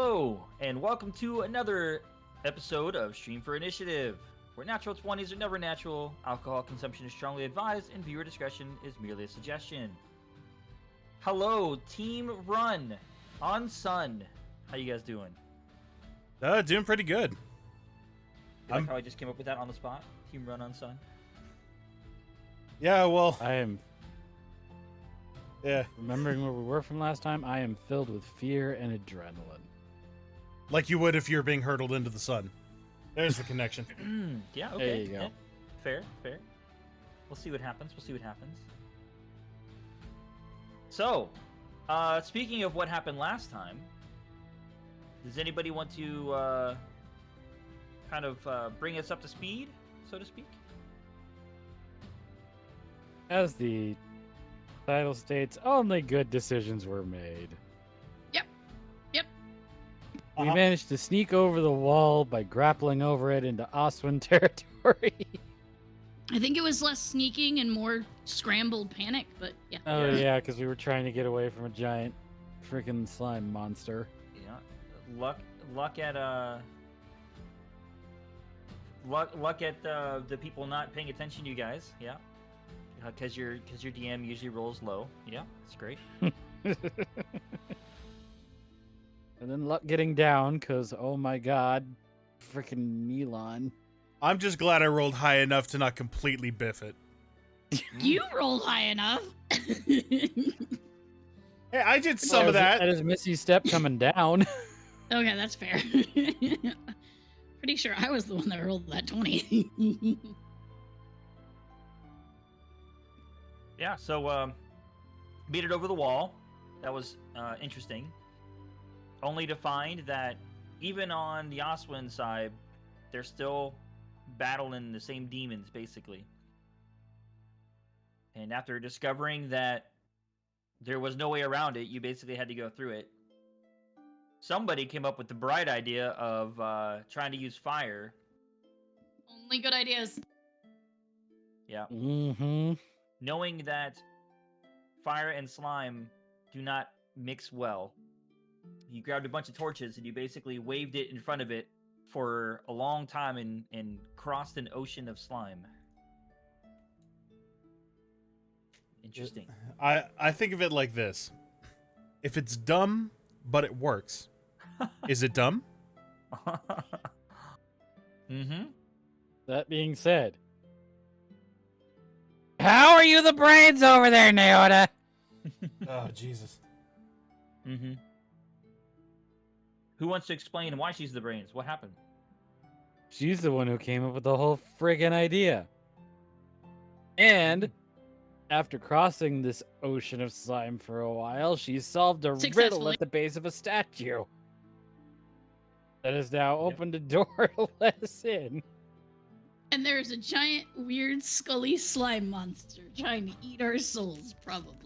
Hello, and welcome to another episode of Stream for Initiative, where natural 20s are never natural, alcohol consumption is strongly advised, and viewer discretion is merely a suggestion. Hello, Team Run on Sun. How you guys doing? Doing pretty good. You like how I just came up with that on the spot? Team Run on Sun? Yeah, well, I am. Yeah. Remembering where we were from last time, I am filled with fear and adrenaline. Like you would if you were being hurtled into the sun. There's the connection. Yeah, okay. There you go. Yeah. Fair, fair. We'll see what happens. So, speaking of what happened last time, does anybody want to kind of bring us up to speed, so to speak? As the title states, only good decisions were made. We managed to sneak over the wall by grappling over it into Oswin territory. I think it was less sneaking and more scrambled panic, but yeah. Oh yeah, because we were trying to get away from a giant freaking slime monster. Yeah. Luck at the people not paying attention to you guys. Yeah. Because your DM usually rolls low. Yeah, that's great. And then luck getting down, because, oh my god, freaking Milan. I'm just glad I rolled high enough to not completely biff it. You rolled high enough. Hey, I did some of that. That is Missy Step coming down. Okay, that's fair. Pretty sure I was the one that rolled that 20. Yeah, so beat it over the wall. That was interesting. Only to find that even on the Oswin side, they're still battling the same demons, basically. And after discovering that there was no way around it, you basically had to go through it. Somebody came up with the bright idea of trying to use fire. Only good ideas. Yeah. Mm-hmm. Knowing that fire and slime do not mix well, you grabbed a bunch of torches and you basically waved it in front of it for a long time and crossed an ocean of slime. Interesting. I think of it like this. If it's dumb, but it works, is it dumb? Mm-hmm. That being said, how are you the brains over there, Naota? Oh, Jesus. Mm-hmm. Who wants to explain why she's the brains? What happened? She's the one who came up with the whole friggin' idea. And after crossing this ocean of slime for a while, she solved a riddle at the base of a statue. That has now opened a door to let us in. And there's a giant, weird, scully slime monster trying to eat our souls, probably.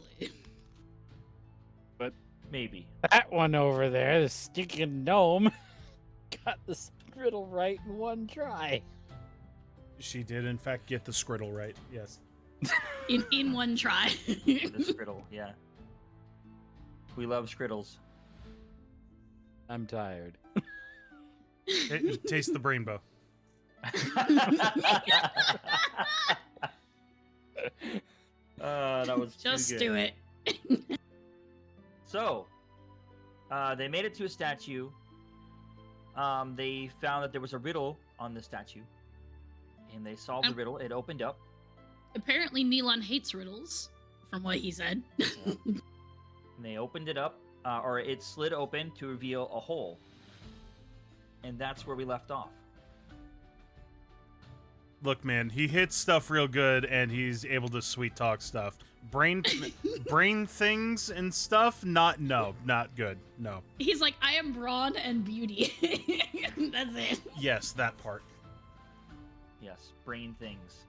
Maybe. That one over there, the stinking gnome, got the riddle right in one try. She did, in fact, get the scriddle right. Yes. In one try. The scriddle, yeah. We love scriddles. I'm tired. Taste the brainbow. That was Just too good. do it. So, they made it to a statue. They found that there was a riddle on the statue. And they solved the riddle. It opened up. Apparently, Milan hates riddles, from what he said. And they opened it up, or it slid open to reveal a hole. And that's where we left off. Look, man, he hits stuff real good, and he's able to sweet talk stuff. Brain things and stuff, not good. No. He's like, I am brawn and beauty. That's it. Yes, that part. Yes, brain things.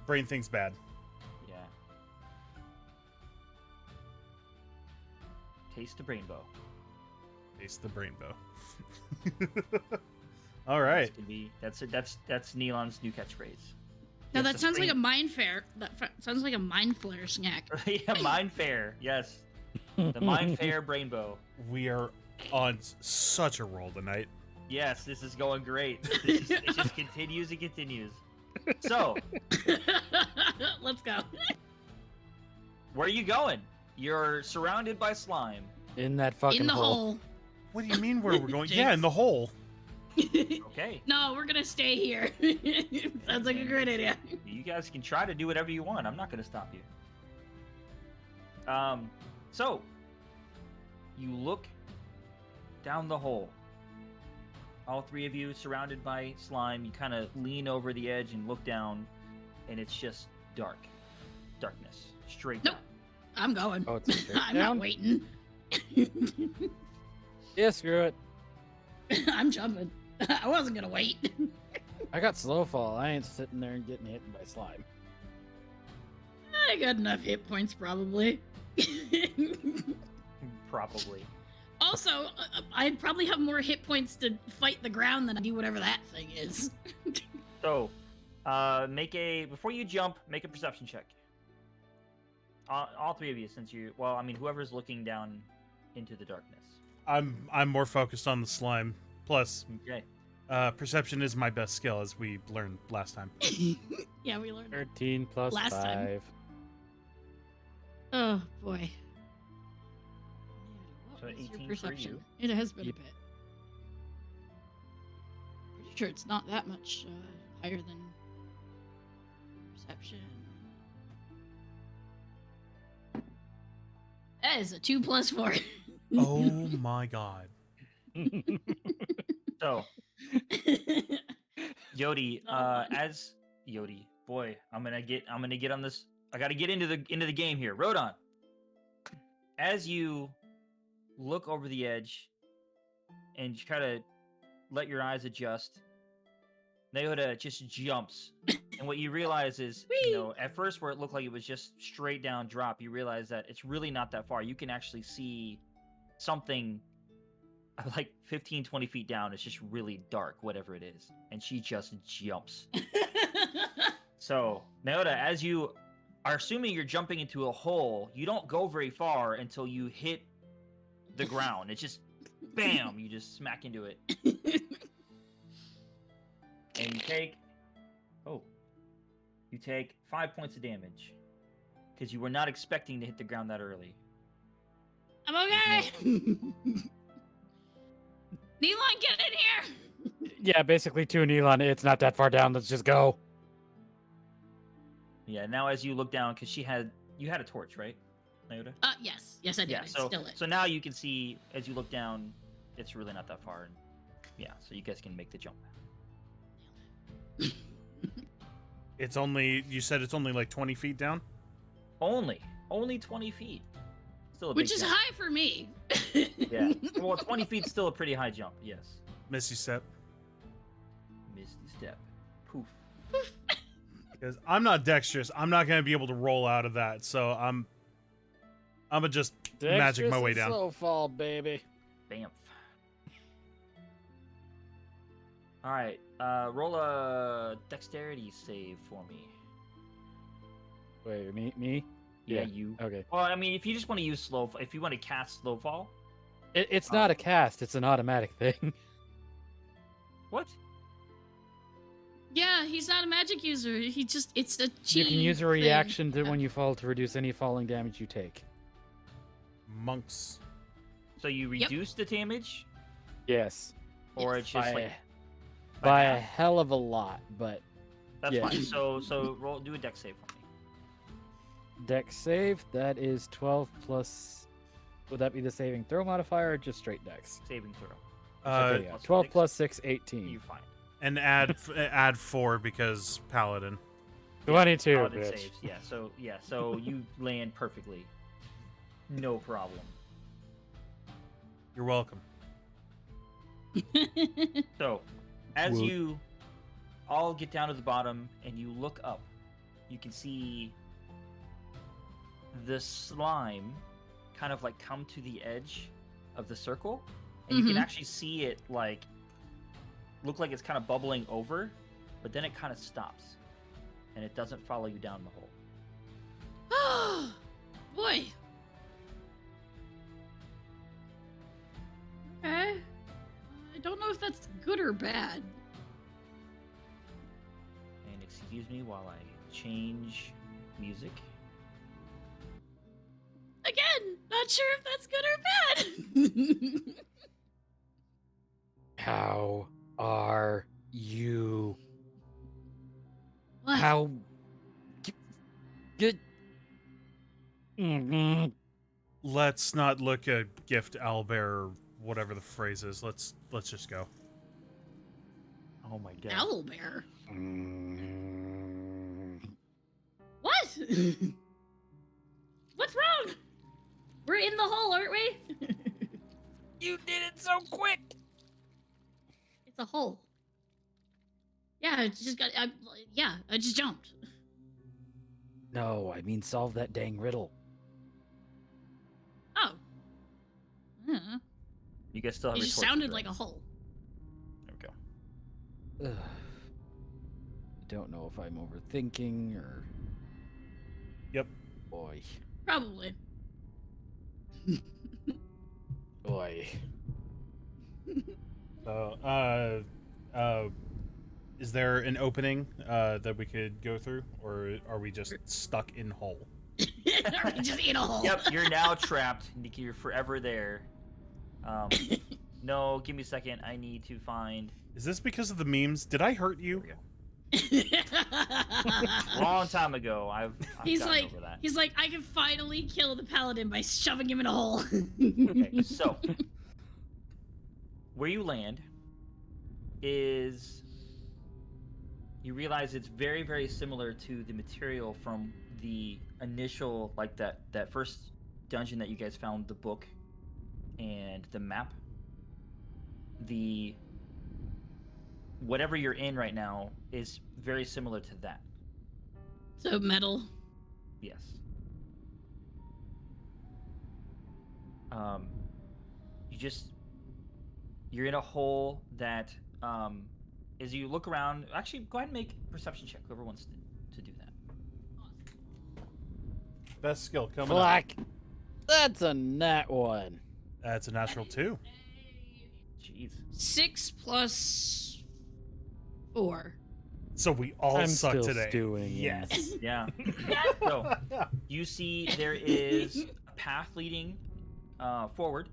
Brain things bad. Yeah. Taste the brainbow. Taste the brainbow. All right. That's Neelon's new catchphrase. No, Yes, that sounds like a mind fair. Sounds like a mind flare snack. Yeah, Mind Fair. Yes, the Mind Fair brainbow. We are On such a roll tonight. Yes, this is going great. It just continues and continues. So, Let's go. where are you going? You're surrounded by slime. In that fucking In the hole. hole. What do you mean where we're going? Jinx. Yeah, in the hole. Okay. No, we're gonna stay here. Sounds like a great idea. You guys can try to do whatever you want. I'm not going to stop you. So, you look down the hole. All three of you surrounded by slime. You kind of lean over the edge and look down, and it's just dark. Darkness. Straight Nope. down. I'm going. Oh, it's straight I'm down? not waiting. Yeah, screw it. I'm jumping. I wasn't gonna wait. I got slow fall. I ain't sitting there and getting hit by slime. I got enough hit points, probably. Probably. Also, I'd probably have more hit points to fight the ground than I do whatever that thing is. So, before you jump, make a perception check. All three of you, since whoever's looking down into the darkness. I'm more focused on the slime. Plus, Okay. perception is my best skill, as we learned last time. Yeah, we learned. 13 plus Last 5. time. Oh boy. So What was 18 your for perception? you. It has been Yep. a bit. Pretty sure it's not that much higher than perception. That is a 2 plus 4. Oh my god. So, Yodi, as Yodi, boy, I'm gonna get on this. I gotta get into the game here. Rodon, as you look over the edge and you try to let your eyes adjust, Nayoda just jumps, and what you realize is, at first where it looked like it was just straight down drop, you realize that it's really not that far. You can actually see something like 15, 20 feet down. It's just really dark, whatever it is. And she just jumps. So, Nayoda, as you are assuming you're jumping into a hole, you don't go very far until you hit the ground. It's just, bam, you just smack into it. And you take 5 points of damage. Because you were not expecting to hit the ground that early. I'm okay. Neelon, get in here. Yeah, basically 2 Neelon. It's not that far down. Let's just go. Yeah, now as you look down, because you had a torch, right, Nayoda? Yes, I did. Yeah, It's so still lit. so now you can see as you look down, it's really not that far, and yeah, so you guys can make the jump. It's only, you said it's only like 20 feet down? Only 20 feet. Still a Which big is jump. high for me. Yeah. Well, 20 feet's still a pretty high jump. Yes. Misty step. Misty step. Poof. Because I'm not dexterous. I'm not going to be able to roll out of that, so I'm going to just magic my way down. Slow fall, baby. Bamf. All right. Roll a dexterity save for me. Wait, me? Yeah, Yeah. you. Okay. Well, I mean, if you just want to use if you want to cast slow fall. It's not a cast. It's an automatic thing. What? Yeah, he's not a magic user. It's a cheat. You can use a thing. reaction to when you fall to reduce any falling damage you take. Monks. So you reduce the damage, Yes. or it's just By, like by a half? hell of a lot, but That's yeah. fine. So do a dex save for me. dex save, that is 12 plus... Would that be the saving throw modifier or just straight dex? Saving throw. Okay, yeah. plus 12 six. plus 6, 18. You're fine. And add 4 because paladin. 22, Paladin bitch. saves. So you land perfectly. No problem. You're welcome. So, as Whoop. you all get down to the bottom and you look up, you can see the slime kind of like come to the edge of the circle, and you can Mhm. actually see it like look like it's kind of bubbling over, but then it kind of stops, and it doesn't follow you down the hole. Boy. if that's good or bad. And excuse me while I change music. Again, not sure if that's good or bad. How are you? What? How good? Mhm. Let's not look at gift owlbear or whatever the phrase is. Let's just go. Oh my god. Owlbear? Mm. What? What's wrong? We're in the hole, aren't we? You did it so quick! It's a hole. Yeah, I just got. I just jumped. No, I mean solve that dang riddle. Oh. Yeah. You guys still have It your just torches, sounded right? like a hole. There we go. Ugh. I don't know if I'm overthinking or. Yep. Boy. Probably. Boy. So, is there an opening that we could go through, or are we just stuck in hole? Or we just in a hole. Yep, you're now trapped. Nikki, you're forever there. No, give me a second. I need to find... Is this because of the memes? Did I hurt There you? we go. Long time ago, I've He's gotten like, over that. he's like, I can finally kill the paladin by shoving him in a hole. Okay, so where you land is you realize it's very, very similar to the material from the initial, like that first dungeon that you guys found, the book and the map. The whatever you're in right now is very similar to that. So metal. Yes. You're in a hole that, as you look around, actually go ahead and make a perception check, whoever wants to do that. Best skill coming up. Black. That's a nat one. That's a natural 2. Jeez. 6 plus 4. So we all I'm suck still today. stewing. Yes. Yeah. So, you see there is a path leading forward.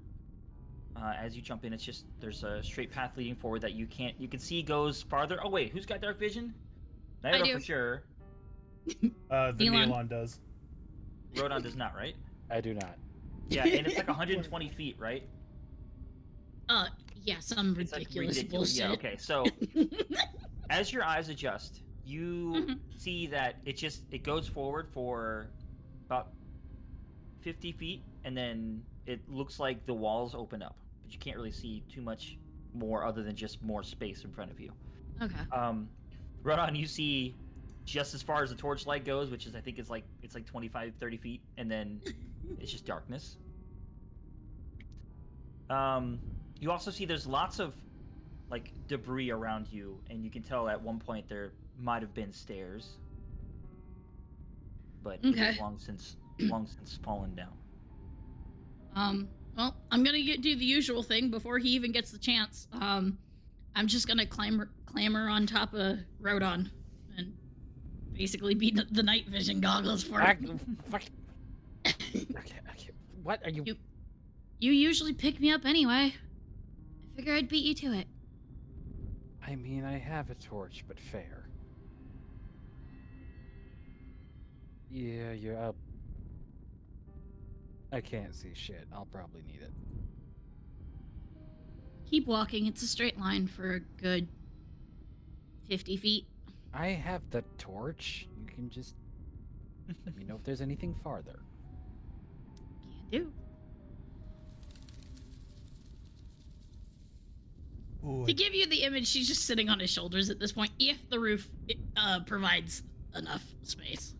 As you jump in, it's just, there's a straight path leading forward that you can see goes farther. Oh wait, who's got dark vision? I do. for sure. The Elon. Neilon does. Rodon does not, right? I do not. Yeah, and it's like 120 feet, right? Yeah, some It's like ridiculous bullshit. Yeah, okay. So as your eyes adjust, you see that it goes forward for about 50 feet, and then it looks like the walls open up, but you can't really see too much more other than just more space in front of you. Okay. Rodon, you see just as far as the torchlight goes, which is, I think it's like 25, 30 feet, and then it's just darkness. You also see there's lots of like debris around you, and you can tell at one point there might have been stairs, but it's long since fallen down. Well, I'm gonna do the usual thing before he even gets the chance. I'm just gonna clamber on top of Rodon and basically be the night vision goggles for him. Fuck. Okay. What are you? You usually pick me up anyway. I figure I'd beat you to it. I mean, I have a torch, but fair. Yeah, you're up. I can't see shit. I'll probably need it. Keep walking. It's a straight line for a good 50 feet. I have the torch. You can just let me know if there's anything farther. Can do. Ooh, To give you the image, she's just sitting on his shoulders at this point, if the roof provides enough space.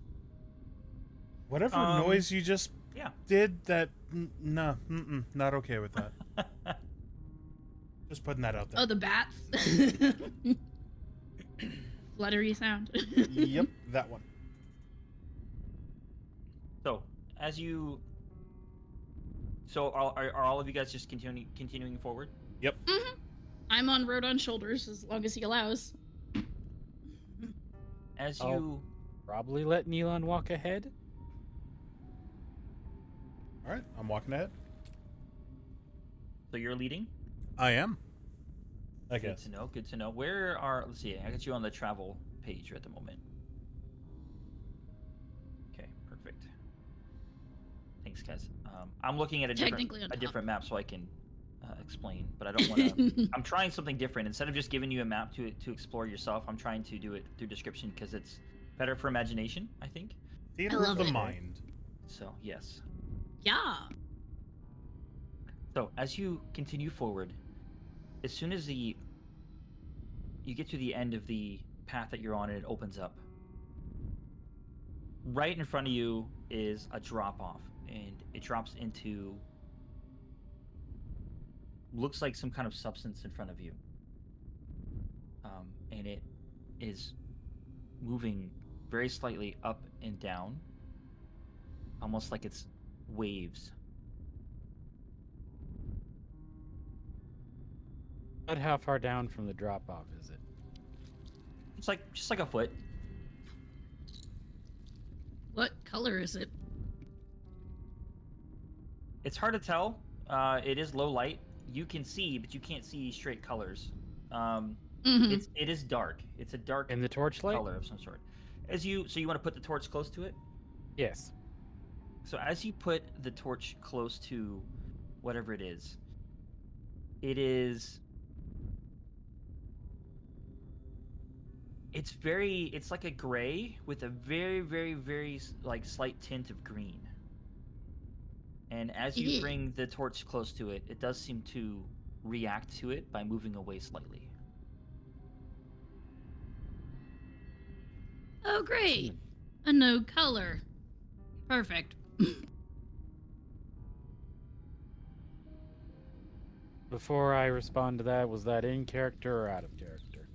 whatever noise you just did, that no, not okay with that. Just putting that out there. Oh, the bats? Fluttery sound. Yep, that one. So as you, are all of you guys just continuing forward? Yep. I'm on Rodon's shoulders as long as he allows. As Oh. you Probably let Neelon walk ahead. All right, I'm walking ahead. so you're leading. I am. I Good guess. to know. Good to know. Let's see. I got you on the travel page at the moment. Okay, perfect. Thanks, guys. I'm looking at a Technically on top. different map so I can explain, but I don't want to. I'm trying something different. Instead of just giving you a map to explore yourself, I'm trying to do it through description because it's better for imagination, I think. Theater love of the it. mind. So yes. Yeah. So as you continue forward, as soon as you get to the end of the path that you're on and it opens up, right in front of you is a drop off, and it drops into looks like some kind of substance in front of you, and it is moving very slightly up and down, almost like it's waves. But how far down from the drop off is it? It's like just like a foot. What color is it? It's hard to tell. It is low light. You can see, but you can't see straight colors. Mhm. It is dark. It's a dark In the torchlight? color of some sort. So you want to put the torch close to it? Yes. So as you put the torch close to whatever it is it's like a gray with a very, very, very like slight tint of green. And as you bring the torch close to it, it does seem to react to it by moving away slightly. Oh, great. A no color. Perfect. Before I respond to that, was that in character or out of character?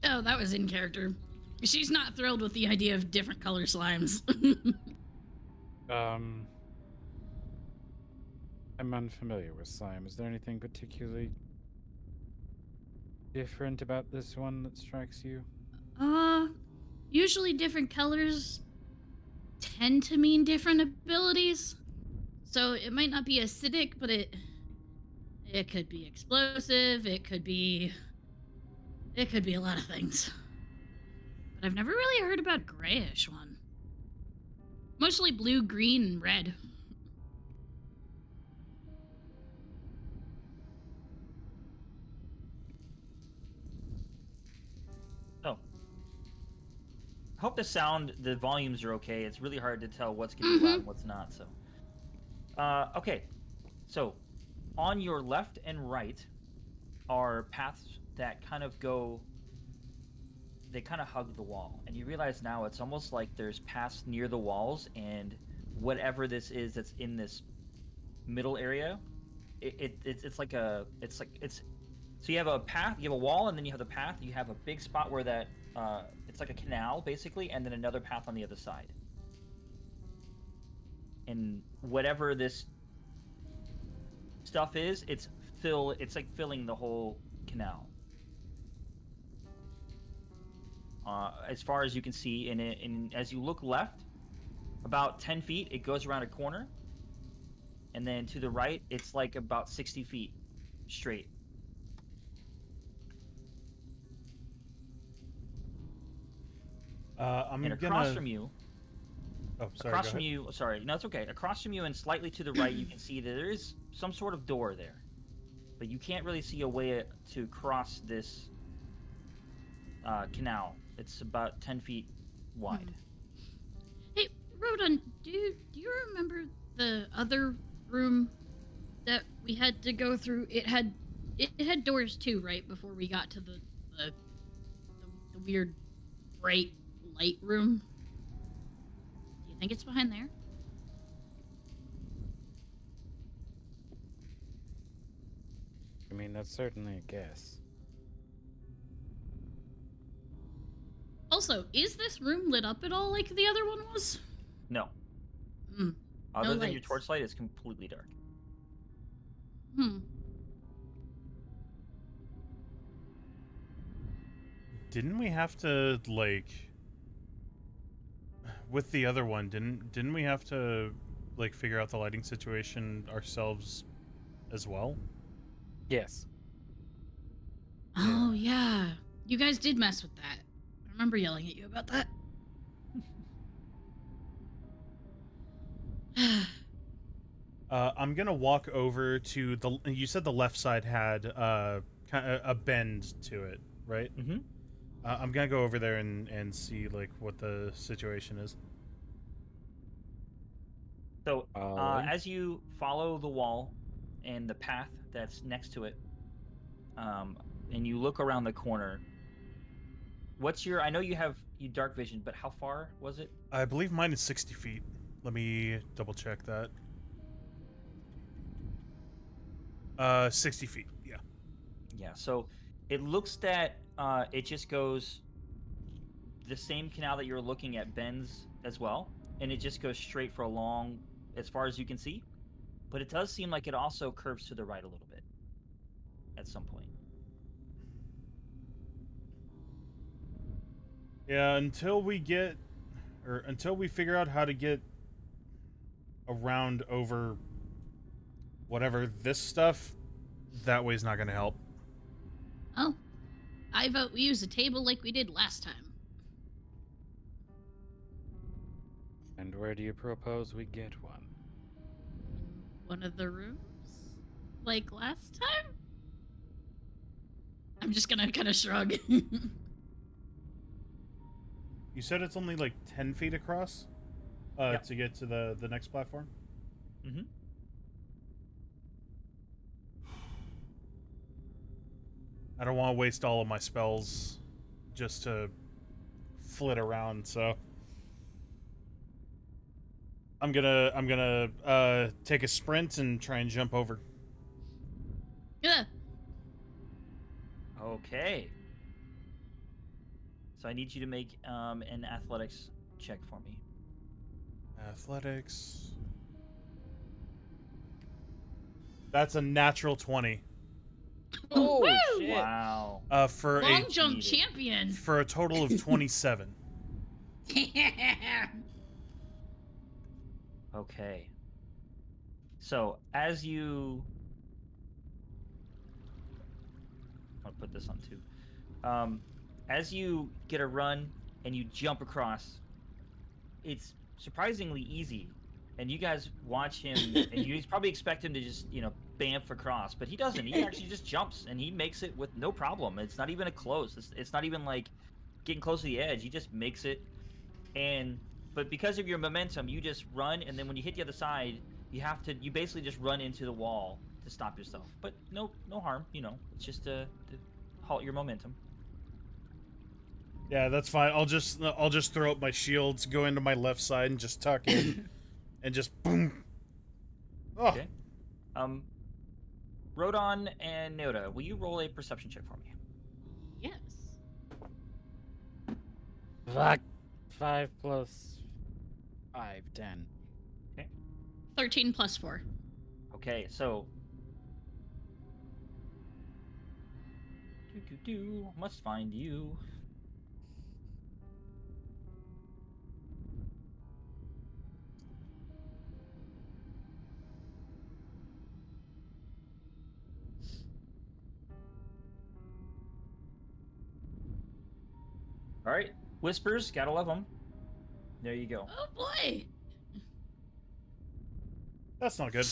Oh, that was in character. She's not thrilled with the idea of different color slimes. I'm unfamiliar with slime. Is there anything particularly different about this one that strikes you? Usually different colors tend to mean different abilities. So it might not be acidic, but it could be explosive, it could be a lot of things. But I've never really heard about a grayish one. Mostly blue, green, and red. Oh. I hope the volumes are okay. It's really hard to tell what's going to be loud and what's not, so. Okay. So, on your left and right are paths that kind of hug the wall. And you realize now it's almost like there's paths near the walls, and whatever this is that's in this middle area, so you have a path, you have a wall, and then you have the path. You have a big spot where that it's like a canal basically, and then another path on the other side. And whatever this stuff is, it's like filling the whole canal. As far as you can see, and as you look left, about 10 feet, it goes around a corner, and then to the right, it's like about 60 feet straight. Across from you. Oh, sorry. Sorry, no, it's okay. Across from you and slightly to the right, you can see that there is some sort of door there, but you can't really see a way to cross this canal. It's about 10 feet wide. Hey, Rodon, do you remember the other room that we had to go through? It had doors too, right? Before we got to the weird bright light room. Do you think it's behind there? I mean, that's certainly a guess. Also, is this room lit up at all like the other one was? No. Hmm. Other No than your lights. torchlight, it's completely dark. Hmm. Didn't we have to, like, with the other one, didn't we have to, like, figure out the lighting situation ourselves as well? Yes. Oh, yeah. You guys did mess with that. I remember yelling at you about that. I'm gonna walk over to the. You said the left side had kind of a bend to it, right? Mm-hmm. I'm gonna go over there and see like what the situation is. So, Following. as you follow the wall and the path that's next to it, and you look around the corner, what's your? I know you have dark vision, but how far was it? I believe mine is 60 feet. Let me double check that. 60 feet. Yeah. Yeah. So it looks that it just goes. The same canal that you're looking at bends as well, and it just goes straight for a long, as far as you can see. But it does seem like it also curves to the right a little bit at some point. Yeah. Until we figure out how to get around over whatever this stuff, that way's not gonna help. Oh, I vote we use a table like we did last time. And where do you propose we get one? One of the rooms? Like last time? I'm just gonna kind of shrug. You said it's only like 10 feet across Yep. to get to the next platform? Mm-hmm. I don't want to waste all of my spells just to flit around, so I'm gonna take a sprint and try and jump over. Yeah. Okay. So I need you to make an athletics check for me. Athletics. That's a natural 20. Oh, Woo! shit. Wow. For Long a jump needed. champion. for a total of 27. Okay. So as you, I'll put this on too. As you get a run and you jump across, it's surprisingly easy. And you guys watch him, and you probably expect him to just, bamf across, but he doesn't. He actually just jumps, and he makes it with no problem. It's not even a close. It's not even like getting close to the edge. He just makes it. But because of your momentum, you just run, and then when you hit the other side, you basically just run into the wall to stop yourself. But no harm, It's just to halt your momentum. Yeah, that's fine. I'll just throw up my shields, go into my left side, and just tuck in, and just boom. Oh. Okay. Rodon and Noda, will you roll a perception check for me? Yes. Fuck. 5 plus 5, 10. 13 plus 4. Okay, so must find you. All right, whispers, gotta love them. There you go. Oh boy. That's not good.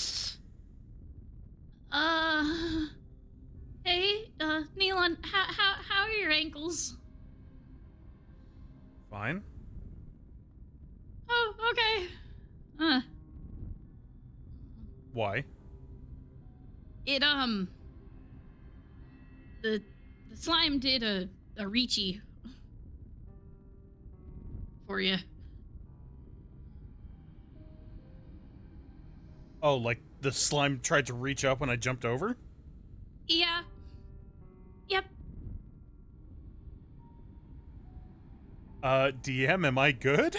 Hey, Neelon, how are your ankles? Fine. Oh, okay. Why? It the slime did a reachy for you. Oh, like the slime tried to reach up when I jumped over? Yeah. Yep. DM, am I good?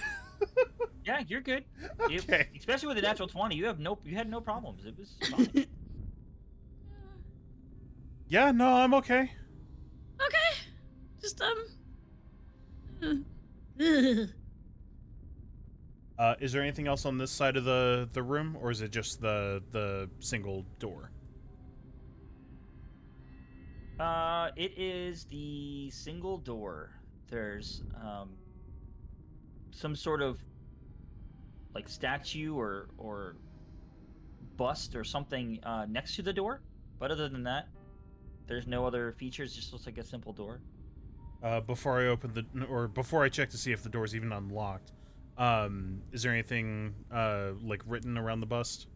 Yeah, you're good. Okay. Especially with a natural 20, you had no problems. It was fine. Yeah, no, I'm okay. Okay. Just Is there anything else on this side of the room, or is it just the single door? It is the single door. There's some sort of like statue or bust or something next to the door, but other than that, there's no other features. Just looks like a simple door. Before I check to see if the door's even unlocked, is there anything like written around the bust?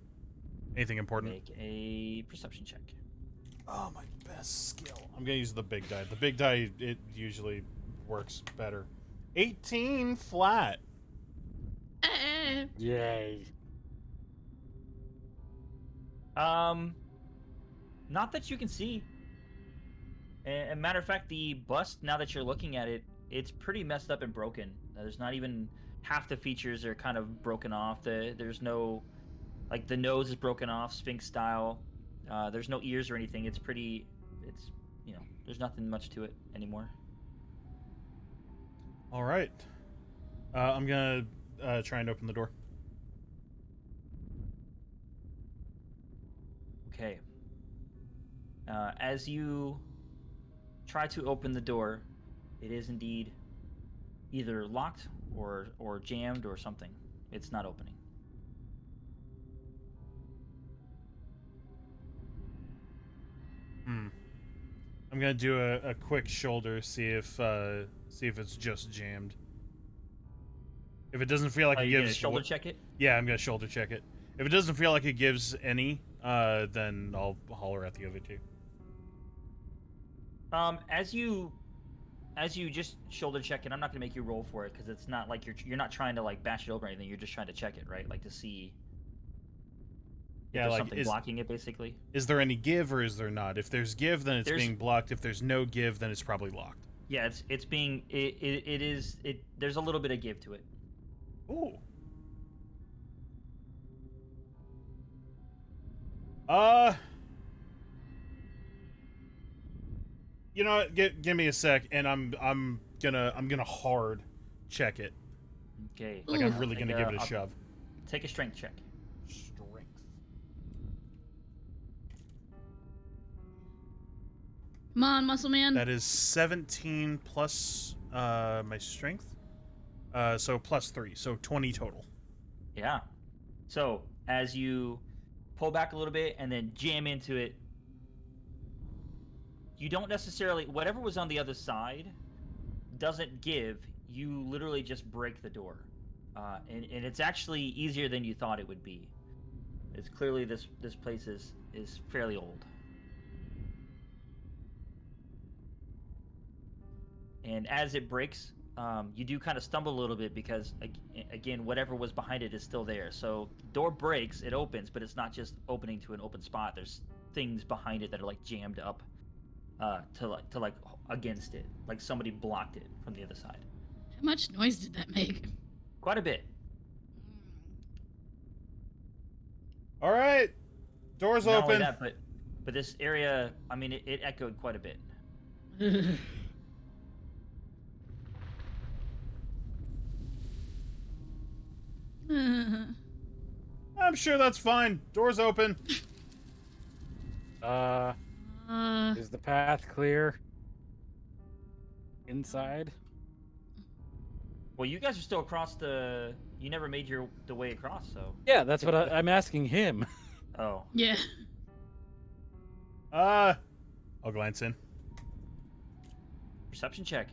Anything important? Make a perception check. Oh, my best skill. I'm gonna use the big die. The big die, it usually works better. 18 flat. Yay. Not that you can see. A matter of fact, the bust, now that you're looking at it, it's pretty messed up and broken. There's not even half the features are kind of broken off. There's no, like, the nose is broken off, Sphinx style. There's no ears or anything. It's there's nothing much to it anymore. All right. I'm gonna try and open the door. Okay. As you try to open the door, it is indeed either locked or jammed or something. It's not opening. I'm gonna do a quick shoulder, see if it's just jammed. If it doesn't feel like it You gives gonna shoulder check it. Yeah, I'm gonna shoulder check it. If it doesn't feel like it gives any, then I'll holler at the other two. As you just shoulder check it, I'm not gonna make you roll for it because it's not like you're not trying to like bash it over or anything. You're just trying to check it, right? Like to see. If Yeah, there's like something blocking it, basically. Is there any give or is there not? If there's give, then it's There's- being blocked. If there's no give, then it's probably locked. Yeah, it's being it is. There's a little bit of give to it. Ooh. You know what? Give me a sec, and I'm gonna hard check it. Okay. Like I'm really gonna give it a I'll shove. Take a strength check. Strength. Come on, muscle man. That is 17 plus my strength. So plus 3, so 20 total. Yeah. So as you pull back a little bit and then jam into it, you don't necessarily, whatever was on the other side doesn't give. You literally just break the door, and it's actually easier than you thought it would be. It's clearly this place is fairly old. And as it breaks, you do kind of stumble a little bit because, again, whatever was behind it is still there. So door breaks, it opens, but it's not just opening to an open spot. There's things behind it that are like jammed up to against it, like somebody blocked it from the other side. How much noise did that make? Quite a bit. All right, doors Not only open. that, but this area, I mean, it echoed quite a bit. I'm sure that's fine. Doors open. Is the path clear? Inside? Well, you guys are still across the. You never made the way across, so. Yeah, that's what I'm asking him. Oh. Yeah. I'll glance in. Perception check.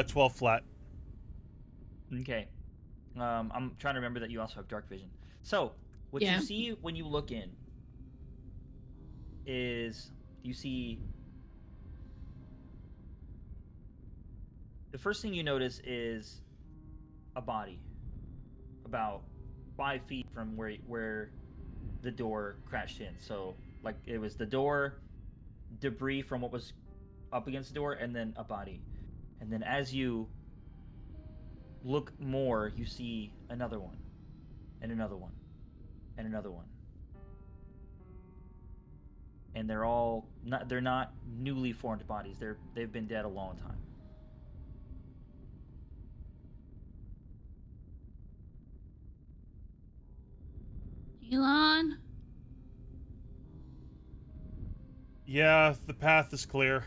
12 flat. Okay. I'm trying to remember that you also have dark vision. So, what Yeah. you see when you look in is you see. The first thing you notice is a body about 5 feet from where the door crashed in. So, like, it was the door, debris from what was up against the door, and then a body. And then as you look more, you see another one, and another one, and another one. And they're not newly formed bodies. They've been dead a long time. Elon? Yeah, the path is clear.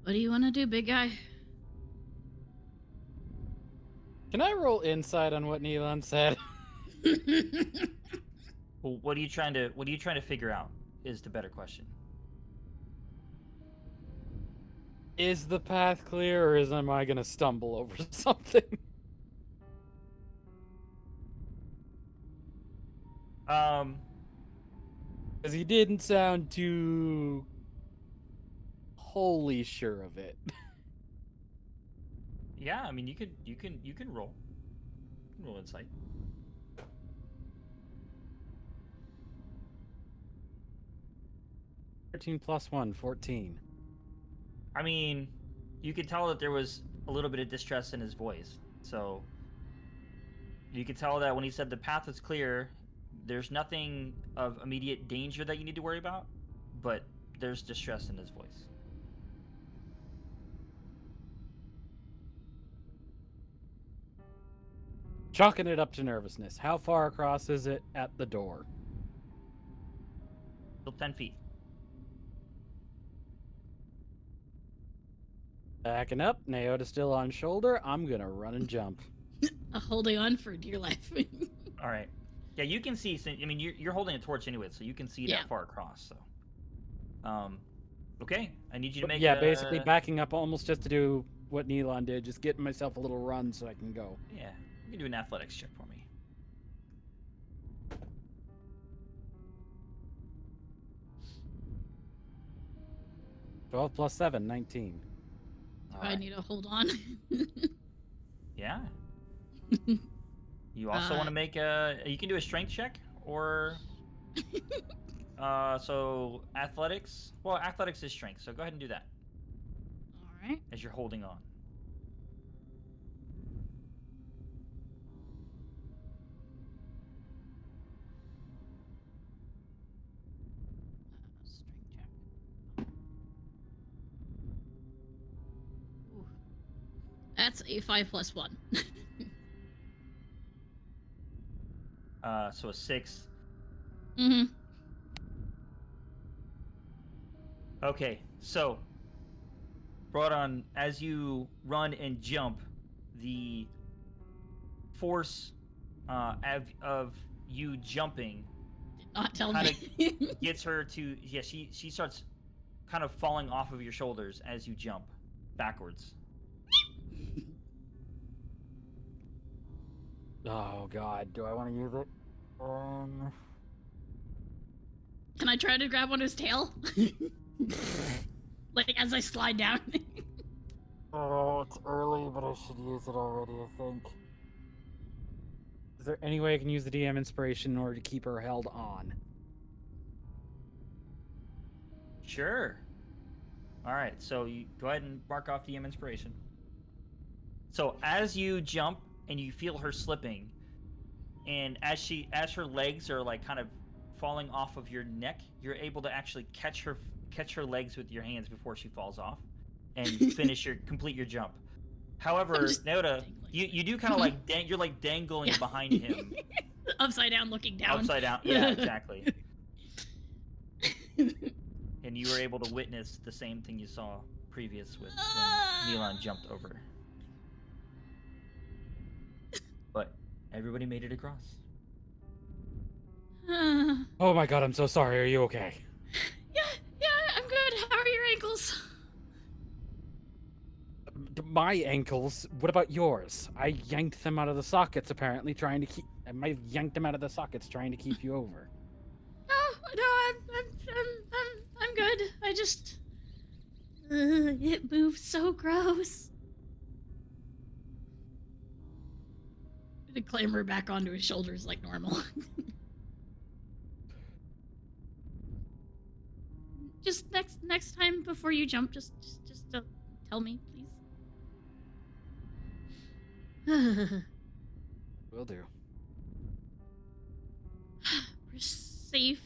What do you want to do, big guy? Can I roll insight on what Neelan said? Well, what are you trying to figure out? Is the better question. Is the path clear, or am I gonna stumble over something? Because he didn't sound too wholly sure of it. Yeah, I mean you can roll. Roll insight. +1, 14. I mean, you could tell that there was a little bit of distress in his voice. So you could tell that when he said the path is clear, there's nothing of immediate danger that you need to worry about, but there's distress in his voice. Chalking it up to nervousness. How far across is it at the door? Still 10 feet. Backing up, Naota's still on shoulder. I'm gonna run and jump. Holding on for dear life. All right. Yeah, you can see. I mean, you're holding a torch anyway, so you can see that far across. So, okay. I need you to make. Basically backing up almost just to do what Neelan did, just getting myself a little run so I can go. Yeah, you can do an athletics check for me. 12 + 7, 19. Right. I need to hold on. Yeah. You also want to make you can do a strength check or so athletics. Well, athletics is strength, so go ahead and do that. All right. As you're holding on. Strength check. Ooh. That's a 5 + 1. So a 6. Mm-hmm. Okay, so brought on as you run and jump, the force of you jumping Did not tell kind me. of gets her to she starts kind of falling off of your shoulders as you jump backwards. Oh god, do I want to use it? Can I try to grab on his tail? Like as I slide down. Oh, it's early, but I should use it already, I think. Is there any way I can use the DM inspiration in order to keep her held on? Sure. All right, so you go ahead and mark off DM inspiration. So as you jump and you feel her slipping, and as her legs are like kind of falling off of your neck, you're able to actually catch her legs with your hands before she falls off, and complete your jump. However, Naota, you do kind of like you're like dangling behind him, upside down, looking down. Upside down, yeah, exactly. And you were able to witness the same thing you saw previous with when Neelan jumped over. But everybody made it across. Oh my god, I'm so sorry. Are you okay? Yeah, I'm good. How are your ankles? My ankles? What about yours? I yanked them out of the sockets, apparently, trying to keep... I might have yanked them out of the sockets, trying to keep you over. No, I'm good. I just... it moves so gross. To clamber back onto his shoulders like normal. Just next time before you jump, just tell me, please. Will do. We're safe.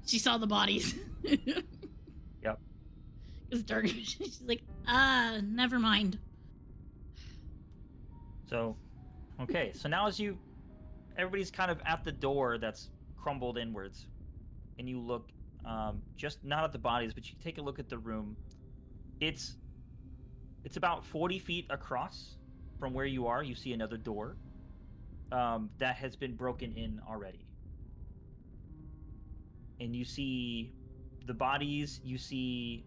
She saw the bodies. Yep. It's dark. She's like, never mind. So, okay. So now everybody's kind of at the door that's crumbled inwards, and you look, just not at the bodies, but you take a look at the room. It's about 40 feet across from where you are. You see another door that has been broken in already. And you see the bodies. You see...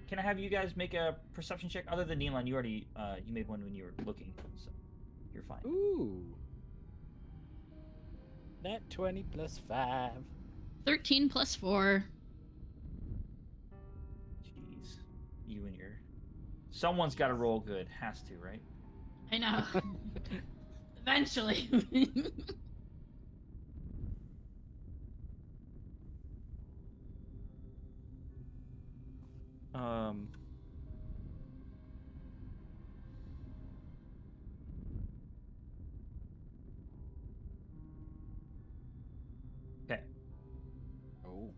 Can I have you guys make a perception check? Other than Neon, you already you made one when you were looking, so you're fine. Ooh. Net 20 plus 5. 13 plus 4. Jeez. You and your... Someone's got to roll good. Has to, right? I know. Eventually. Okay. Oh.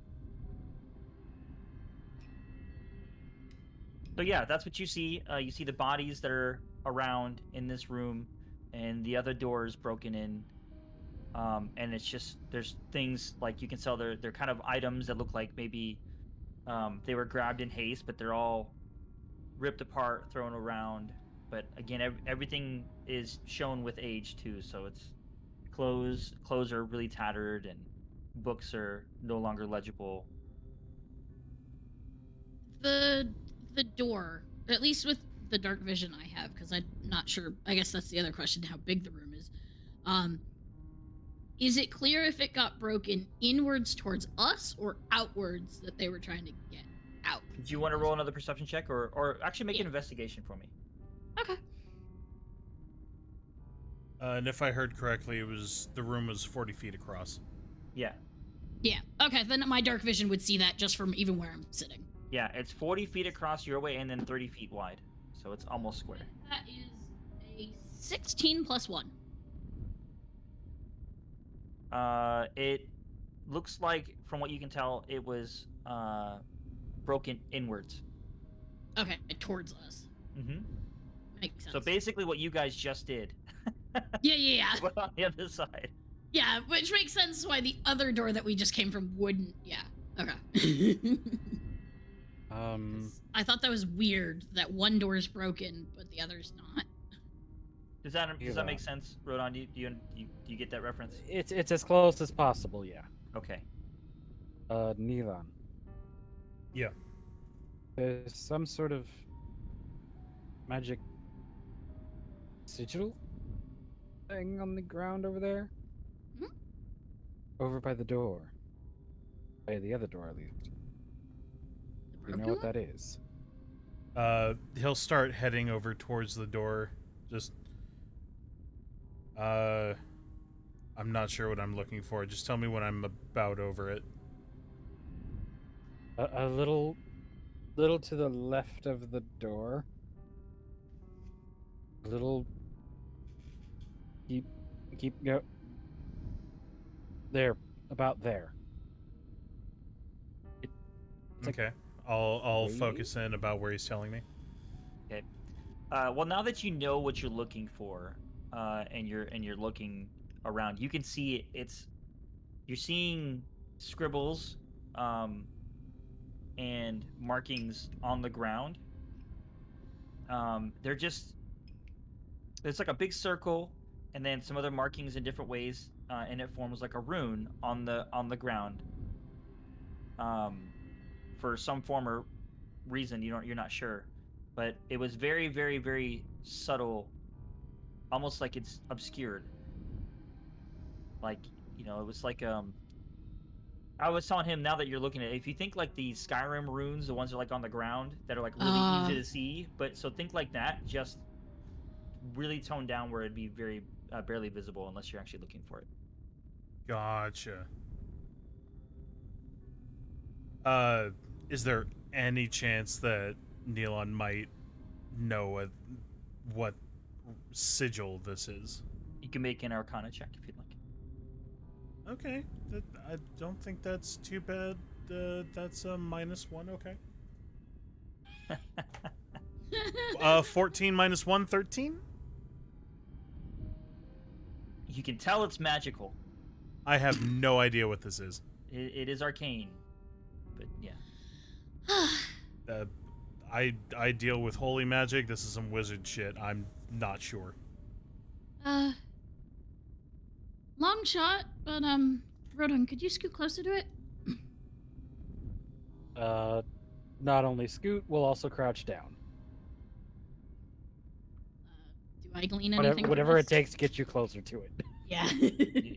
So yeah, that's what you see. You see the bodies that are around in this room, and the other doors broken in. And it's just, there's things like you can tell they're kind of items that look like maybe they were grabbed in haste, but they're all ripped apart, thrown around. But again, everything is shown with age too. So it's clothes are really tattered, and books are no longer legible. The door, at least with the dark vision I have, because I'm not sure. I guess that's the other question: how big the room is. Is it clear if it got broken inwards towards us or outwards that they were trying to get out? Do you want to roll another perception check, or actually make an Yeah. investigation for me? Okay. And if I heard correctly, the room was 40 feet across. Yeah. Yeah. Okay, then my dark vision would see that just from even where I'm sitting. Yeah, it's 40 feet across your way and then 30 feet wide. So it's almost square. That is a 16 plus 1. It looks like, from what you can tell, it was broken inwards. Okay, towards us. Mm-hmm. Makes sense. So basically what you guys just did. Yeah. But on the other side. Yeah, which makes sense why the other door that we just came from wouldn't. Yeah. Okay. I thought that was weird that one door is broken but the other's not. Does that make sense, Rodon? Do you get that reference? It's as close as possible, yeah. Okay. Neon. Yeah. There's some sort of magic sigil thing on the ground over there. Hmm? Over by the door. By the other door, at least. The You know broken what one? that is? He'll start heading over towards the door. Just, I'm not sure what I'm looking for. Just tell me when I'm about over it. A little to the left of the door. A little. Keep go. There, about there. It's Okay. I'll Wait. focus in about where he's telling me. Okay. Well, now that you know what you're looking for, and you're looking around, you can see you're seeing scribbles, and markings on the ground. There's like a big circle, and then some other markings in different ways, and it forms like a rune on the ground. For some form or reason, you're not sure, but it was very, very, very subtle, almost like it's obscured. Like, it was like I was telling him, now that you're looking at it, if you think like the Skyrim runes, the ones that are like on the ground that are like really easy to see, but so think like that, just really toned down where it'd be very barely visible unless you're actually looking for it. Gotcha. Is there any chance that Neon might know what sigil this is? You can make an Arcana check if you'd like. Okay, I don't think that's too bad. That's a -1. Okay. 14 minus 1, 13? You can tell it's magical. I have no idea what this is. It is arcane, but yeah. I deal with holy magic. This is some wizard shit. I'm not sure. Long shot, but Rodon, could you scoot closer to it? Not only scoot, we'll also crouch down. Do I glean anything? Whatever it takes to get you closer to it. Yeah.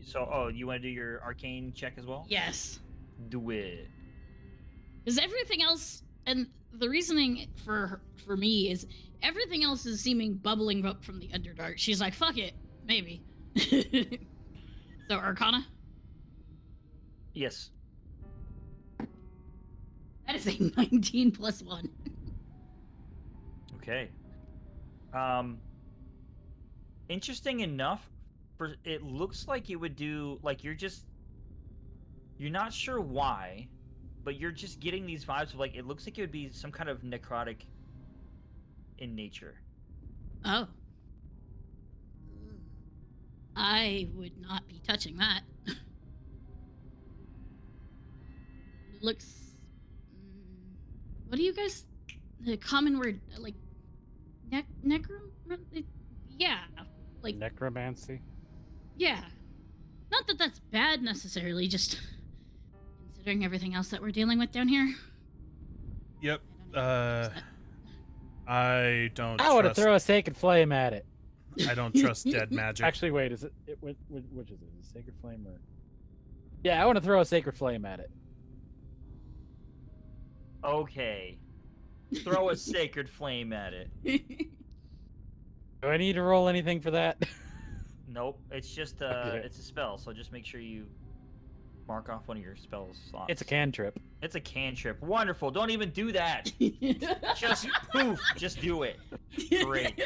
So, you want to do your arcane check as well? Yes. Do it. Because everything else, and the reasoning for me is everything else is seeming bubbling up from the Underdark. She's like, fuck it, maybe. So, Arcana? Yes. That is a 19 plus 1. Okay. Interesting enough, it looks like it would do, like, you're not sure why, but you're just getting these vibes of, like, it looks like it would be some kind of necrotic in nature. Oh. I would not be touching that. Looks... What do you guys... The common word, like... Yeah. Like... Necromancy? Yeah. Not that that's bad necessarily, just... Considering everything else that we're dealing with down here. Yep. I I don't want to trust... throw a sacred flame at it. I don't trust dead magic. Actually, wait, is it which is it? Is it sacred flame or? Yeah, I want to throw a sacred flame at it. Okay. Throw a sacred flame at it. Do I need to roll anything for that? Nope. It's just Okay. it's a spell, so just make sure you mark off one of your spell slots. It's a cantrip. It's a cantrip. Wonderful. Don't even do that. Just poof. Just do it. Great.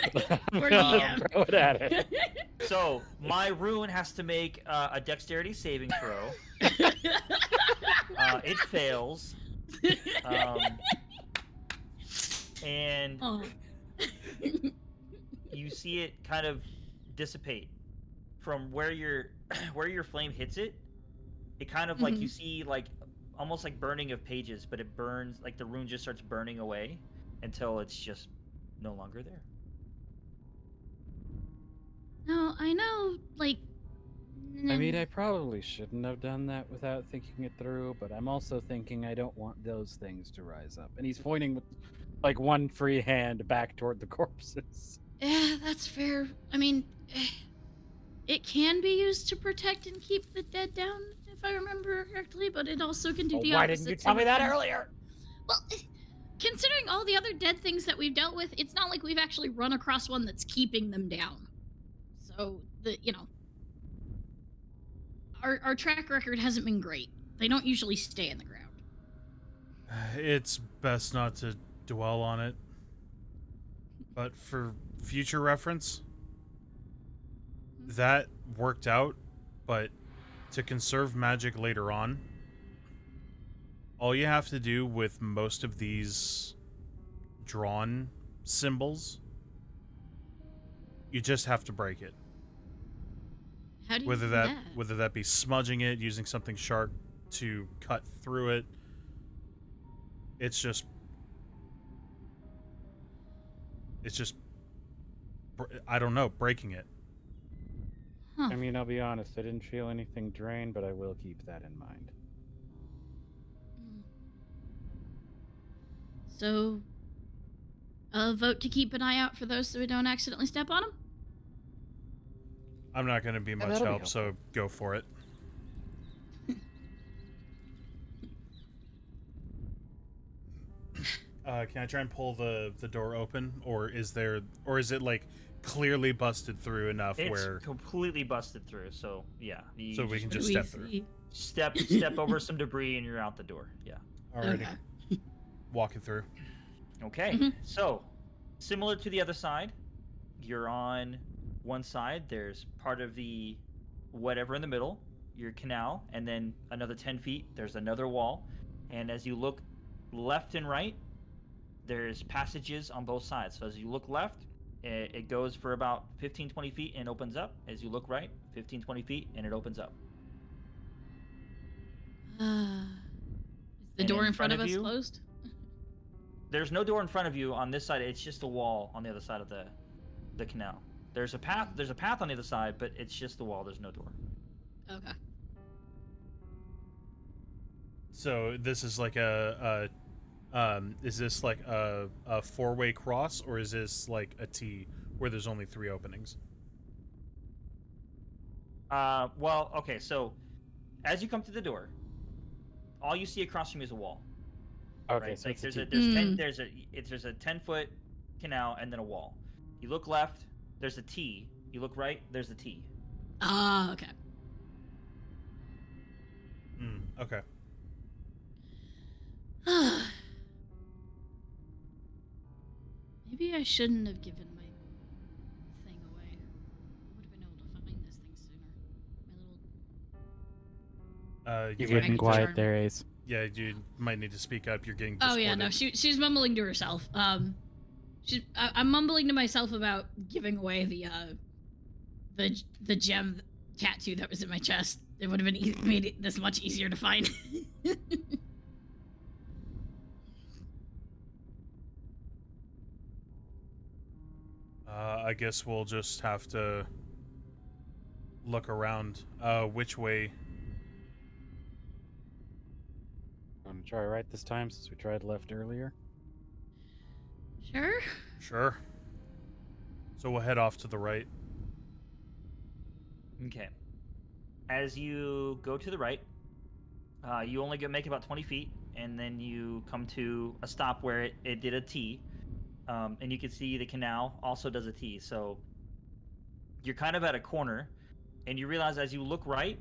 Or I'll DM. throw it at it. So my rune has to make a dexterity saving throw. It fails. And Oh. you see it kind of dissipate from where your flame hits it. It kind of like you see like almost like burning of pages, but it burns like the rune just starts burning away until it's just no longer there. No, I know, like... I mean, I probably shouldn't have done that without thinking it through, but I'm also thinking I don't want those things to rise up. And he's pointing with like one free hand back toward the corpses. Yeah, that's fair. I mean, it can be used to protect and keep the dead down, if I remember correctly, but it also can do the Why opposite. didn't you tell me that earlier? Well, considering all the other dead things that we've dealt with, it's not like we've actually run across one that's keeping them down. So, our track record hasn't been great. They don't usually stay in the ground. It's best not to dwell on it. But for future reference, that worked out, but to conserve magic later on, all you have to do with most of these drawn symbols, you just have to break it. How do you Whether do that whether that be smudging it, using something sharp to cut through it, it's just I don't know, breaking it. Huh. I mean, I'll be honest, I didn't feel anything drained, but I will keep that in mind. So, a vote to keep an eye out for those so we don't accidentally step on them? I'm not going to be much that'll be help, so go for it. Can I try and pull the door open, or is it like clearly busted through enough It's where completely busted through, so yeah. so we can just step through? Step over some debris and you're out the door. Yeah. Alrighty, Okay. walking through. Okay. So, similar to the other side, you're on one side. There's part of the whatever in the middle, your canal, and then another 10 feet. There's another wall, and as you look left and right, there's passages on both sides. So as you look left, it goes for about 15-20 feet and opens up. As you look right, 15-20 feet and it opens up. Is the And door in in front of front of us you- closed? There's no door in front of you on this side. It's just a wall on the other side of the canal. There's a path on the other side, but it's just the wall. There's no door. Okay. So this is like is this like a four-way cross, or is this like a T where there's only 3 openings? Well, okay, so as you come to the door, all you see across from you is a wall. Okay, Right? so Like it's a there's T. there's a 10-foot canal and then a wall. You look left, there's a T. You look right, there's a T. Ah, okay. Okay. Maybe I shouldn't have given my thing away. I would have been able to find this thing sooner. My little. You're might getting need to- quiet there, Ace. Yeah, you might need to speak up. You're getting Oh distorted. yeah, no, she's mumbling to herself. I'm mumbling to myself about giving away the gem tattoo that was in my chest. It would have been made it this much easier to find. I guess we'll just have to look around. Which way? Want to try right this time since we tried left earlier? Sure. Sure. So we'll head off to the right. Okay. As you go to the right, you only make about 20 feet, and then you come to a stop where it did a T. And you can see the canal also does a T. So you're kind of at a corner, and you realize as you look right,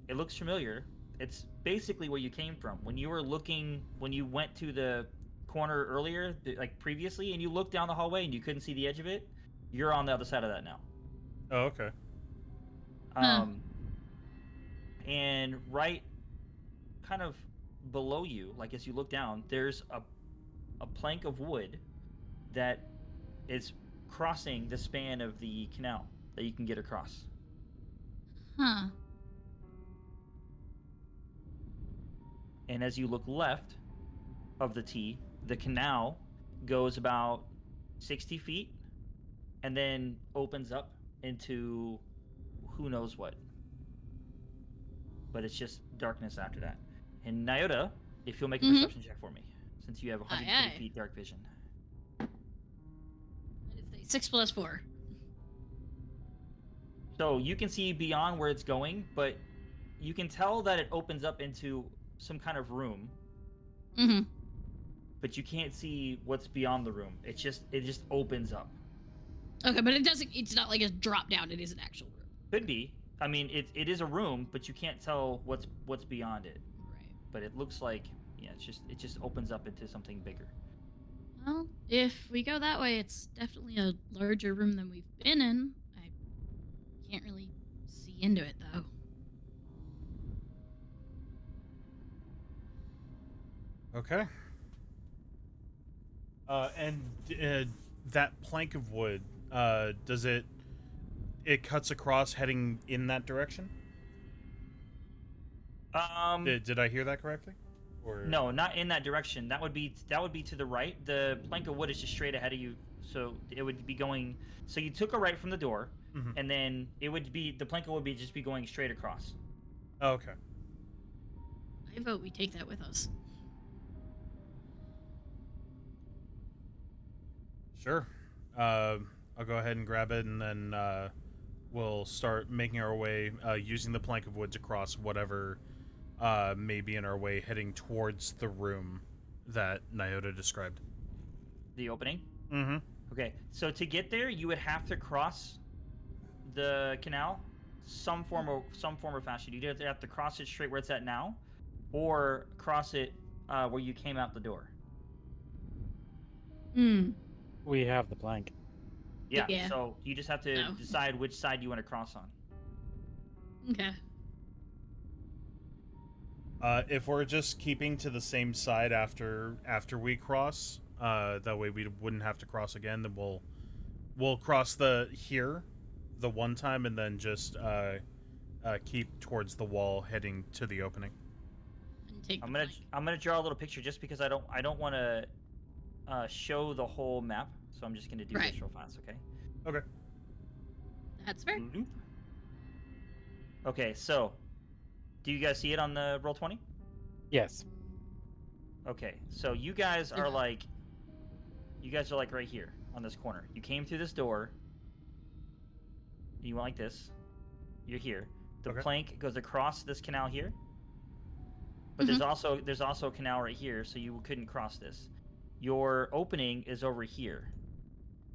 it looks familiar. It's basically where you came from. When you went to the corner earlier, like previously, and you looked down the hallway and you couldn't see the edge of it, you're on the other side of that now. Oh, okay. And right kind of below you, like as you look down, there's a plank of wood that is crossing the span of the canal that you can get across. Huh. And as you look left of the T, the canal goes about 60 feet and then opens up into who knows what. But it's just darkness after that. And Nyota, if you'll make a perception check for me, since you have 120 feet dark vision. That is a 6 + 4. So you can see beyond where it's going, but you can tell that it opens up into some kind of room. Mm-hmm. But you can't see what's beyond the room. It just opens up. Okay, but it's not like a drop down, it is an actual room. Could be. I mean, it is a room, but you can't tell what's beyond it. Right. But it looks like, yeah, it just opens up into something bigger. Well, if we go that way, it's definitely a larger room than we've been in. I can't really see into it, though. Okay. And that plank of wood, does it cuts across heading in that direction? Did I hear that correctly? Or No, not in that direction. That would be to the right. The plank of wood is just straight ahead of you, so it would be going. So you took a right from the door, and then the plank of wood would just be going straight across. Oh, okay. I vote we take that with us. Sure. I'll go ahead and grab it, and then we'll start making our way using the plank of wood to cross whatever may be in our way, heading towards the room that Nyota described. The opening. Mm-hmm. Okay, so to get there, you would have to cross the canal, some form or fashion. You'd either have to cross it straight where it's at now, or cross it where you came out the door. Hmm. We have the plank. Yeah. Yeah. So you just have to decide which side you want to cross on. Okay. If we're just keeping to the same side after we cross, That way we wouldn't have to cross again. Then we'll cross the one time, and then just keep towards the wall, heading to the opening. I'm gonna draw a little picture just because I don't want to show the whole map, so I'm just gonna do this real fast. Okay. Okay. That's fair. Okay, so do you guys see it on the Roll20? Yes. Okay, so you guys are like right here on this corner. You came through this door. You went like this. You're here. The plank goes across this canal here. But there's also a canal right here, so you couldn't cross this. Your opening is over here.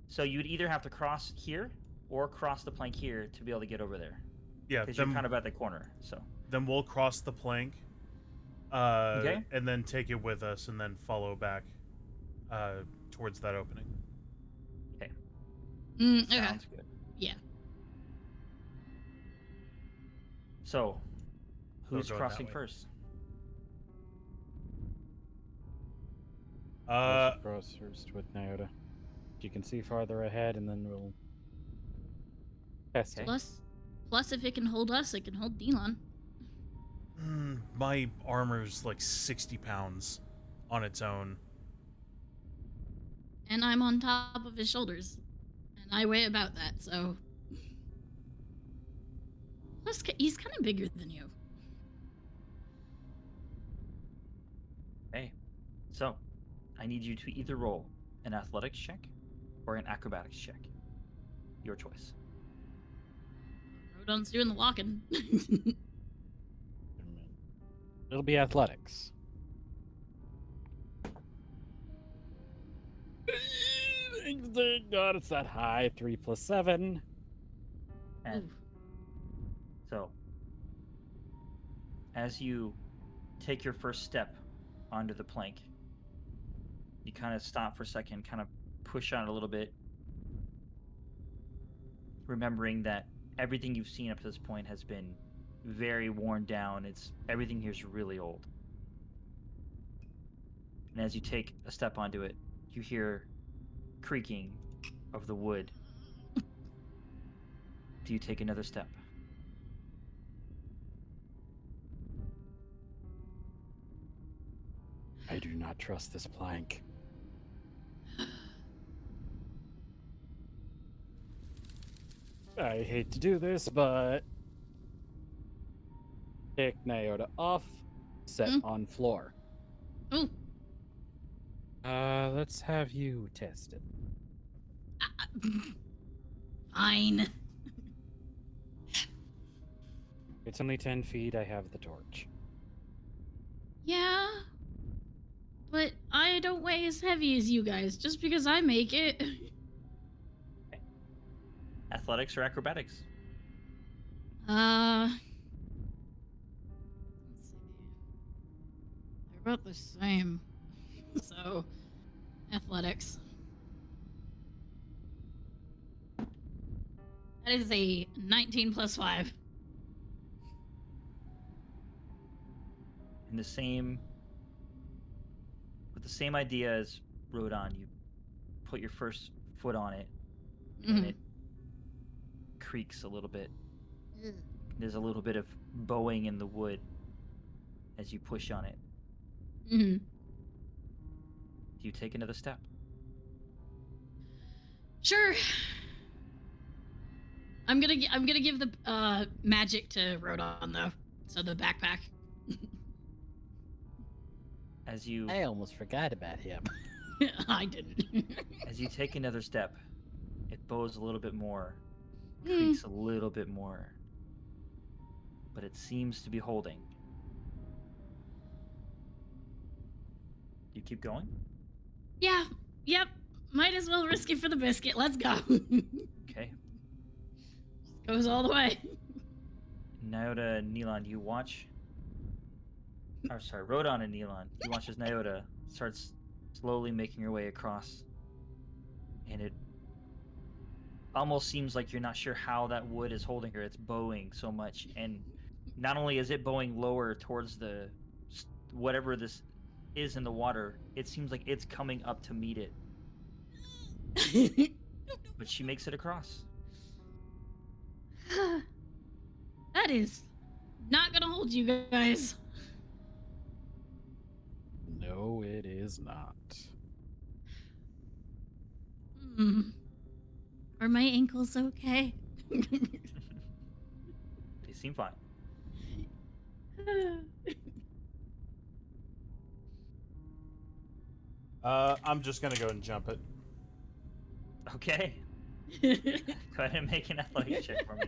So you'd either have to cross here or cross the plank here to be able to get over there. Yeah, because you're kind of at the corner. So then we'll cross the plank, and then take it with us, and then follow back towards that opening. Okay. Sounds good. Yeah. So, who's going crossing that way. first? Cross first with Nyota. You can see farther ahead, and then we'll test it. Plus, if it can hold us, it can hold Delon. My armor's like 60 pounds on its own. And I'm on top of his shoulders. And I weigh about that, so... Plus, he's kind of bigger than you. Okay. So, I need you to either roll an athletics check or an acrobatics check. Your choice. Rodon's doing the walking. It'll be athletics. Thank God it's that high. 3 + 7. And so, as you take your first step onto the plank, you kind of stop for a second, kind of push on it a little bit, remembering that everything you've seen up to this point has been very worn down. Everything here's really old. And as you take a step onto it, you hear creaking of the wood. Do you take another step? I do not trust this plank. I hate to do this, but take Nyota off, set on floor. Oh. Let's have you test it. Fine. It's only 10 feet. I have the torch. Yeah. But I don't weigh as heavy as you guys, just because I make it. Okay. Athletics or acrobatics? Let's see. They're about the same. So, athletics. That is a 19 + 5. In the same, with the same idea as Rodon, you put your first foot on it, and it creaks a little bit. There's a little bit of bowing in the wood as you push on it. Do you take another step? Sure. I'm gonna give the magic to Rodon though. So the backpack. I almost forgot about him. I didn't. As you take another step, it bows a little bit more, creaks a little bit more, but it seems to be holding. You keep going? Yeah. Yep. Might as well risk it for the biscuit. Let's go. Okay. Just goes all the way. Nyota and Neelan, you watch. Or sorry, Rodon and Neelan. You watch as Nyota starts slowly making her way across, and it almost seems like you're not sure how that wood is holding her. It's bowing so much, and not only is it bowing lower towards the whatever this is in the water, it seems like it's coming up to meet it. But she makes it across. That is not gonna hold you guys. No, it is not. Are my ankles okay? They seem fine. I'm just gonna go and jump it. Okay. Go ahead and make an athletics check for me.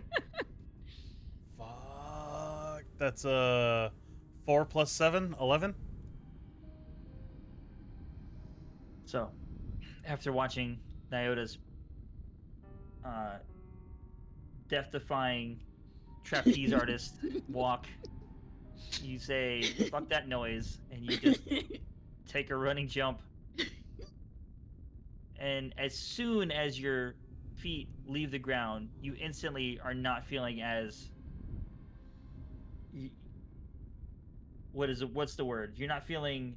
Fuck. That's 4 plus 7, 11. So, after watching Nyota's death-defying trapeze artist walk, you say, fuck that noise, and you just take a running jump. And as soon as your feet leave the ground, you instantly are not feeling as... What's the word? You're not feeling...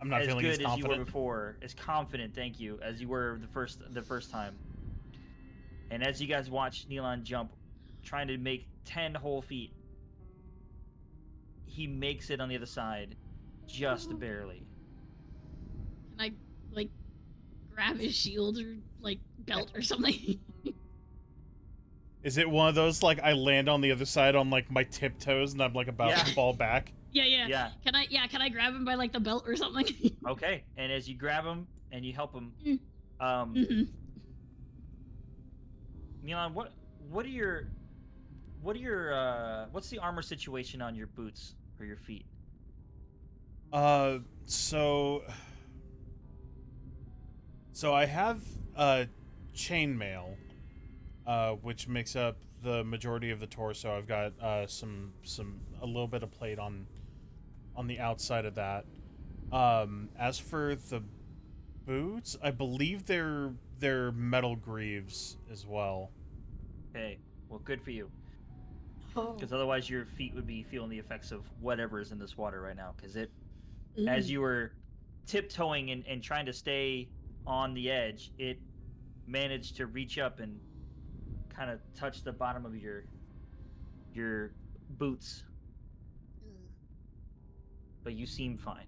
I'm not as feeling good as as you were confident. before, as confident, thank you, as you were the first time. And as you guys watch Neelan jump, trying to make 10 whole feet, he makes it on the other side, just barely. Can I, like, grab his shield or, like, belt or something? Is it one of those, like, I land on the other side on, like, my tiptoes and I'm, like, about to fall back? Yeah. Can I grab him by, like, the belt or something? Okay, and as you grab him and you help him, Neelan, what's the armor situation on your boots or your feet? So I have chainmail, which makes up the majority of the torso. I've got a little bit of plate on the outside of that. As for the boots, I believe they're metal greaves as well. Okay, well, good for you. Because otherwise your feet would be feeling the effects of whatever is in this water right now. Because as you were tiptoeing and trying to stay on the edge, it managed to reach up and kind of touch the bottom of your boots. But you seem fine.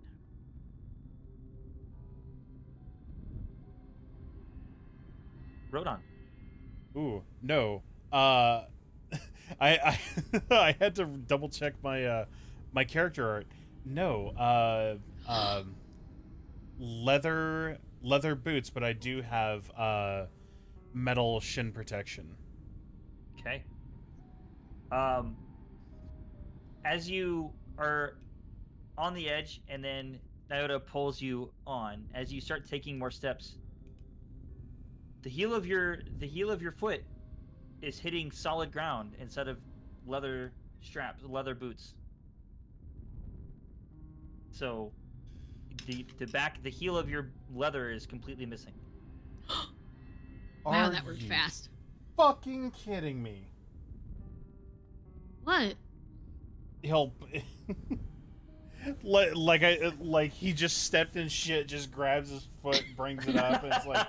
Rodon. Ooh, no. I I had to double check my my character art. No. Leather boots, but I do have metal shin protection. Okay. As you are on the edge, and then Nyota pulls you on. As you start taking more steps, the heel of your foot is hitting solid ground instead of leather boots. So the heel of your leather is completely missing. Wow, that worked fast. Fucking kidding me. What? He'll like he just stepped in shit, just grabs his foot, brings it up, and it's like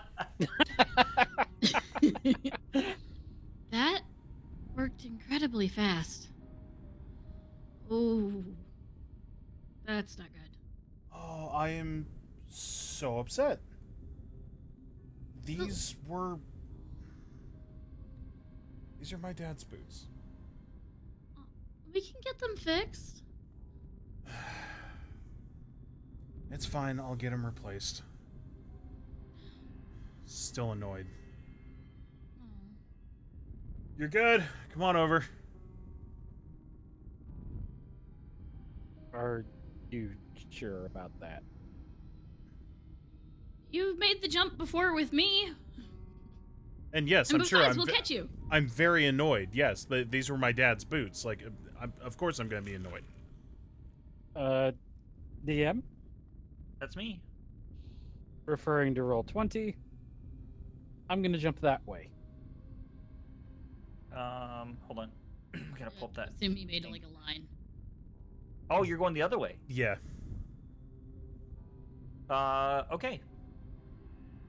That worked incredibly fast. Oh, that's not good. Oh, I am so upset. These are my dad's boots. We can get them fixed. It's fine, I'll get them replaced. Still annoyed. Oh. You're good. Come on over. Are you sure about that? You've made the jump before with me. And yes, And I'm sure we'll catch you. I'm very annoyed. Yes, but these were my dad's boots. Like, of course I'm going to be annoyed. DM? That's me. Referring to Roll20. I'm gonna jump that way. Hold on. I gotta pull up that. Assume you made like a line. Oh, you're going the other way. Yeah. Okay.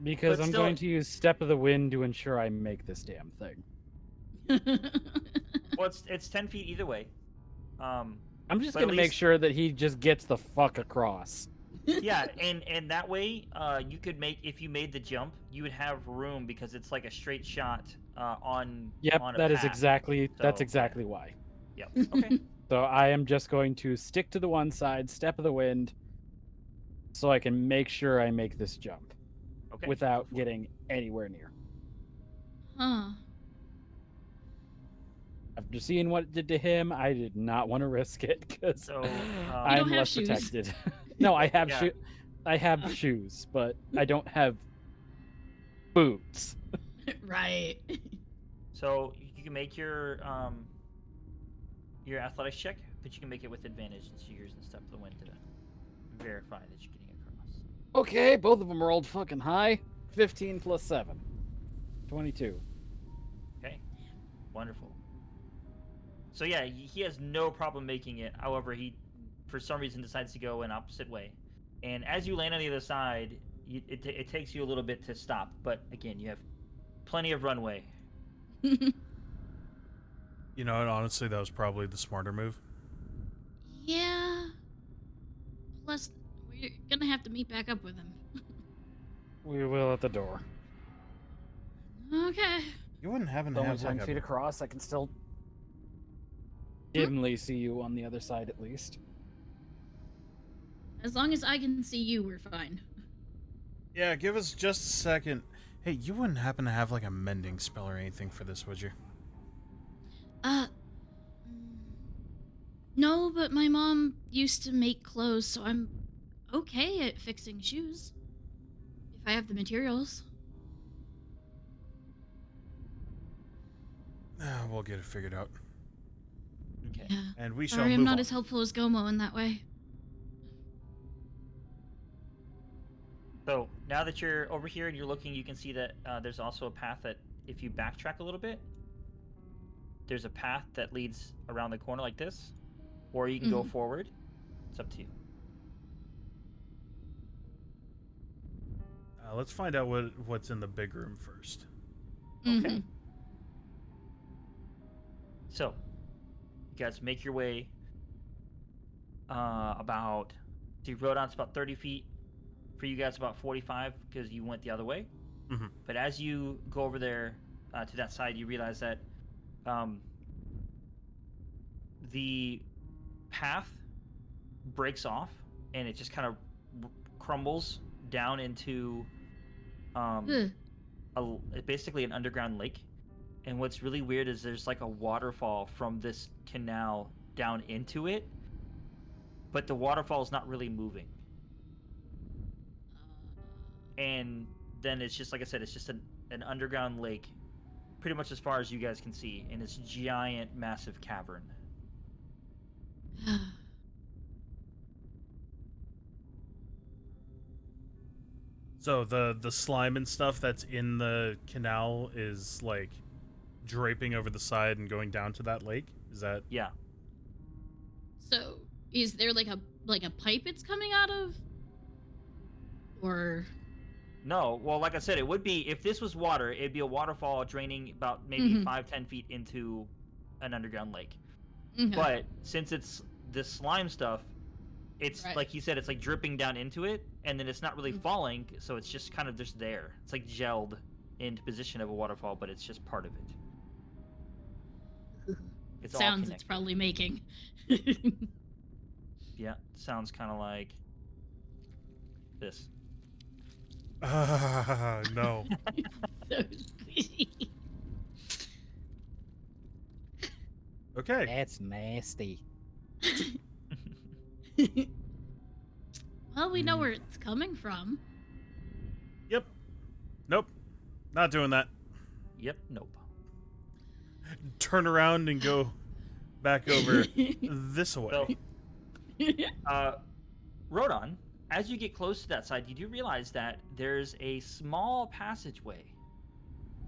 Because But I'm still- going to use Step of the Wind to ensure I make this damn thing. Well, it's 10 feet either way. I'm just But going at to make least- sure that he just gets the fuck across. Yeah, and that way, you could make, if you made the jump, you would have room because it's like a straight shot on. Yep, on a that is path. exactly that's So, exactly why. Yep. Okay. So I am just going to stick to the one side, Step of the Wind, so I can make sure I make this jump Okay. without getting anywhere near. Huh. After seeing what it did to him, I did not want to risk it because So, I'm don't have less shoes. protected. No, I have Yeah. I have shoes, but I don't have boots. Right. So you can make your athletics check, but you can make it with advantage since you're using Step of the Wind to verify that you're getting across. Okay, both of them rolled fucking high. 15 plus 7. 22. Okay. Wonderful. So yeah, he has no problem making it. However, he, for some reason, decides to go an opposite way. And as you land on the other side, it takes you a little bit to stop. But again, you have plenty of runway. You know, honestly, that was probably the smarter move. Yeah. Plus, we're gonna have to meet back up with him. We will at the door. Okay. You wouldn't happen to Only have 10 like feet a... across. I can still dimly see you on the other side, at least. As long as I can see you, we're fine. Yeah, give us just a second. Hey, you wouldn't happen to have like a mending spell or anything for this, would you? Mm, no, but my mom used to make clothes, so I'm okay at fixing shoes. If I have the materials. We'll get it figured out. Okay. Yeah. And we shall Sorry, I'm move not on. as helpful as Gomo in that way. So now that you're over here and you're looking, you can see that there's also a path that, if you backtrack a little bit, there's a path that leads around the corner like this, or you can go forward. It's up to you. Let's find out what's in the big room first. Okay. Mhm. So, you guys make your way about. So you rode on, it's about 30 feet. For you guys, about 45 because you went the other way. Mhm. But as you go over there to that side, you realize that the path breaks off and it just kind of crumbles down into Ugh. basically an underground lake. And what's really weird is there's like a waterfall from this canal down into it, but the waterfall is not really moving. And then it's just, like I said, it's just an underground lake, pretty much as far as you guys can see, in this giant, massive cavern. So the slime and stuff that's in the canal is like draping over the side and going down to that lake? Is that... Yeah. So, is there like a pipe it's coming out of? Or No, well, like I said, it would be, if this was water, it'd be a waterfall draining about maybe 5-10 feet into an underground lake. okay. But since it's this slime stuff, it's Right. like you said, it's like dripping down into it, and then it's not really falling, so it's just kind of just there. It's like gelled into position of a waterfall, but it's just part of it. It's all sounds it's connected. probably making. Yeah, sounds kind of like this. no. So squishy. Okay. That's nasty. Well, we know where it's coming from. Yep. Nope. Not doing that. Yep, nope. Turn around and go back over this way. So, Rodon, as you get close to that side, you do realize that there's a small passageway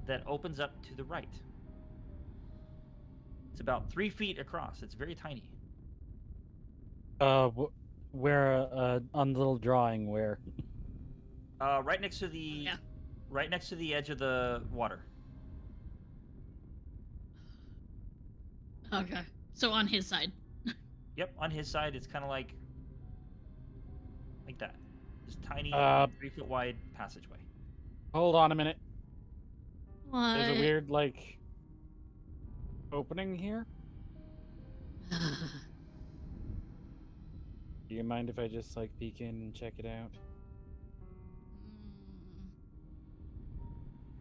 that opens up to the right. It's about 3 feet across. It's very tiny. Where on the little drawing where? Right next to the Yeah. right next to the edge of the water. Okay. So on his side. Yep, on his side, it's kind of like that. Just tiny, 3-foot wide passageway. Hold on a minute. What? There's a weird, like, opening here. Do you mind if I just, like, peek in and check it out?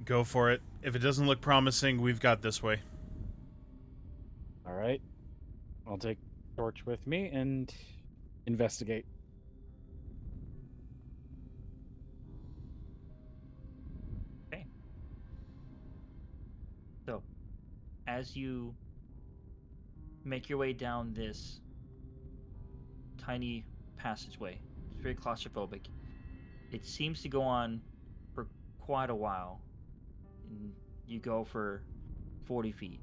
Go for it. If it doesn't look promising, we've got this way. All right. I'll take torch with me and investigate. Okay. So, as you make your way down this tiny passageway, it's very claustrophobic. It seems to go on for quite a while. And you go for 40 feet,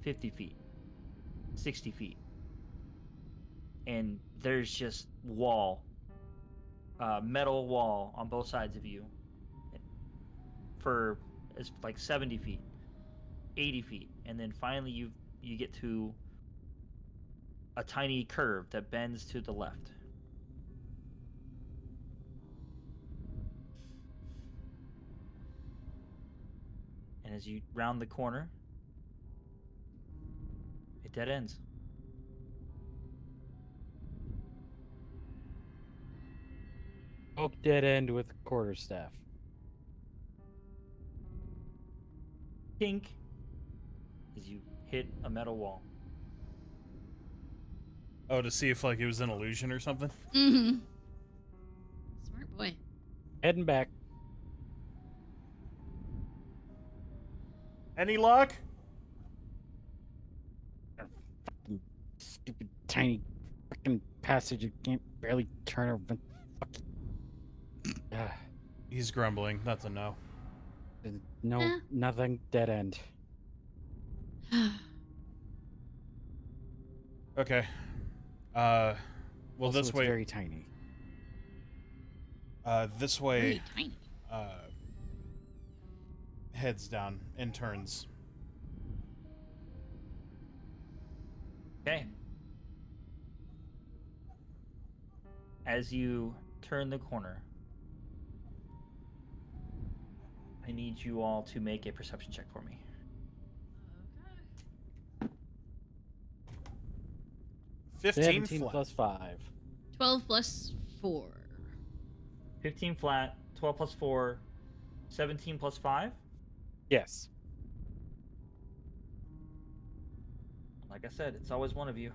50 feet, 60 feet. And there's just metal wall on both sides of you for it's like 70 feet, 80 feet. And then finally you get to a tiny curve that bends to the left. And as you round the corner, it dead ends. Oak dead end with quarterstaff. Tink as you hit a metal wall. Oh, to see if like it was an illusion or something? Mm-hmm. Smart boy. Heading back. Any luck? Stupid tiny fucking passage you can't barely turn over. He's grumbling. That's a no. No, nothing. Dead end. Okay. Well, Also, this it's way. very tiny. This way. Very tiny. Heads down and turns. Okay. As you turn the corner, I need you all to make a perception check for me. Okay. 15 17 flat. plus 5. 12 plus 4. 15 flat, 12 plus 4, 17 plus 5. Yes. Like I said, it's always one of you.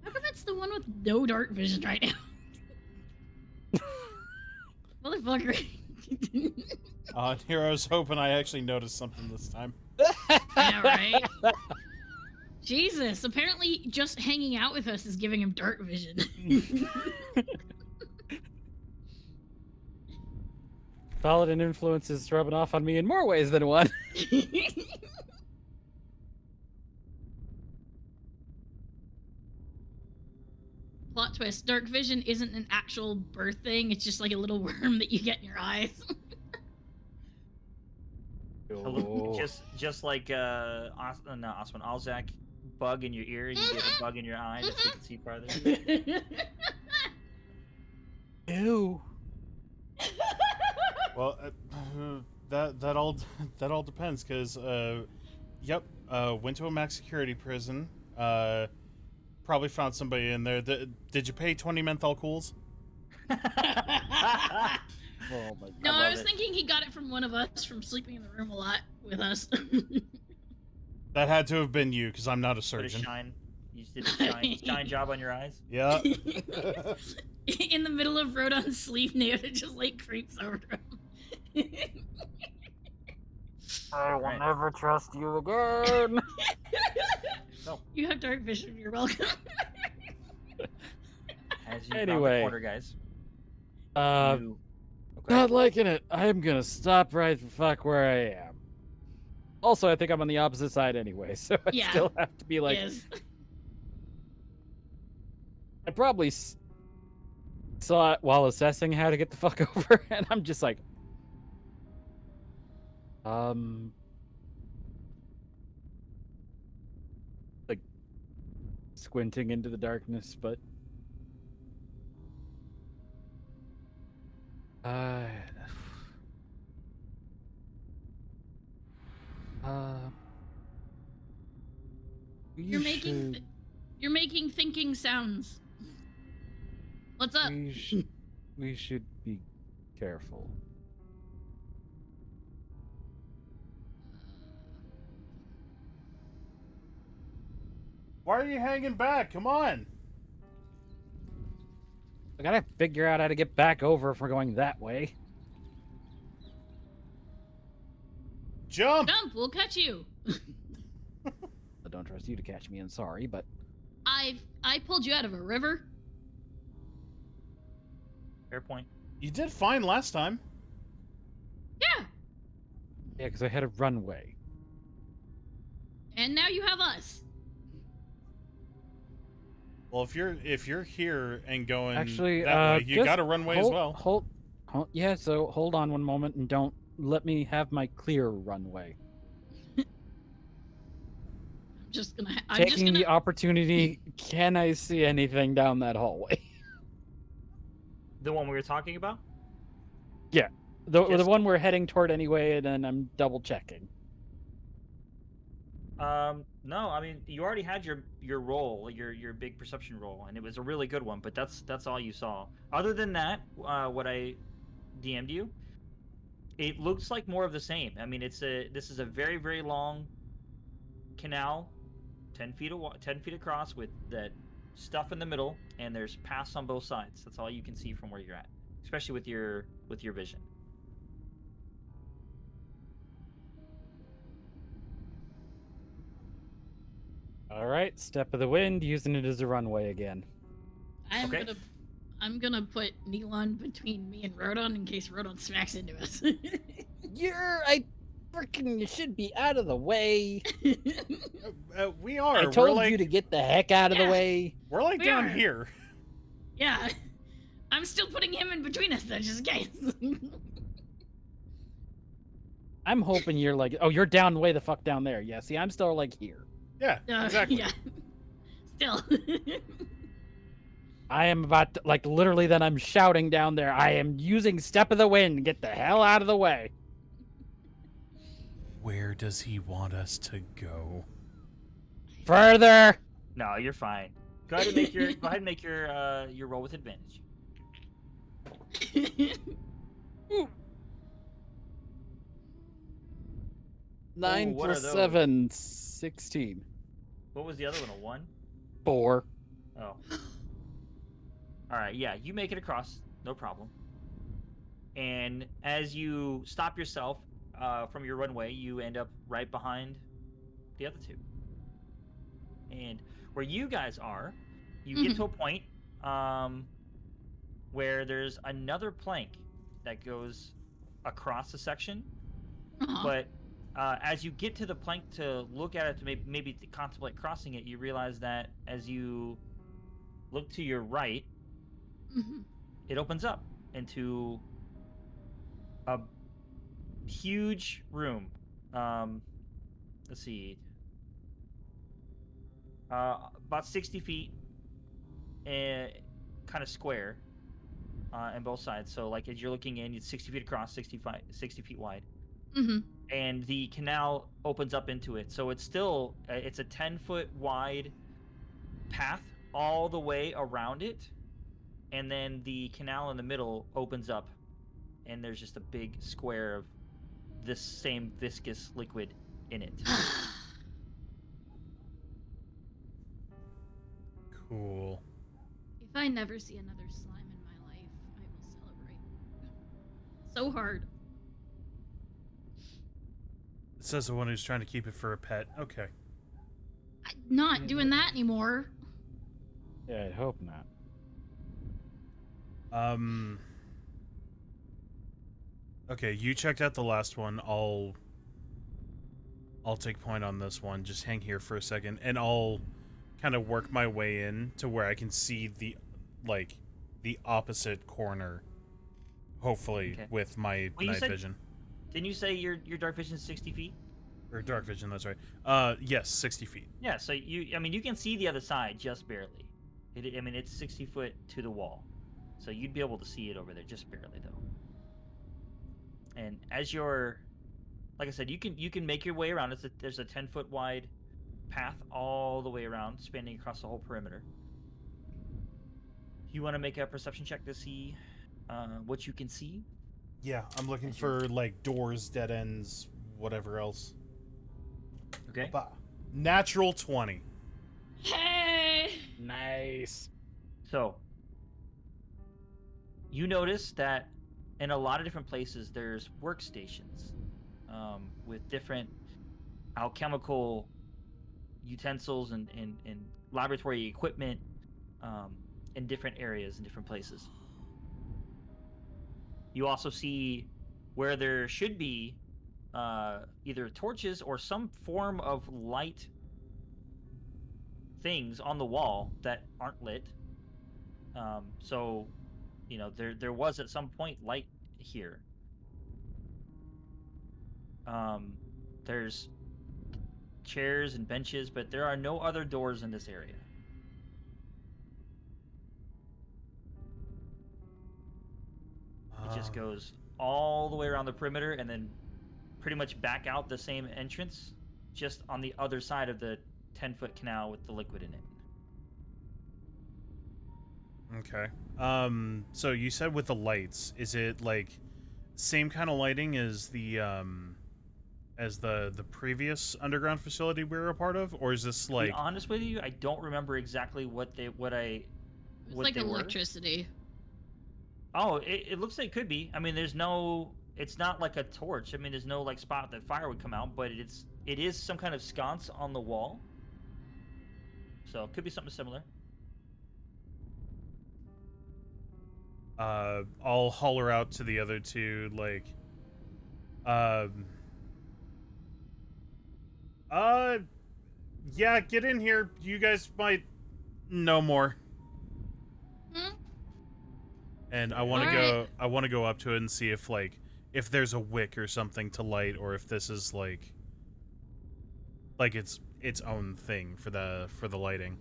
How come it's the one with no dark vision right now? Motherfucker. Here I was hoping I actually noticed something this time. Yeah, right? Jesus, apparently just hanging out with us is giving him dark vision. Paladin influence is rubbing off on me in more ways than one. Plot twist, dark vision isn't an actual birth thing, it's just like a little worm that you get in your eyes. Just like Osman Alzak bug in your ear and you get a bug in your eye that you can see farther. Ew. Well, that all depends, because went to a max security prison. Probably found somebody in there. Did you pay 20 menthol cools? Oh my God. No, I was thinking he got it from one of us from sleeping in the room a lot with us. That had to have been you, because I'm not a Put a surgeon. shine. You just did a shine job on your eyes. Yeah. In the middle of Rodon's sleep, Nate just like creeps over to him. I will never trust you again. No. You have dark vision, you're welcome. As you round Anyway. the corner, guys. Not liking it. I'm gonna stop right the fuck where I am. Also, I think I'm on the opposite side anyway, so I Yeah. still have to be like. Yes. I probably saw it while assessing how to get the fuck over, and I'm just like, like squinting into the darkness, but You're making thinking sounds. What's up? We should be careful. Why are you hanging back? Come on. I gotta figure out how to get back over if we're going that way. Jump! Jump, we'll catch you. I don't trust you to catch me, and sorry, but I pulled you out of a river. Fair point. You did fine last time. Yeah. Yeah, because I had a runway. And now you have us. Well, if you're here and going Actually, that way, you got a runway as well. Hold, yeah, so hold on one moment and don't let me have my clear runway. Taking the opportunity, can I see anything down that hallway? The one we were talking about? Yeah. The Yes. one we're heading toward anyway, and then I'm double checking. No, I mean, you already had your roll, your big perception roll, and it was a really good one, but that's all you saw. Other than that, what I DM'd you, it looks like more of the same. I mean, this is a very, very long canal, 10 feet across, with that stuff in the middle, and there's paths on both sides. That's all you can see from where you're at, especially with your vision. All right, step of the wind, using it as a runway again. I'm gonna put Neelon between me and Rodon in case Rodon smacks into us. You should be out of the way. We are. I told you to get the heck out of the way. We're like down here. Yeah. I'm still putting him in between us though, just in case. I'm hoping you're like, oh, you're down way the fuck down there. Yeah, see, I'm still like here. Yeah, exactly. Yeah. Still. I am about to, like, literally then I'm shouting down there. I am using Step of the Wind. Get the hell out of the way. Where does he want us to go? Further. No, you're fine. Go ahead and make your roll with advantage. Ooh. 9 Ooh, what plus are those? 7, 16. What was the other one? A 1? 4. Oh. All right, yeah, you make it across, no problem. And as you stop yourself from your runway, you end up right behind the other two. And where you guys are, you get to a point where there's another plank that goes across the section. But as you get to the plank to look at it, to maybe contemplate crossing it, you realize that as you look to your right, it opens up into a huge room. Let's see. About 60 feet, and kind of square on both sides. So, like, as you're looking in, it's 60 feet across, 60 feet wide. And the canal opens up into it. So it's still, it's a 10-foot wide path all the way around it. And then the canal in the middle opens up, and there's just a big square of this same viscous liquid in it. Cool. If I never see another slime in my life, I will celebrate. So hard. It says the one who's trying to keep it for a pet. Okay. I'm not doing that anymore. Yeah, I hope not. Okay, you checked out the last one. I'll take point on this one. Just hang here for a second, and I'll kind of work my way in to where I can see the, like, the opposite corner, hopefully, Okay. with my Well, you night said- vision. Didn't you say your dark vision is 60 feet? Or dark vision, that's right. Yes, 60 feet. Yeah, so you can see the other side just barely. It's 60 foot to the wall, so you'd be able to see it over there just barely though. And as you're, like I said, you can make your way around. There's a 10-foot wide path all the way around, spanning across the whole perimeter. You want to make a perception check to see what you can see? Yeah, I'm looking for like doors, dead ends, whatever else. Okay. Natural 20. Hey! Nice. So, you notice that in a lot of different places there's workstations with different alchemical utensils and laboratory equipment in different areas in different places. You also see where there should be either torches or some form of light things on the wall that aren't lit. So, there was at some point light here. There's chairs and benches, but there are no other doors in this area. It just goes all the way around the perimeter and then pretty much back out the same entrance, just on the other side of the 10-foot canal with the liquid in it. Okay. So you said with the lights, is it like same kind of lighting as the previous underground facility we were a part of, or is this To like? be honest with you, I don't remember exactly what It's what like they were. electricity. Oh, it looks like it could be. It's not like a torch. There's no like spot that fire would come out, but it is some kind of sconce on the wall. So it could be something similar. I'll holler out to the other two, like, yeah, get in here. You guys might know more. Hmm? And I want to Alright. go. I want to go up to it and see if there's a wick or something to light, or if this is like its own thing for the lighting.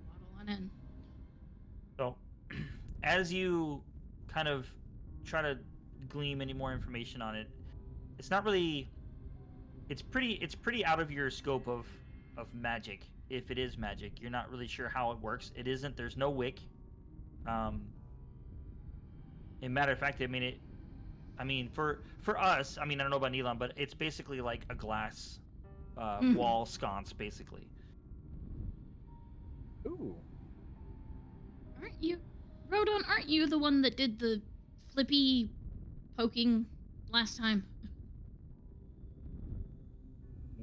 Waddle on in. So, as you kind of try to glean any more information on it, it's not really. It's pretty out of your scope of magic. If it is magic, you're not really sure how it works. It isn't. There's no wick. In matter of fact, for us, I don't know about Neelan, but it's basically like a glass wall sconce, basically. Ooh. Rodon, aren't you the one that did the flippy poking last time?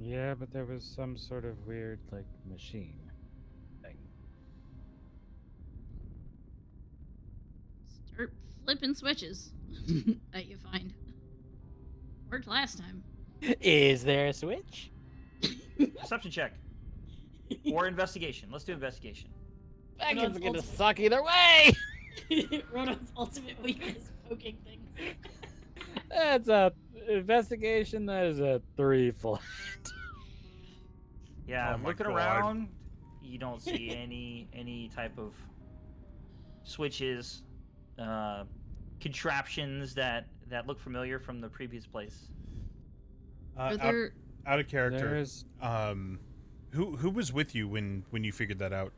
Yeah, but there was some sort of weird, like, machine thing. Start flipping switches that you find. Worked last time. Is there a switch? Perception check or investigation. Let's do investigation. That Rodon's is gonna ultimate- suck either way! Rodon's ultimate weakness, poking things. That's a investigation. That is a 3 flat. Yeah, Oh my looking God. around, you don't see any type of switches, contraptions that look familiar from the previous place. Are Out, there... out of character. There's Who was with you when you figured that out?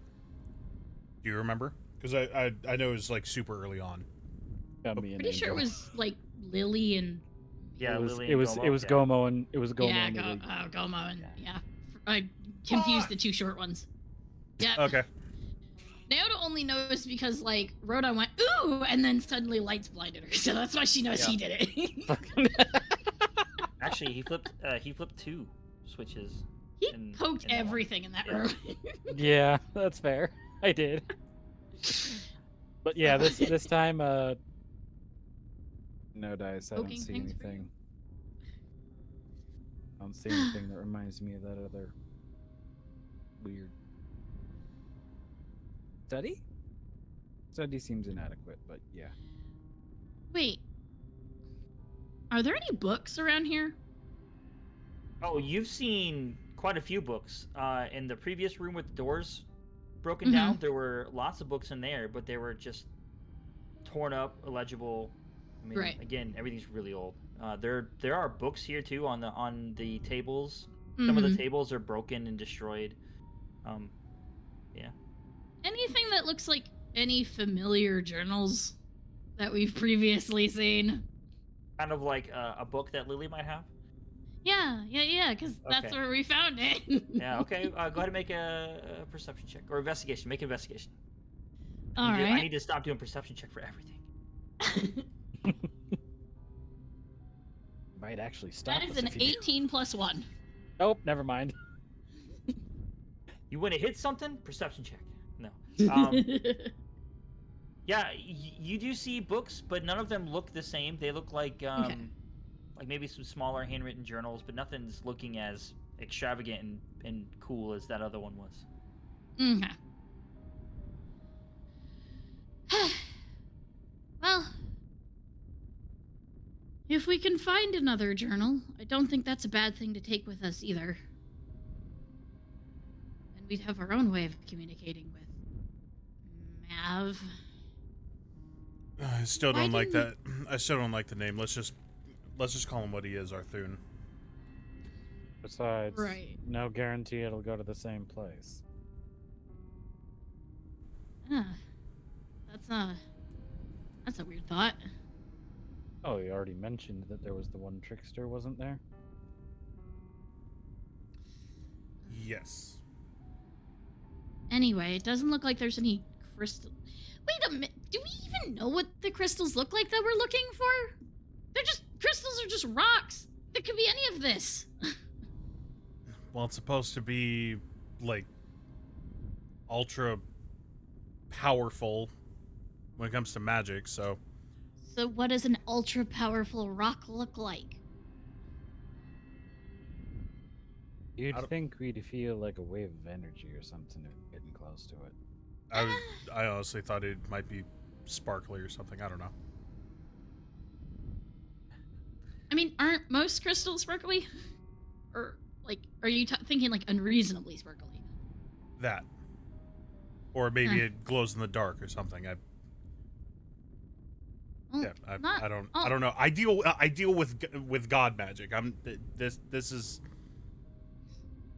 Do you remember? Because I know it was like super early on. Pretty sure it was like Lily and... Yeah, it was, Lily it and was Gomo, it was yeah. Gomo and it was Gomo. yeah, and Lily. Gomo and... Yeah. I confused the two short ones. Yeah. Okay. Naoto only knows because, like, Rodon went, ooh, and then suddenly lights blinded her. So that's why she knows he did it. Actually, he flipped 2 switches. He in poked that one. everything in that Yeah. room. Yeah, that's fair. I did. But yeah, this time, no dice. I don't Poking see things for you? anything. I don't see anything that reminds me of that other weird study. Study seems inadequate, but yeah. Wait. Are there any books around here? Oh, you've seen quite a few books. In the previous room with the doors broken down, there were lots of books in there, but they were just torn up, illegible. I mean, Right. again, everything's really old. There are books here too on the tables. Some of the tables are broken and destroyed. Yeah. Anything that looks like any familiar journals that we've previously seen? Kind of like a book that Lily might have. Yeah, because that's Okay. where we found it. Yeah, okay. Go ahead and make a perception check. Or investigation. Make an investigation. All right. I need to stop doing perception check for everything. Might actually stop. That is an 18 plus 1. Nope, never mind. You want to hit something? Perception check. No. Yeah, you do see books, but none of them look the same. They look like like maybe some smaller handwritten journals, but nothing's looking as extravagant and cool as that other one was. Okay. Well, if we can find another journal, I don't think that's a bad thing to take with us either. And we'd have our own way of communicating with Mav. I still don't like that. I still don't like the name. Let's just call him what he is, Arthune. Besides, Right. no guarantee it'll go to the same place. That's a weird thought. Oh, you already mentioned that there was the one trickster, wasn't there? Yes. Anyway, it doesn't look like there's any crystal. Wait a minute. Do we even know what the crystals look like that we're looking for? Crystals are just rocks. There could be any of this. Well, it's supposed to be like ultra powerful when it comes to magic, so. So what does an ultra powerful rock look like? You'd think we'd feel like a wave of energy or something if getting close to it. I honestly thought it might be sparkly or something. I don't know. I mean, aren't most crystals sparkly? Or, like, are you thinking, like, unreasonably sparkly? That. Or maybe it glows in the dark or something. I don't know. I deal with god magic. This is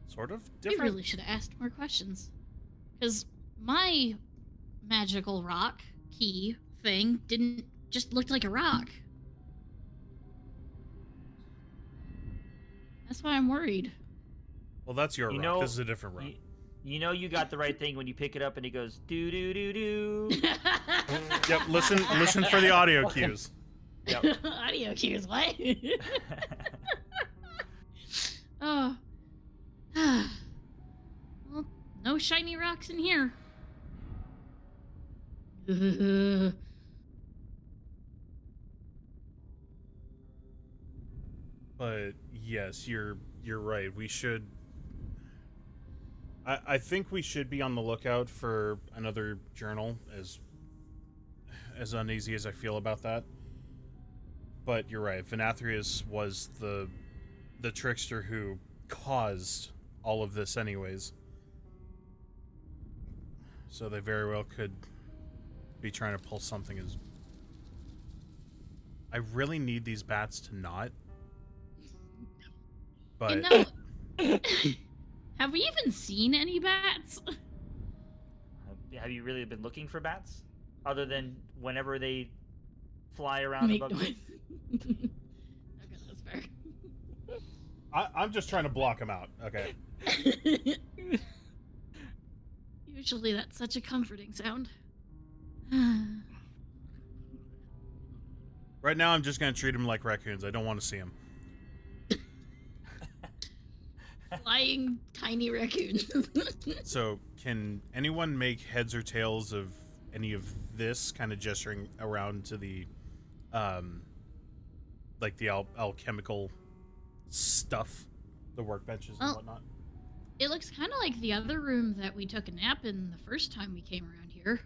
sort of different. We really should have asked more questions. Because my magical rock key thing didn't just look like a rock. That's why I'm worried. Well, that's your rock. This is a different rock. You know you got the right thing when you pick it up and he goes do do do do. Yep, listen for the audio cues. Yep. Audio cues, what? Oh. Well, no shiny rocks in here. But yes, you're right. We should. I think we should be on the lookout for another journal, as uneasy as I feel about that. But you're right. Vanathrius was the trickster who caused all of this anyways. So they very well could be trying to pull something as... I really need these bats to not. But... Have we even seen any bats? Have you really been looking for bats? Other than whenever they fly around above you? Okay, that's fair. I'm just trying to block them out, okay? Usually that's such a comforting sound. Right now I'm just going to treat them like raccoons. I don't want to see them. Flying tiny raccoons. So, can anyone make heads or tails of any of this, kind of gesturing around to the, like the alchemical stuff, the workbenches and whatnot? It looks kind of like the other room that we took a nap in the first time we came around here.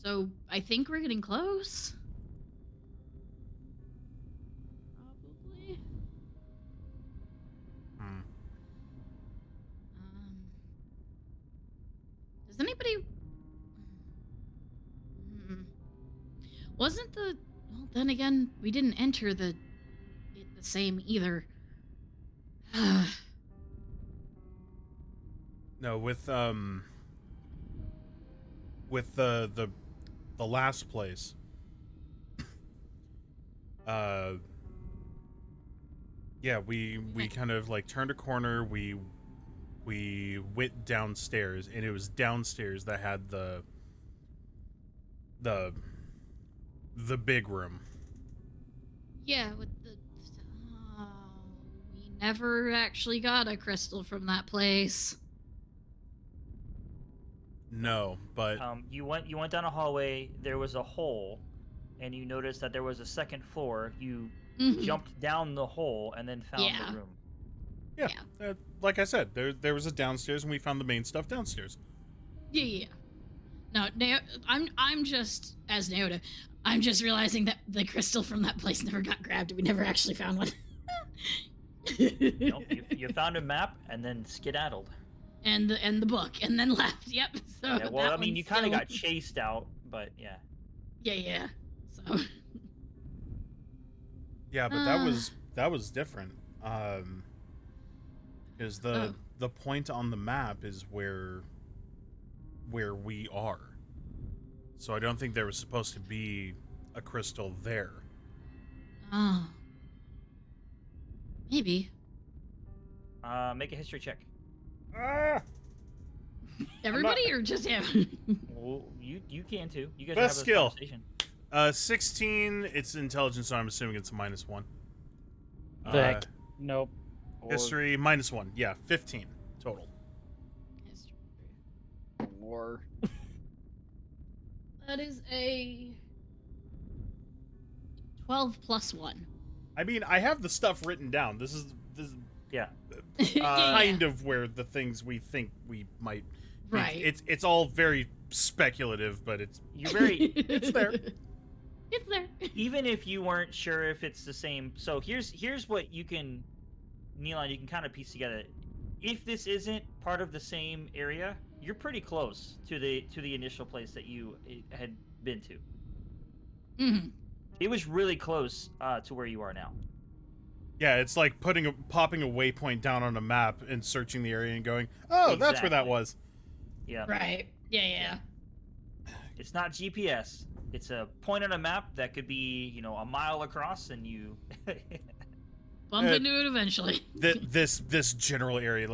So I think we're getting close. Probably. Does anybody? Wasn't the? Well, then again, we didn't enter the same either. No, with the last place. Yeah, we kind of like turned a corner. We went downstairs, and it was downstairs that had the big room. Yeah, with the. We never actually got a crystal from that place. No, but you went down a hallway. There was a hole, and you noticed that there was a second floor. You jumped down the hole and then found the room. Yeah. Like I said, there was a downstairs, and we found the main stuff downstairs. Yeah. No, I'm just, as Naota, I'm just realizing that the crystal from that place never got grabbed. We never actually found one. Nope, you found a map and then skedaddled. And the book, and then left. Yep. So yeah, well, I mean, you kind of got chased out, but yeah. Yeah. So. Yeah, but that was different. Because the point on the map is where we are. So I don't think there was supposed to be a crystal there. Oh. Maybe. Make a history check. Everybody or just him? Well, you can too. You guys Best have skill. 16. It's intelligence, so I'm assuming it's a -1. Heck. Nope. History -1. Yeah, 15 total. History. Or That is a 12 + 1. I mean, I have the stuff written down. This is yeah. kind of where the things we think we might. Right. It's all very speculative, but You're very. it's there. It's there. Even if you weren't sure if it's the same, so here's what you can, Neilon, you can kind of piece together. If this isn't part of the same area, you're pretty close to the initial place that you had been to. Mm-hmm. It was really close to where you are now. Yeah, it's like popping a waypoint down on a map and searching the area and going, oh, that's where that Exactly. was. Yeah. Right. Yeah. It's not GPS. It's a point on a map that could be, a mile across, and you. Bump into it eventually. This general area,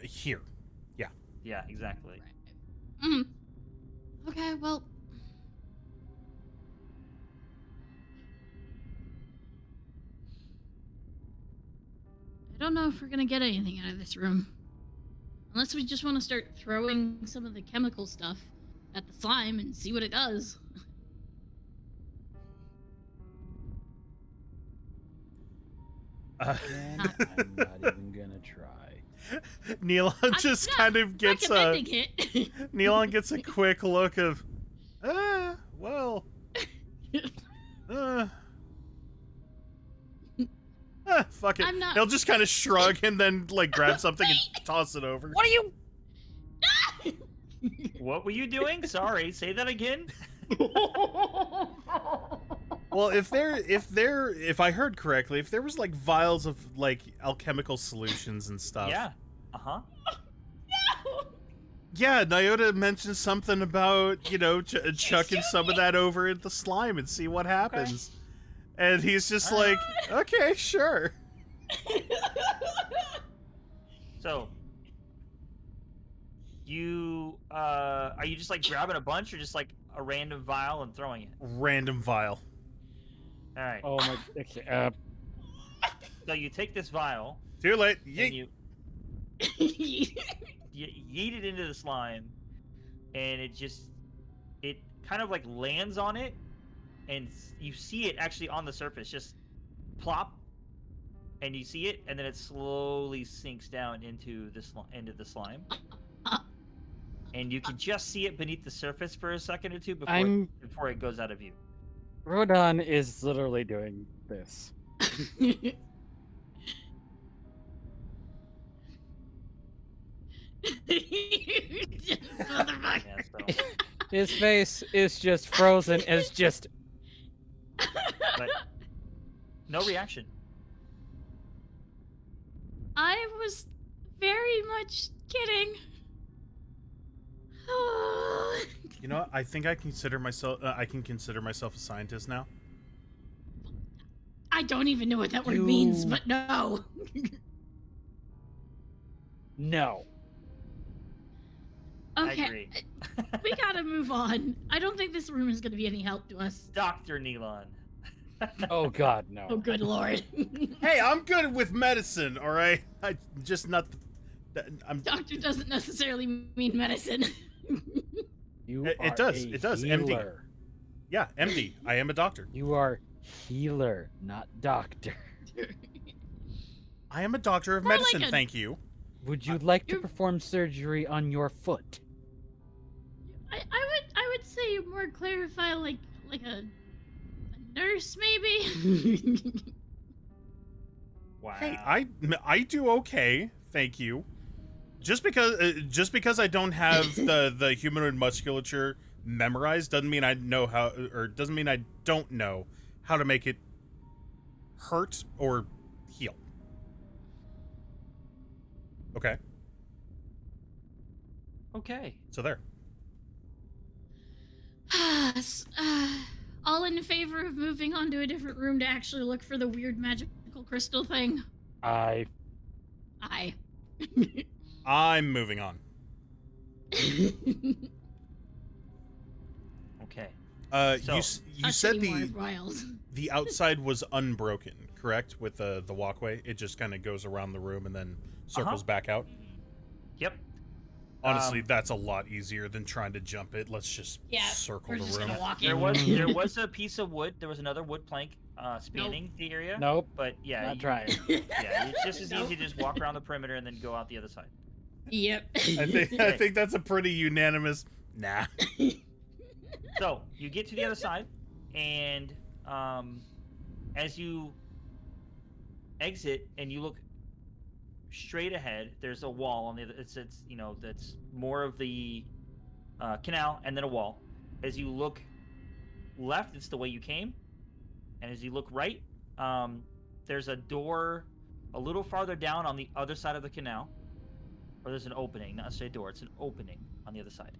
here. Yeah. Yeah, exactly. Right. Mm. Okay, well. I don't know if we're gonna get anything out of this room. Unless we just want to start throwing some of the chemical stuff at the slime and see what it does. I'm not even gonna try. Neilon just kind of gets Neilon gets a quick look of, well, fuck it. He'll just kind of shrug and then grab something and toss it over. What are you? What were you doing? Sorry, say that again. Well, if I heard correctly, if there was vials of alchemical solutions and stuff. Yeah. Uh-huh. Yeah, Nyota mentioned something about, chucking some of that over at the slime and see what happens. Okay. And he's just okay, sure. So, you, are you just grabbing a bunch or just a random vial and throwing it? Random vial. Alright. Oh my. Okay, So you take this vial. Too late. And you yeet it into the slime, and it kind of lands on it, and you see it actually on the surface, just plop, and you see it, and then it slowly sinks down into the slime. and you can just see it beneath the surface for a second or two before it goes out of view. Rodon is literally doing this. Yeah, so. His face is just frozen. It's just. But no reaction. I was very much kidding. You know what? I think I consider myself. I can consider myself a scientist now. I don't even know what that word means, but no. No. Okay. I agree. We gotta move on. I don't think this room is gonna be any help to us. Dr. Nealon. Oh God, no. Oh, good lord. Hey, I'm good with medicine. All right, I just not. I'm. Doctor doesn't necessarily mean medicine. It does. It does. MD. Healer. Yeah, MD. I am a doctor. You are healer, not doctor. I am a doctor of More like medicine. a- Thank you. Would you like to you're- perform surgery on your foot? I would say you more clarify like a nurse maybe. Wow. Hey, I do okay. Thank you. Just because I don't have the humanoid musculature memorized doesn't mean I know how, or doesn't mean I don't know how to make it hurt or heal. Okay. Okay. So there. All in favor of moving on to a different room to actually look for the weird magical crystal thing? I. Aye. I'm moving on. Okay. You said the outside was unbroken, correct? With the walkway, it just kind of goes around the room and then circles back out. Yep. Honestly, that's a lot easier than trying to jump it. Let's just circle we're the just room. gonna walk There in. was a piece of wood. There was another wood plank spanning the area. Nope. But yeah, Not trying. Yeah, it's just as Nope. easy to just walk around the perimeter and then go out the other side. Yep. I think that's a pretty unanimous. Nah. So you get to the other side, and as you exit and you look straight ahead, there's a wall on the other. It's that's more of the canal and then a wall. As you look left, it's the way you came, and as you look right, there's a door a little farther down on the other side of the canal, or there's an opening, not say door, it's an opening on the other side.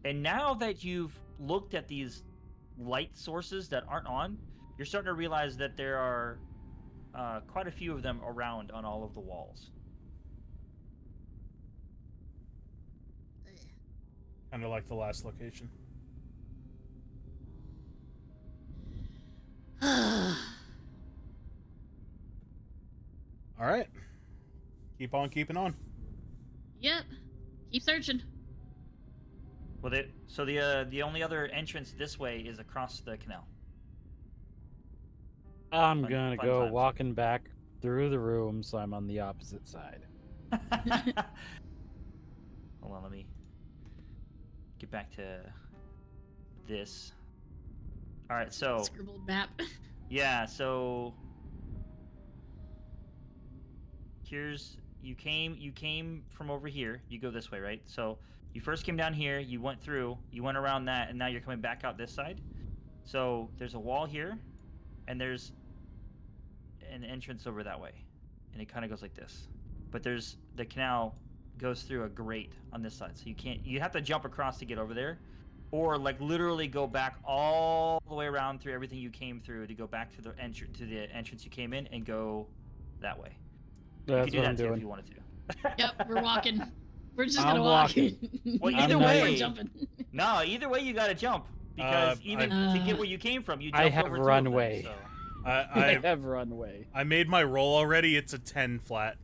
And now that you've looked at these light sources that aren't on, you're starting to realize that there are quite a few of them around on all of the walls. Kind of like the last location. All right. Keep on keeping on. Yep. Keep searching. Well, the only other entrance this way is across the canal. I'm Fun- gonna fun go times. walking back through the room, so I'm on the opposite side. Hold on, let me get back to this. All right, so Scribbled map. yeah, so here's you came from over here. You go this way, right? So you first came down here, you went through, you went around that, and now you're coming back out this side. So there's a wall here, and there's an entrance over that way, and it kind of goes like this. But there's the canal goes through a grate on this side, so you have to jump across to get over there, or like literally go back all the way around through everything you came through to go back to the entrance you came in and go that way. That's you could do what I'm that too if doing. you wanted to. Yep, we're walking. We're just I'm gonna walk. walking. Well, either We're way- jumping. No, either way you gotta jump because even to get Uh, where you came from, you I jumped have over two of them, runway. so. I have runway. I made my roll already. It's a 10 flat,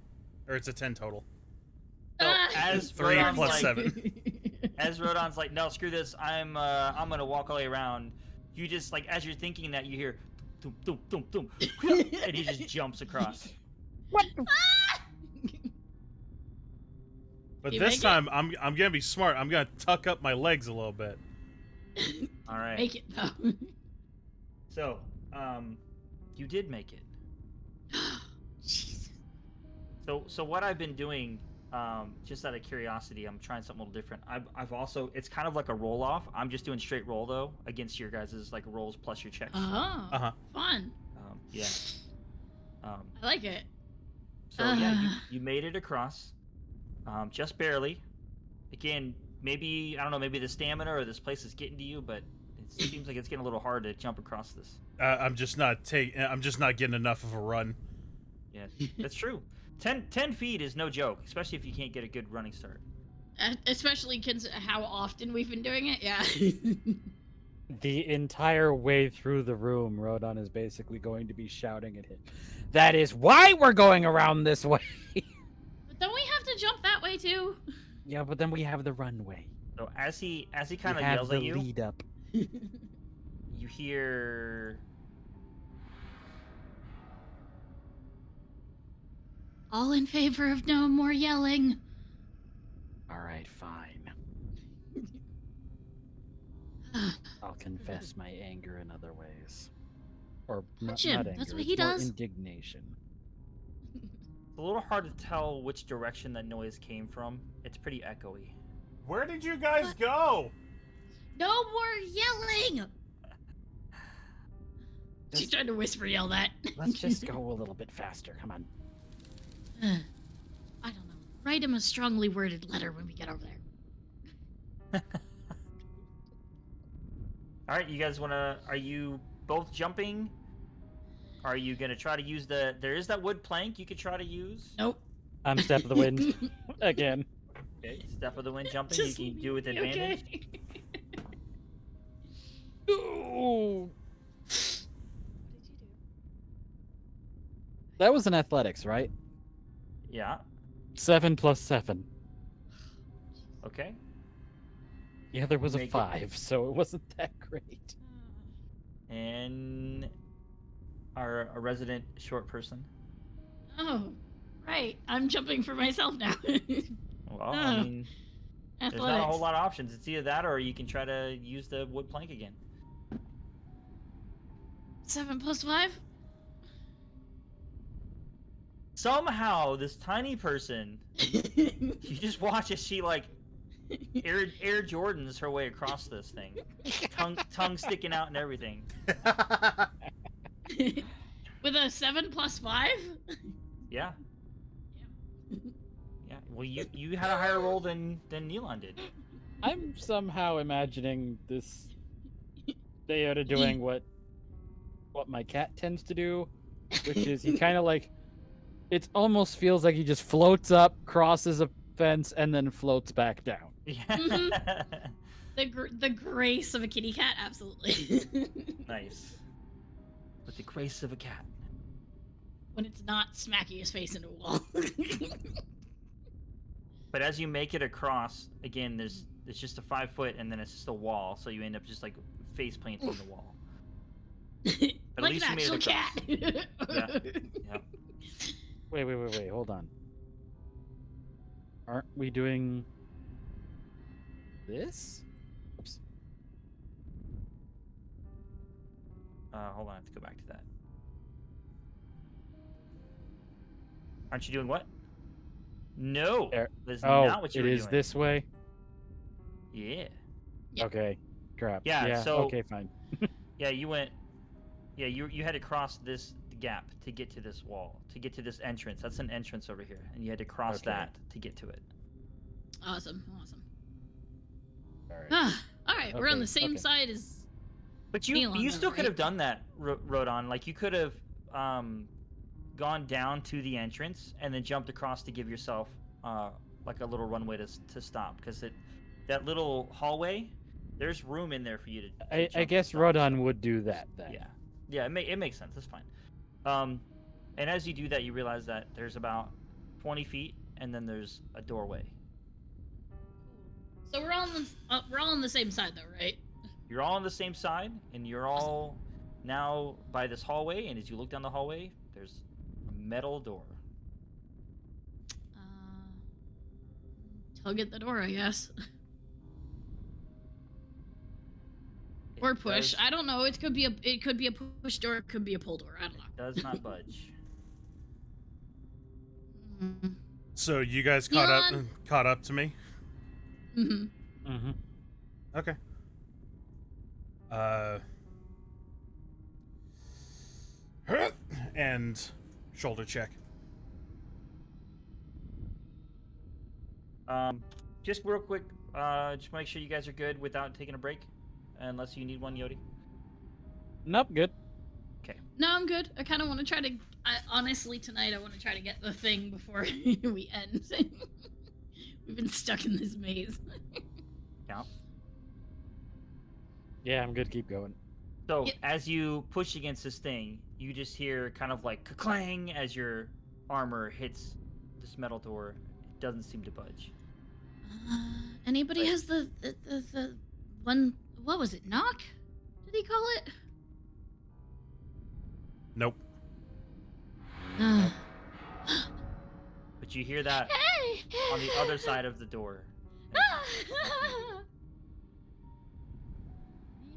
or it's a 10 total. So, as 3 Rodon's plus like, 7. As Rodon's like, no, screw this. I'm gonna walk all the way around. You just like as you're thinking that you hear, doom, doom, doom, doom, and he just jumps across. What? But You this make time, I'm gonna be smart. I'm gonna tuck up my legs a little bit. All right. Make it though. So, you did make it. Jesus. So what I've been doing, just out of curiosity, I'm trying something a little different. I've also, it's kind of like a roll off. I'm just doing straight roll though against your guys' like rolls plus your checks. Oh, fun. Yeah. I like it. So yeah, you made it across, just barely. Again, maybe I don't know, maybe the stamina or this place is getting to you, but it seems like it's getting a little hard to jump across this. I'm just not getting enough of a run. Yeah, that's true. 10 feet is no joke, especially if you can't get a good running start. Especially how often we've been doing it. Yeah. The entire way through the room, Rodon is basically going to be shouting at him. That is why we're going around this way. But don't we have to jump that way too? Yeah, but then we have the runway. So as he kind We of have yells the at you, lead up. you hear All in favor of no more yelling. All right, fine. I'll confess my anger in other ways. Or not Jim, anger, that's what it's he more does. indignation. it's a little hard to tell which direction that noise came from. It's pretty echoey. Where did you guys go? No more yelling. She Just- tried to whisper yell that. Let's just go a little bit faster. Come on. I don't know. Write him a strongly worded letter when we get over there. All right, you guys are you both jumping? Are you gonna try to use there is that wood plank you could try to use? Nope. I'm Step of the Wind again. Okay, step of the wind jumping, Just you can do with leave me, advantage. okay? Ooh. That was an athletics, right? Yeah, 7 plus 7. okay. Yeah, there was a Make it. 5, so it wasn't that great. And a resident short person. Oh, right. I'm jumping for myself now. Well, I mean, there's not a whole Athletics. lot of options. It's either that or you can try to use the wood plank again. 7 plus 5? Somehow, this tiny person, you just watch as she like Air Jordans her way across this thing, tongue sticking out and everything. With a 7 plus 5? Yeah. Yeah. Well, you had a higher roll than Neilon did. I'm somehow imagining this Streyorea doing what my cat tends to do, which is he kind of like, it almost feels like he just floats up, crosses a fence, and then floats back down. Yeah. The grace of a kitty cat, absolutely. Nice. With the grace of a cat. When it's not smacking his face into a wall. But as you make it across, again, there's just a 5 foot, and then it's just a wall, so you end up just like face planting the wall. But like at least an you made it actual cat. Yeah. Wait, hold on. Aren't we doing this? Oops. Hold on, I have to go back to that. Aren't you doing what? No, There- that's Oh, not what you it were is doing. this way? Yeah. Yeah. Okay, crap. Yeah, so- okay, fine. Yeah, you went. Yeah, you had to cross this gap to get to this wall, to get to this entrance. That's an entrance over here, and you had to cross Okay. that to get to it. Awesome. All right. All right, we're on Okay, the same okay. side as. But Neil on you that, still could right? have done that, Rodon. Like you could have gone down to the entrance and then jumped across to give yourself like a little runway to stop, because that little hallway, there's room in there for you to I jump guess and stop, Rodon so- would do that then. Yeah, it makes sense. That's fine. And as you do that, you realize that there's about 20 feet, and then there's a doorway. So we're all on the same side though, right? You're all on the same side, and you're all now by this hallway. And as you look down the hallway, there's a metal door. tug at the door, I guess. It Or push. does- I don't know. It could be a push door. It could be a pull door. I don't know. Does not budge. Mm. So you guys Elon? caught up to me? Mm-hmm. Mm-hmm. Okay. And shoulder check. Just real quick, just make sure you guys are good without taking a break, unless you need one, Yodi. Nope, good. No, I'm good. I kind of want to try to. Honestly, tonight I want to try to get the thing before we end. We've been stuck in this maze. Yeah. Yeah, I'm good. Keep going. So Yep. as you push against this thing, you just hear kind of like clang as your armor hits this metal door. It doesn't seem to budge. Anybody has the one? What was it? Knock? Did he call it? Nope. Uh, But you hear that hey! on the other side of the door.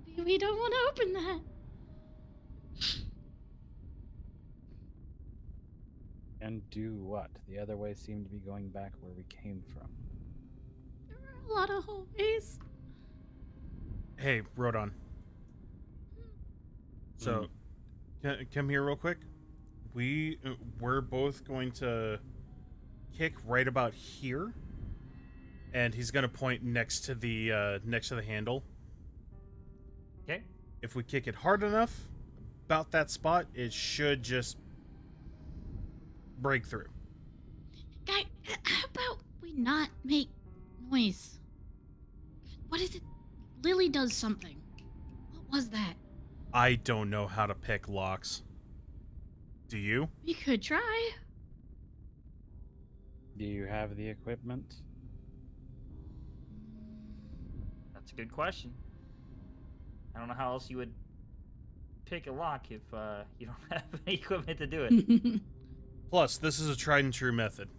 Maybe we don't want to open that. And do what? The other way seemed to be going back where we came from. There are a lot of hallways. Hey, Rodon. So, come here real quick. We're both going to kick right about here, and he's going to point next to the handle. Okay. If we kick it hard enough, about that spot, it should just break through. Guy, how about we not make noise? What is it? Lily does something. What was that? I don't know how to pick locks. Do you? We could try. Do you have the equipment? That's a good question. I don't know how else you would pick a lock if you don't have any equipment to do it. Plus, this is a tried and true method.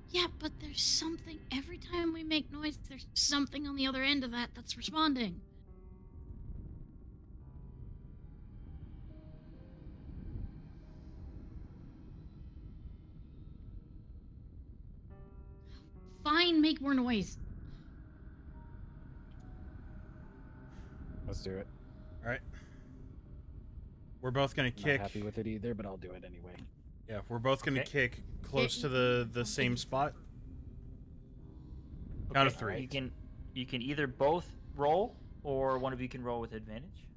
Yeah, but there's something. Every time we make noise, there's something on the other end of that that's responding. Fine, make more noise. Let's do it. All right. We're both gonna Not kick. happy with it either, but I'll do it anyway. Yeah, we're both gonna Okay. kick close to the same spot. Count of Okay, three. You can either both roll, or one of you can roll with advantage.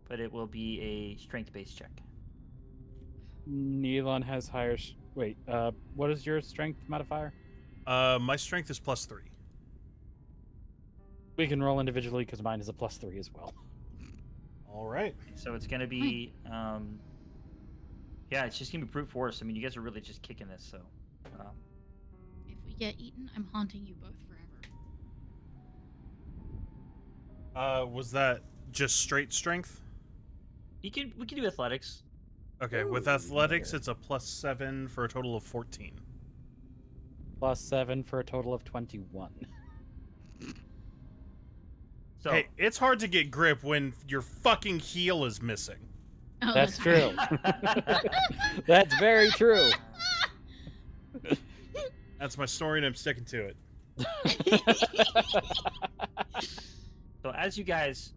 But it will be a strength-based check. Neelon has higher. Wait, what is your strength modifier? My strength is +3. We can roll individually because mine is a +3 as well. All right. So it's gonna be, yeah, it's just gonna be brute force. I mean, you guys are really just kicking this, so. If we get eaten, I'm haunting you both forever. Was that just straight strength? We can do athletics. Okay, with Ooh, athletics, better. it's a +7 for a total of 14. +7 for a total of 21. So Hey, it's hard to get grip when your fucking heel is missing. Oh, That's fine. true. That's very true. That's my story, and I'm sticking to it. So as you guys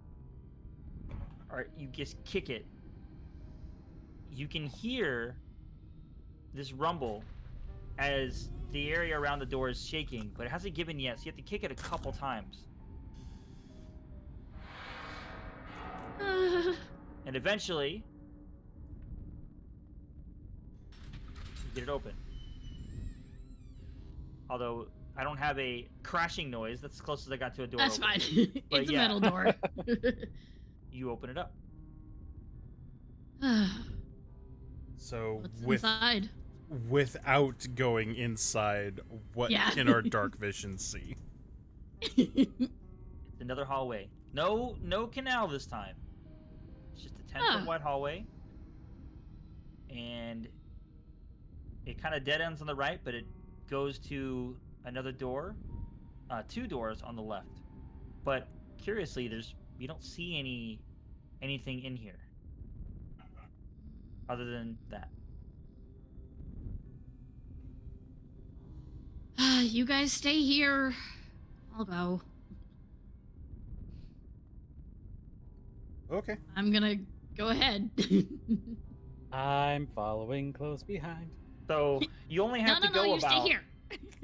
you just kick it, you can hear this rumble as the area around the door is shaking, but it hasn't given yet, so you have to kick it a couple times. And eventually, you get it open. Although, I don't have a crashing noise. That's as close as I got to a door That's opening. fine. But It's a yeah. metal door. You open it up. So What's inside? without going inside, what Yeah. can our dark vision see? It's another hallway. No canal this time. It's just a 10-foot wide hallway. And it kind of dead ends on the right, but it goes to another door, 2 doors on the left. But curiously, you don't see anything in here other than that. You guys stay here. I'll go. Okay. I'm gonna go ahead. I'm following close behind. So you only have to go you about. stay here.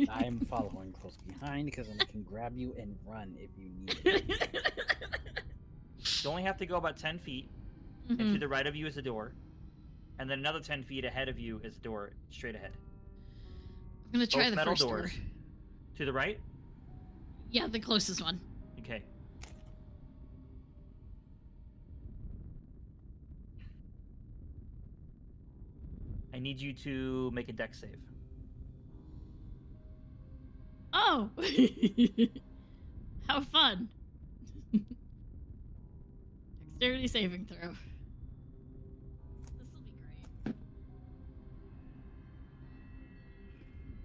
I'm following close behind because then I can grab you and run if you need it. You only have to go about 10 feet, and to the right of you is a door, and then another 10 feet ahead of you is a door straight ahead. I'm gonna try Both the metal first door. doors. To the right? Yeah, the closest one. Okay. I need you to make a dex save. Oh! How fun. Dexterity saving throw. This will be great.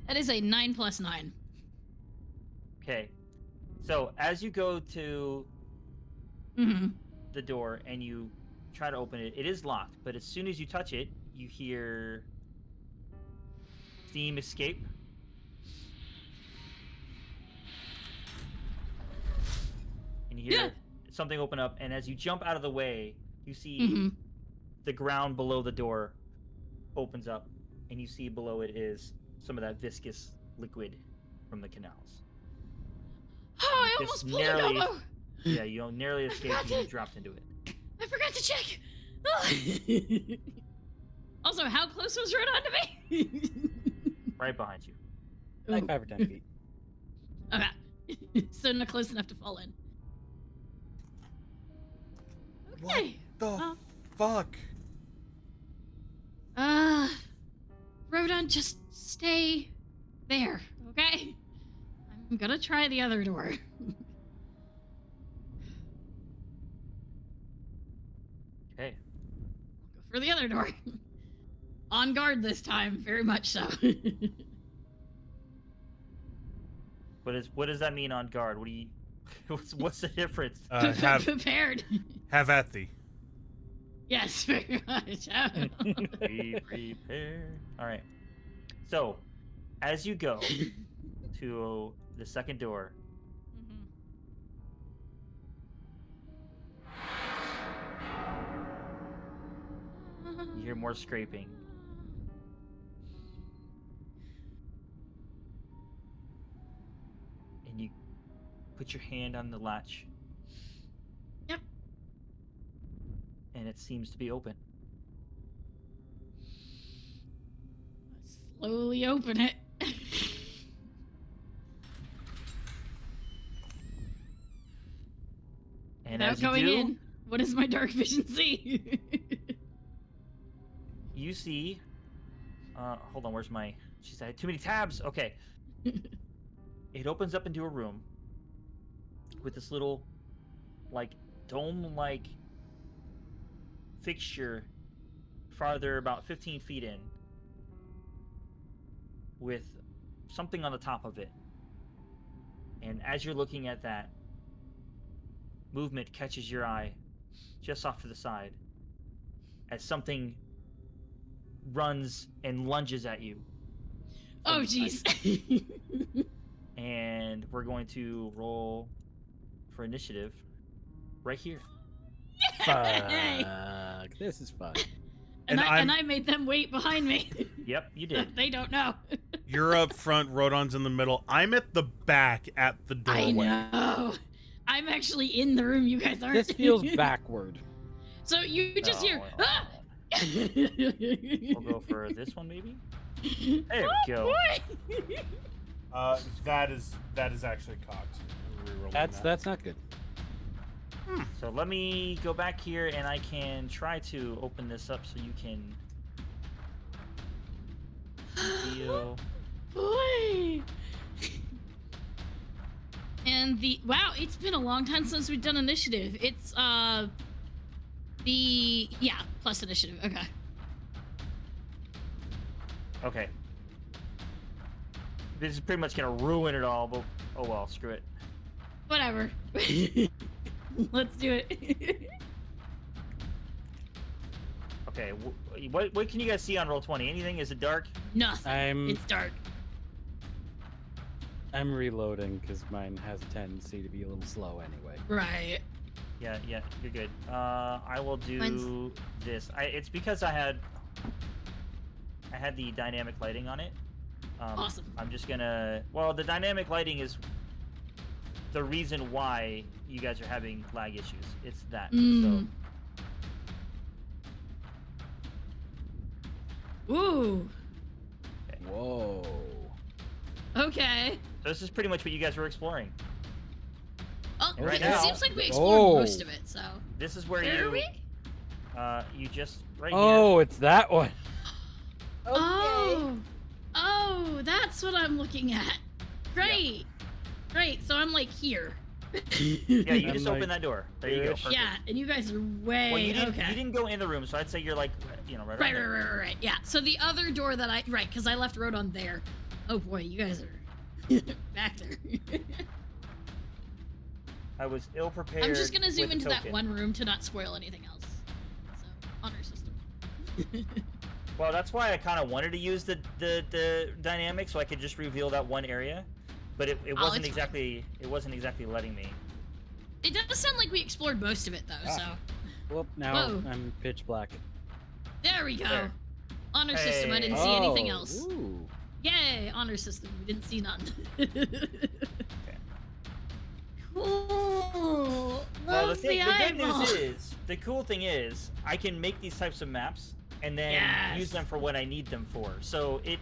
That is a 9 + 9. Okay. So as you go to the door and you try to open it, it is locked, but as soon as you touch it, you hear steam escape. And you hear something open up, and as you jump out of the way, you see the ground below the door opens up, and you see below it is some of that viscous liquid from the canals. Oh, I almost pulled an elbow! Yeah, you narrowly escaped and you dropped into it. I forgot to check! Oh. Also, how close was Rodon to me? Right behind you. Like 5 or 10 feet. Okay. So not close enough to fall in. Okay. What the fuck? Rodon, just stay there, okay? I'm gonna try the other door. Okay. I'll go for the other door. On guard this time, very much so. What does that mean, on guard? What do you? What's the difference? Have prepared. Have at thee. Yes, very much. Be prepared. All right. So, as you go to the second door, you hear more scraping. And you put your hand on the latch. Yep. And it seems to be open. Slowly open it. And Without as you going do, in, what does my dark vision see? you see. Hold on. Where's my? She said too many tabs. Okay. It opens up into a room with this little, like, dome-like fixture farther about 15 feet in with something on the top of it. And as you're looking at that, movement catches your eye just off to the side as something runs and lunges at you. Oh, jeez. And we're going to roll for initiative right here. Fuck. This is fun. And I made them wait behind me. Yep, you did. They don't know. You're up front, Rodon's in the middle. I'm at the back at the doorway. I know. I'm actually in the room. You guys aren't. This feels backward. So you just hear. No. Ah! We'll go for this one, maybe. There we go. That is actually cocked. Rerolling That's not good. So let me go back here, and I can try to open this up so you can feel. Boy. And wow, it's been a long time since we've done initiative. It's plus initiative. Okay. Okay. This is pretty much gonna ruin it all, but oh well, screw it. Whatever. Let's do it. Okay, what can you guys see on Roll20? Anything? Is it dark? Nothing. It's dark. I'm reloading because mine has a tendency to be a little slow anyway. Right. Yeah, you're good. I will do this. It's because I had the dynamic lighting on it. Awesome. I'm just gonna. Well, the dynamic lighting is the reason why you guys are having lag issues. It's that. So. Ooh. Okay. Whoa. Okay. So this is pretty much what you guys were exploring. Oh, Right it now- seems like we explored most of it, so. This is where Where are we? you just right here. Oh, it's that one. Oh, that's what I'm looking at. Great. Great. So I'm like here. Yeah, you I'm just like, open that door. There you go. Perfect. Yeah, and you guys are way Well, you okay. didn't go in the room, so I'd say you're like, right. Right. Yeah. So the other door that because I left Rodon there. Oh boy, you guys are back there. I was ill prepared. I'm just gonna zoom with into the that token. one room to not spoil anything else. So honor system. Well, that's why I kind of wanted to use the dynamic so I could just reveal that one area, but it wasn't it's exactly letting me. It does sound like we explored most of it though. So Well, now Whoa. I'm pitch black. there we go. There. Honor system. I didn't see Oh, anything else. Ooh. Yay, honor system. We didn't see none. Cool. Well, Love the good eyeball. news is, the cool thing is, I can make these types of maps and then Yes. use them for what I need them for. So a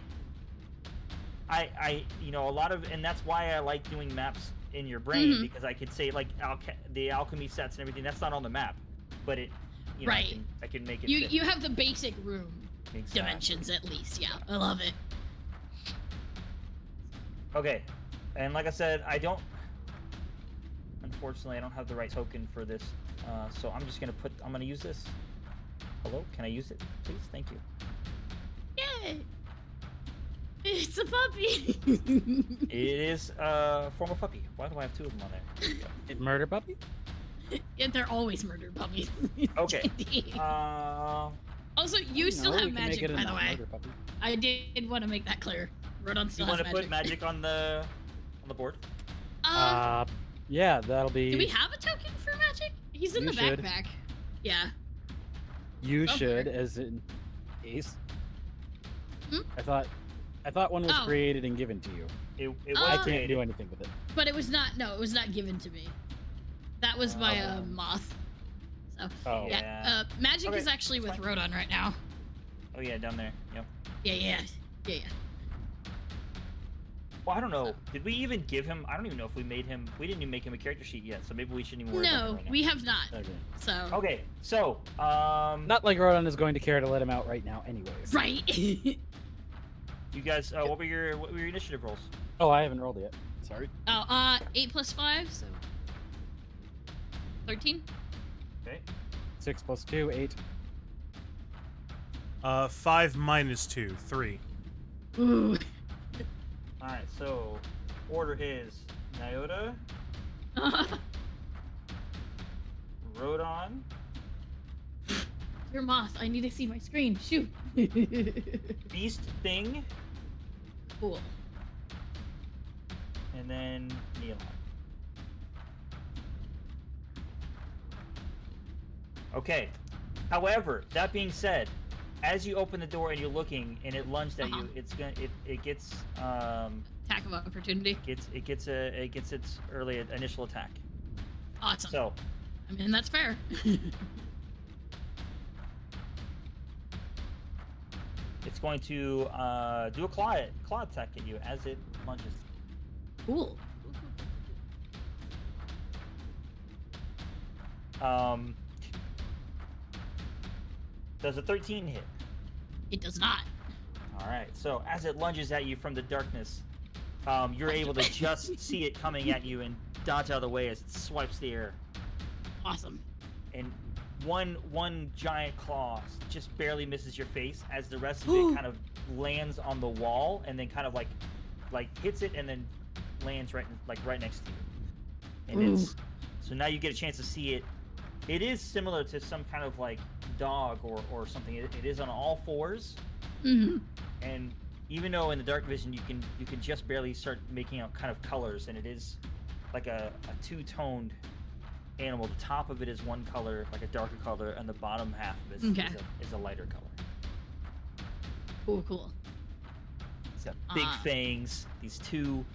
lot of, and that's why I like doing maps in your brain, Mhm. because I could say like the alchemy sets and everything. That's not on the map, but it, Right. I can make it. You fit. you have the basic room Exactly. dimensions at least. Yeah, I love it. Okay, and like I said, unfortunately, I don't have the right token for this, so I'm gonna use this. Hello, can I use it, please? Thank you. Yay! It's a puppy. It is a form of puppy. Why do I have two of them on there? There you go. It murder puppy? Yeah, they're always murder puppies. Okay. Also, you still No, have we can make magic, it a by the way. non-murder puppy. I did want to make that clear. Rodon You still want has to magic. put magic on the board? Yeah, that'll be. Do we have a token for magic? He's in You the should. backpack. Yeah. You Go should, for it. as in Ace. Hmm? I thought one was Oh. created and given to you. It was I can't created. do anything with it. But it was not. No, it was not given to me. That was by a Oh. moth. So Oh. yeah. Magic Okay, is actually with fine. Rodon right now. Oh yeah, down there. Yep. Yeah. Well, I don't know. Did we even give him? I don't even know if we made him. We didn't even make him a character sheet yet, so maybe we shouldn't even worry about it No, right now. we have not. Okay. So. Okay, so Not like Rodon is going to care to let him out right now, anyways. Right. you guys, what were your initiative rolls? Oh, I haven't rolled yet. Sorry. 8 plus 5, so 13. Okay. 6 plus 2, 8. 5 minus 2, 3. Ooh. All right. So, order is Nyota, Rodon, Your moth. I need to see my screen. Shoot. Beast Thing, Cool. and then Neon. Okay. However, that being said, as you open the door and you're looking and it lunged at you, it gets Attack of opportunity. it gets its early initial attack. Awesome. So I mean, that's fair. it's going to do a claw attack at you as it lunges. Cool. Does a 13 hit? It does not. All right. So as it lunges at you from the darkness, you're able to just see it coming at you and dodge out of the way as it swipes the air. Awesome. And one giant claw just barely misses your face as the rest of it kind of lands on the wall and then kind of like like hits it and then lands right next to you. And Ooh. it's so now you get a chance to see it. It is similar to some kind of like dog or something. It is on all fours. Mm-hmm. And even though in the dark vision you can just barely start making out kind of colors, and it is like a two-toned animal. The top of it is one color, like a darker color, and the bottom half of it is a lighter color. Cool. It's got big fangs. These two.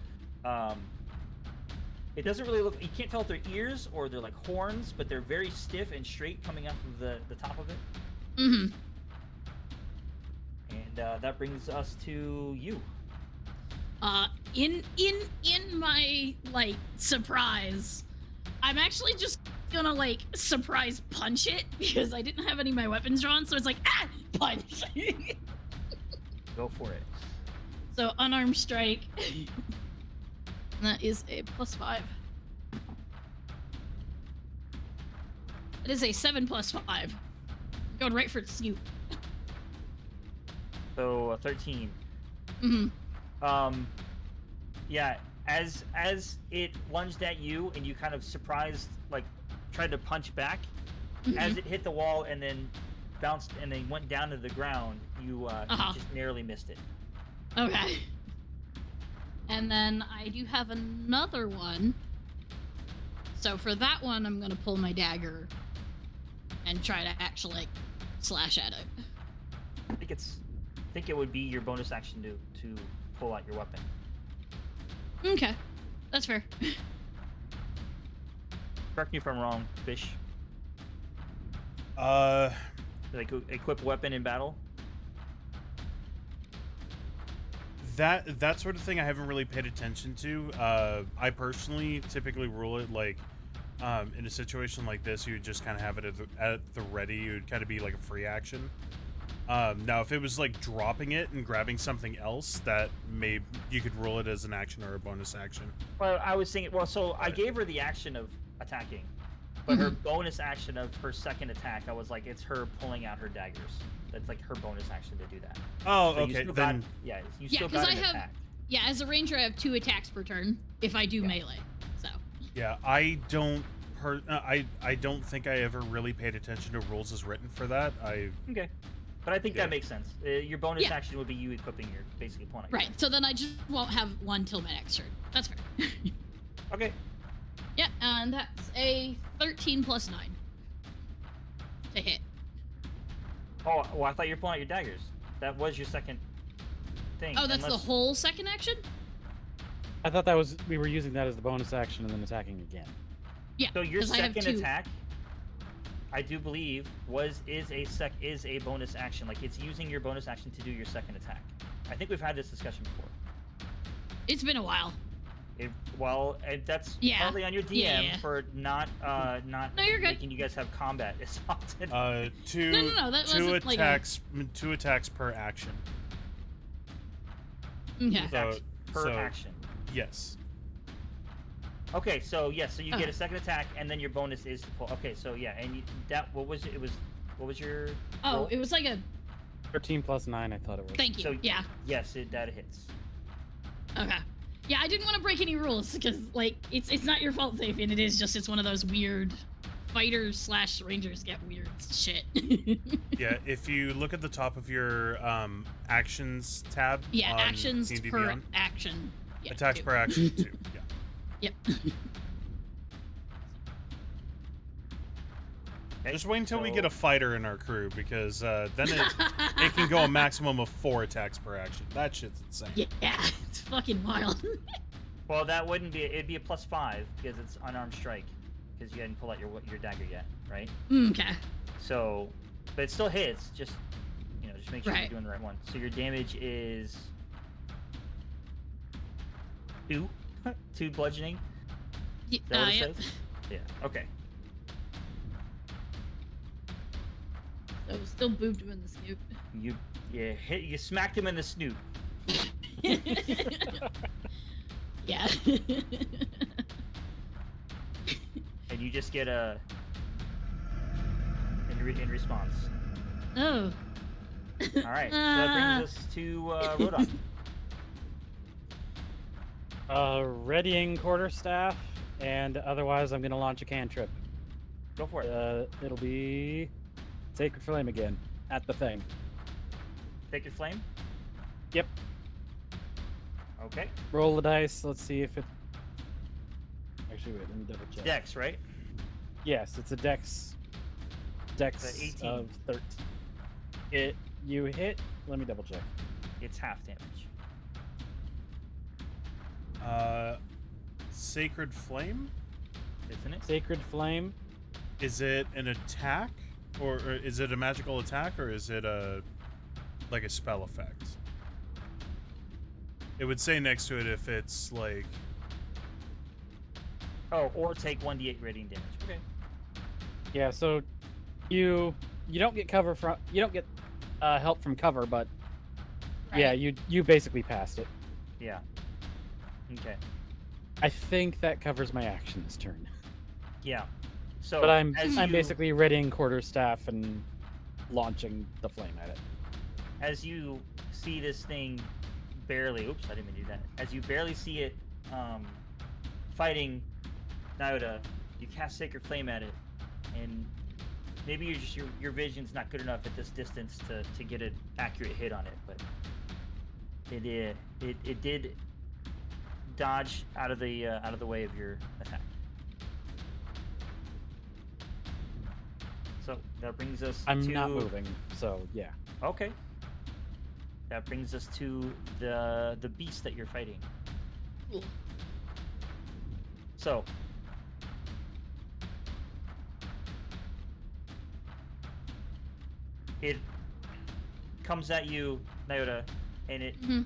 It doesn't really look. You can't tell if they're ears or they're like horns, but they're very stiff and straight coming up of the top of it. Mm-hmm. And that brings us to you. In my like surprise, I'm actually just gonna like surprise punch it because I didn't have any of my weapons drawn, so it's like punch. Go for it. So unarmed strike. That is a +5. It is a 7 + 5. Going right for its snoot. So a 13. Mm-hmm. Yeah. As it lunged at you and you kind of surprised, like tried to punch back, as it hit the wall and then bounced and then went down to the ground, you just narrowly missed it. Okay. And then I do have another one. So for that one, I'm gonna pull my dagger and try to actually like slash at it. I think it would be your bonus action to pull out your weapon. Okay, that's fair. Correct me if I'm wrong, Fish. Like equip weapon in battle. That sort of thing I haven't really paid attention to. I personally typically rule it like in a situation like this, you would just kind of have it at the ready. It would kind of be like a free action. Now, if it was like dropping it and grabbing something else, that you could rule it as an action or a bonus action. Well, I was thinking. Well, so I gave her the action of attacking, but her bonus action of her second attack, I was like, it's her pulling out her daggers. That's like her bonus action to do that. Oh, so okay. You still got an attack. Yeah, as a ranger, I have 2 attacks per turn if I do melee. So. Yeah, I don't think I ever really paid attention to rules as written for that. Okay. But I think that makes sense. Your bonus action would be you equipping your basically pulling out. Right. So then I just won't have one till my next turn. That's fair. Okay. Yeah, and that's a 13 + 9 to hit. Oh, well, I thought you were pulling out your daggers. That was your second thing. Oh, that's the whole second action? I thought we were using that as the bonus action and then attacking again. Yeah. So your second attack, I do believe, is a bonus action. Like it's using your bonus action to do your second attack. I think we've had this discussion before. It's been a while. That's partly on your DM for not making you guys have combat as often. Two attacks per action. Okay. Per action. Yes. Okay, so so you get a second attack, and then your bonus is to pull. Okay, so and what was it? What was your? Oh, roll? it was like a 13 + 9. I thought it was. Thank you. So, yeah. Yes, that hits. Okay. Yeah, I didn't want to break any rules because like it's not your fault, Safe, and it's one of those weird fighters / rangers get weird shit. Yeah, if you look at the top of your actions tab. Yeah, on actions D&D per Beyond, action. Yeah, attacks 2. per action 2. Yeah. Yep. Okay, Just wait until we get a fighter in our crew, because then it can go a maximum of 4 attacks per action. That shit's insane. Yeah, it's fucking wild. Well, that wouldn't be. It'd be a +5 because it's unarmed strike, because you hadn't pulled out your dagger yet, right? Okay. So, but it still hits. Just make sure Right. you're doing the right one. So your damage is 2, 2 bludgeoning. Is that what it Yep. says? Yeah. Okay. So still booped him in the snoot. You smacked him in the snoot. Yeah. And you just get a in response. Oh. All right. So that brings us to Rodon. Readying quarterstaff, and otherwise I'm gonna launch a cantrip. Go for it. It'll be Sacred Flame again at the thing. Take your flame. Yep. Okay. Roll the dice. Let's see if it. Actually, wait. Let me double check. Dex, right? Yes, it's a dex. Dex The 18. of 13. You hit. Let me double check. It's half damage. Sacred Flame? Isn't it? Sacred Flame. Is it an attack? Or is it a magical attack, or is it like a spell effect? It would say next to it if it's like... Oh, or take 1d8 radiant damage. Okay. Yeah. So you don't get cover from help from cover, but yeah, Right. you basically passed it. Yeah. Okay. I think that covers my action this turn. Yeah. So, But I'm as you, basically readying quarterstaff and launching the flame at it. as you see this thing barely. Oops, I didn't mean to do that. As you barely see it fighting Nyota, you cast Sacred Flame at it, and maybe your vision's not good enough at this distance to get an accurate hit on it, but it did dodge out of the way of your attack. So that brings us I'm to... not moving, so yeah. Okay. That brings us to the beast that you're fighting. Cool. So it comes at you, Nyota, and it Mhm.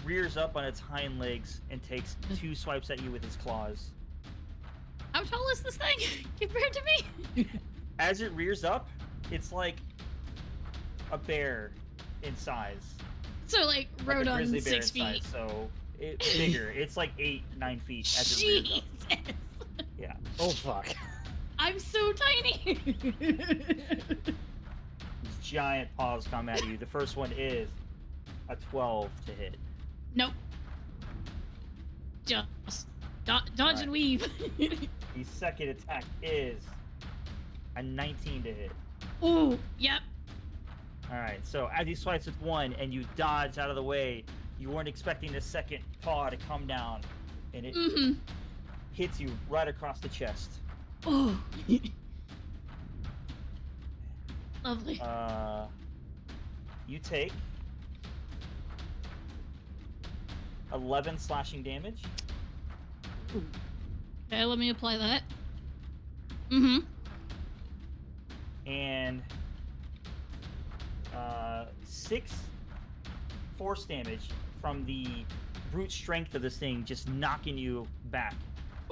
rears up on its hind legs and takes 2 swipes at you with its claws. How tall is this thing compared to me? As it rears up, it's like a bear in size. So like Like a Rodon grizzly bear 6 in size, feet. so it's bigger. It's like 8-9 feet as it rears Jesus. up. Yeah. Oh fuck. I'm so tiny. These giant paws come at you. The first one is a 12 to hit. Nope. Just dodge Alright. and weave. The second attack is a 19 to hit. Ooh, yep. Alright, so as he swipes with one and you dodge out of the way, you weren't expecting the second paw to come down, and it Mm-hmm. hits you right across the chest. Oh. Lovely. You take 11 slashing damage. Okay, let me apply that. Mm-hmm. And 6 force damage from the brute strength of this thing just knocking you back.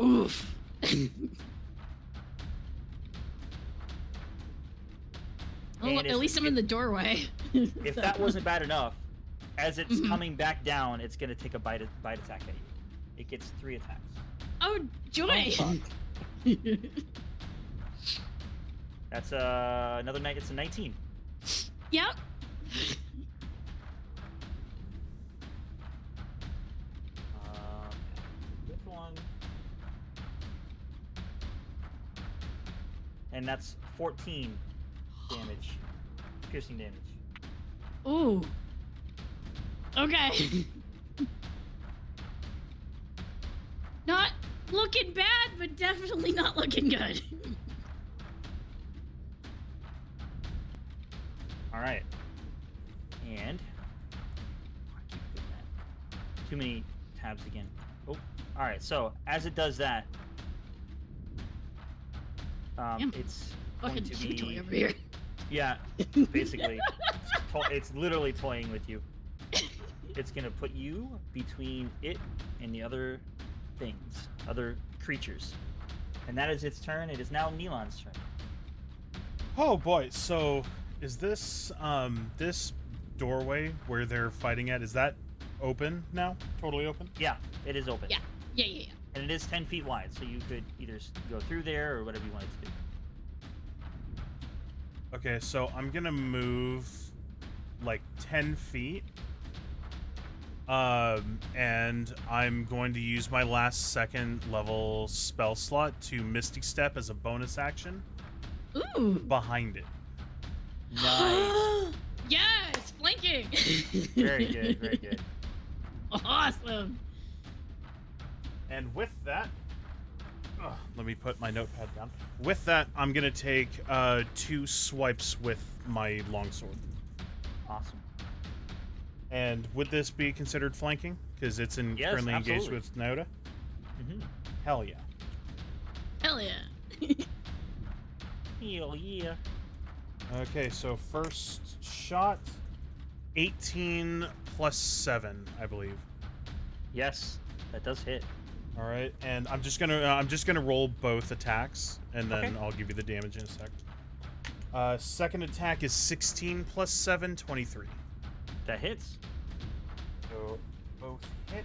Oof. Well, And at least I'm in the doorway. If that wasn't bad enough, as it's Mhm. coming back down, it's going to take a bite attack at you. It gets 3 attacks. Oh, joy! That's another night. It's a 19. Yep. This one. And that's 14 damage. Piercing damage. Ooh. Okay. Not looking bad, but definitely not looking good. Alright. And... I keep doing that. Too many tabs again. Oh, alright, so as it does that, Damn. it's going Fucking to chew toy be... over here. Yeah, basically. It's literally toying with you. It's gonna put you between it and the other things, other creatures. And that is its turn. It is now Neelon's turn. Oh boy, so is this this doorway where they're fighting at, is that open now? Totally open? Yeah, it is open. Yeah. Yeah. And it is 10 feet wide, so you could either go through there or whatever you wanted to do. Okay, so I'm gonna move like 10 feet And I'm going to use my last second level spell slot to Misty Step as a bonus action. Ooh. Behind it. Nice. Yes, flanking. Very good, very good. Awesome. And with that, let me put my notepad down. With that, I'm gonna take 2 swipes with my longsword. Awesome. And would this be considered flanking? Because it's currently engaged absolutely. with Noda? Mm-hmm. Hell yeah. Hell yeah. Hell yeah. Okay, so first shot, 18 plus 7, I believe. Yes, that does hit. All right, and I'm just gonna roll both attacks, and then Okay. I'll give you the damage in a sec. Second attack is 16 plus 7, 23. That hits. So both hit.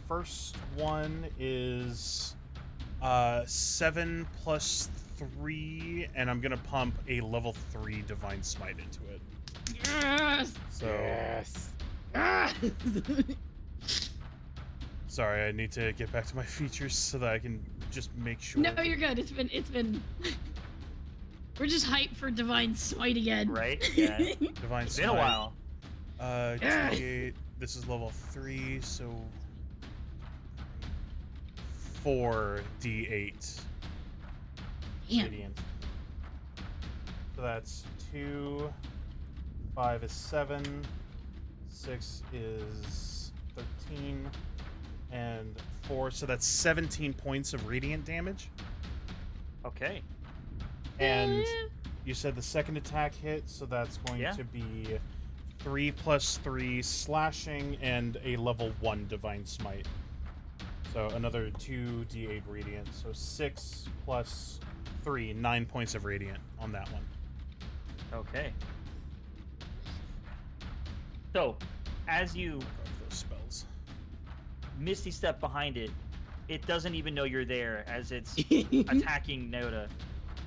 First one is 7 plus 3, and I'm gonna pump a level 3 Divine Smite into it. Yes. So Yes. Ah. sorry, I need to get back to my features so that I can just make sure. No, you're good. It's been. We're just hyped for Divine Smite again. Right? Yeah. Divine It's Smite. been a while. D8. This is level 3, so 4 D8. Damn. Radiant. So that's 2. 5 is 7. 6 is 13. And 4, so that's 17 points of radiant damage. Okay. And you said the second attack hit, so that's going Yeah. to be 3 plus 3 slashing and a level 1 Divine Smite. So another 2 D8 radiant. So 6 plus 3, 9 points of radiant on that one. Okay. So, as you Mark off those spells. Misty Step behind it, it doesn't even know you're there as it's attacking Noda,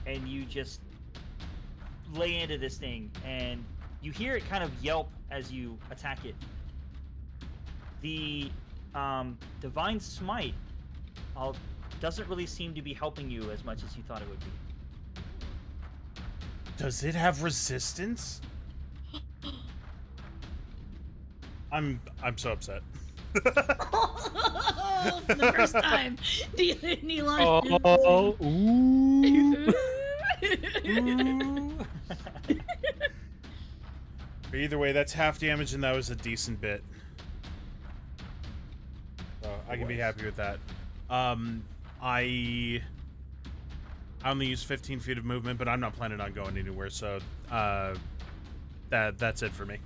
and you just lay into this thing, and you hear it kind of yelp as you attack it. The Divine Smite doesn't really seem to be helping you as much as you thought it would be. Does it have resistance? I'm so upset. For the first time, Neelan. Oh, ooh. But either way, that's half damage, and that was a decent bit. So I can be happy with that. I only use 15 feet of movement, but I'm not planning on going anywhere, so that's it for me.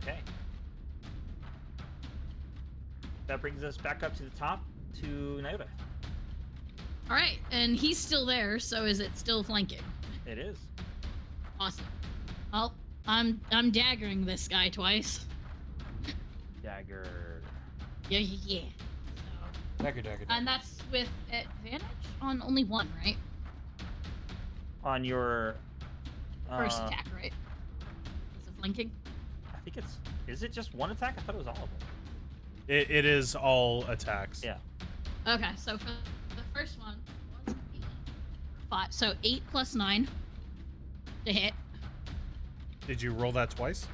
Okay. That brings us back up to the top to Noda. All right, and he's still there. So is it still flanking? It is. Awesome. Well, I'm daggering this guy twice. Dagger. Yeah. So, Dagger. and that's with advantage on only one, right? On your First attack, right? Is it flanking? I think it's. Is it just one attack? I thought it was all of them. It is all attacks. Yeah. Okay, so for the first one was 8. 5. So 8 plus 9 to hit. Did you roll that twice?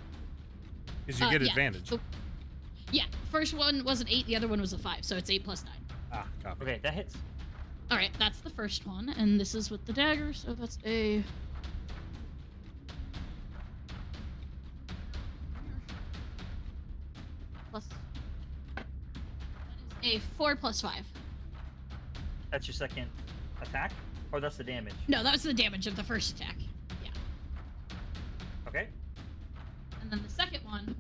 Because you get Yeah. advantage. So- yeah, first one was an 8, the other one was a 5, so it's 8 plus 9. Ah, copy. Okay, that hits. All right, that's the first one, and this is with the dagger, so that's a. Plus. That is a 4 plus 5. That's your second attack, or that's the damage. No, that was the damage of the first attack. Yeah. Okay. And then the second one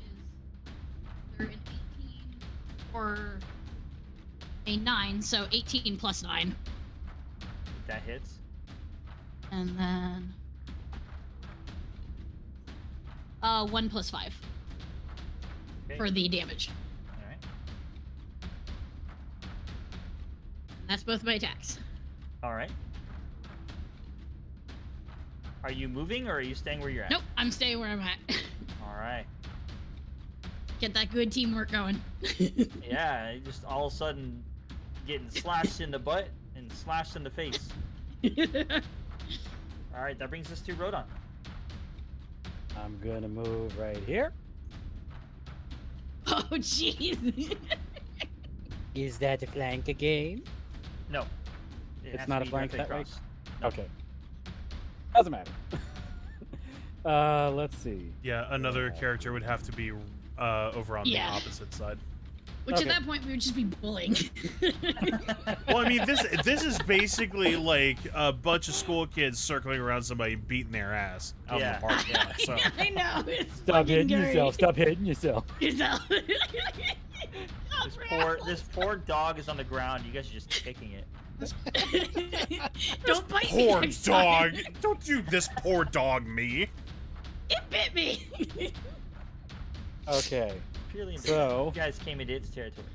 is either an 18 or a 9, so 18 plus 9. That hits. And then 1 plus 5 Okay. for the damage. All right. That's both my attacks. All right. Are you moving or are you staying where you're at? Nope, I'm staying where I'm at. All right. Get that good teamwork going. Yeah, you just all of a sudden getting slashed in the butt and slashed in the face. All right, that brings us to Rodon. I'm gonna move right here. Oh, jeez. Is that a flank again? No. It It's has not to a be flank directly that way? across. No. Okay. Doesn't matter. Let's see. Yeah, another character would have to be over on the opposite side. Which at that point we would just be bullying. Well, I mean, this is basically like a bunch of school kids circling around somebody beating their ass out in the park. Yeah. So. I know. It's Stop hitting yourself. Stop hitting yourself. Yourself. This poor dog is on the ground. You guys are just kicking it. Don't bite me Poor next dog! time. Don't do this poor dog me. It bit me. Okay. Purely So- you guys came into its territory.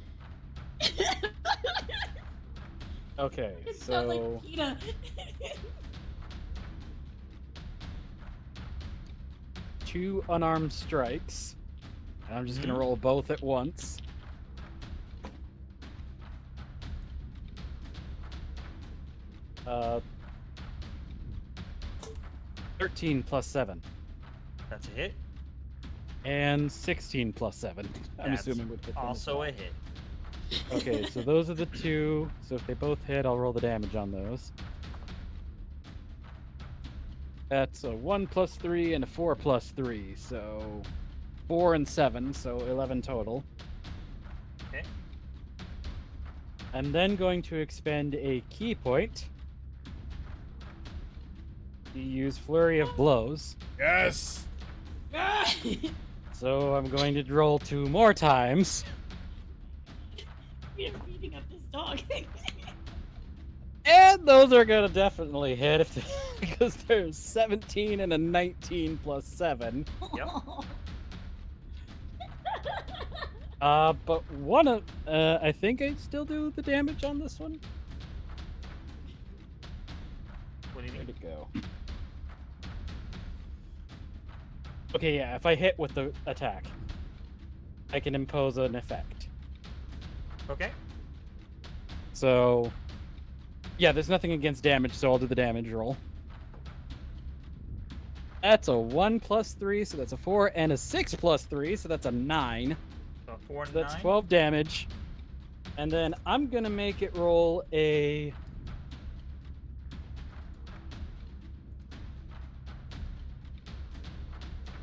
Okay. It sounds So like PETA. 2 unarmed strikes. And I'm just gonna roll both at once. Uh, 13 plus 7. That's a hit. And 16 plus 7. I'm That's assuming would hit them as also well. a hit. Okay, so those are the 2. So if they both hit, I'll roll the damage on those. That's a 1 plus 3 and a 4 plus 3. So 4 and 7, so 11 total. Okay. I'm then going to expend a key point to use Flurry of Blows. Yes. So I'm going to roll 2 more times. We are beating up this dog. And those are going to definitely hit because there's 17 and a 19 plus 7. Yep. But one of I think I'd still do the damage on this one. What do you Where'd mean? it go? Okay, yeah, if I hit with the attack, I can impose an effect. Okay. So, yeah, there's nothing against damage, so I'll do the damage roll. That's a 1 plus 3, so that's a 4, and a 6 plus 3, so that's a 9. So 4 and So that's 9. 12 damage. And then I'm gonna make it roll a...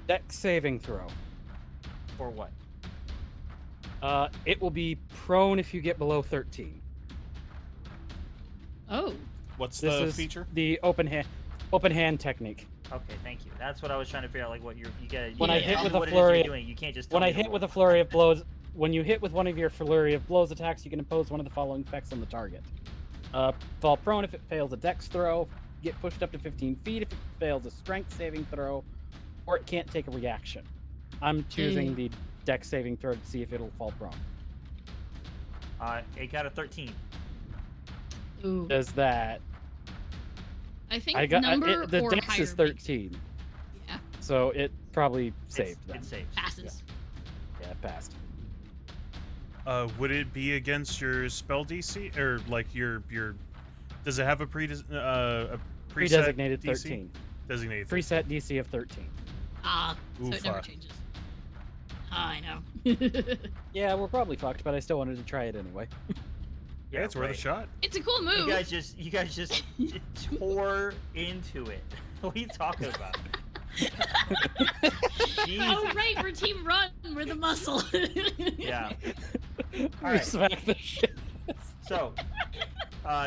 Dex saving throw. For what? It will be prone if you get below 13. Oh. What's This the is feature? the open hand technique. Okay, thank you. That's what I was trying to figure out. Like what you got. When I hit tell me with a what it is flurry you're of- doing. You can't just. Tell When me I to hit roll. with a flurry of blows, when you hit with one of your flurry of blows attacks, you can impose one of the following effects on the target. Fall prone if it fails a dex throw, get pushed up to 15 feet if it fails a strength saving throw, or it can't take a reaction. I'm choosing the dex saving throw to see if it'll fall prone. It got a 13. Ooh. Does that? I think I got number the or dex higher is makes- 13, Yeah. so it probably saved. It Then. saves. Passes. Yeah, it passed. Would it be against your spell DC or like your? Does it have a preset Pre-designated DC? 13. Designated 13. Preset DC of 13. Ah, so it never Oofa. changes. I know. Yeah, we're probably fucked, but I still wanted to try it anyway. Yeah, it's worth a right. shot. It's a cool move. You guys just tore into it. What are you talking about? Jesus. Oh right, we're Team Run. We're the muscle. Yeah. We Alright. smack the shit. So,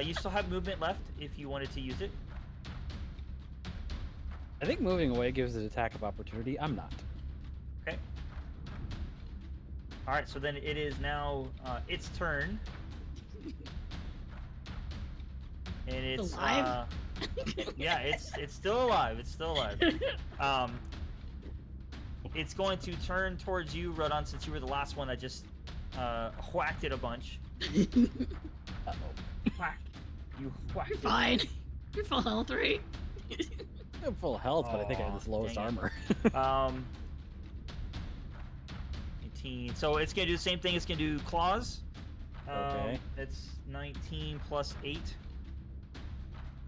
you still have movement left if you wanted to use it. I think moving away gives it attack of opportunity. I'm not. Okay. All right. So then it is now its turn, and it's alive? yeah, it's still alive. It's still alive. It's going to turn towards you, Rodon, since you were the last one that just whacked it a bunch. Whack. You whacked You're it. fine. You're full health, right? I'm full health, but I think I have the lowest dang it. armor. 18. So it's gonna do the same thing. It's gonna do claws. Okay. It's 19 plus 8.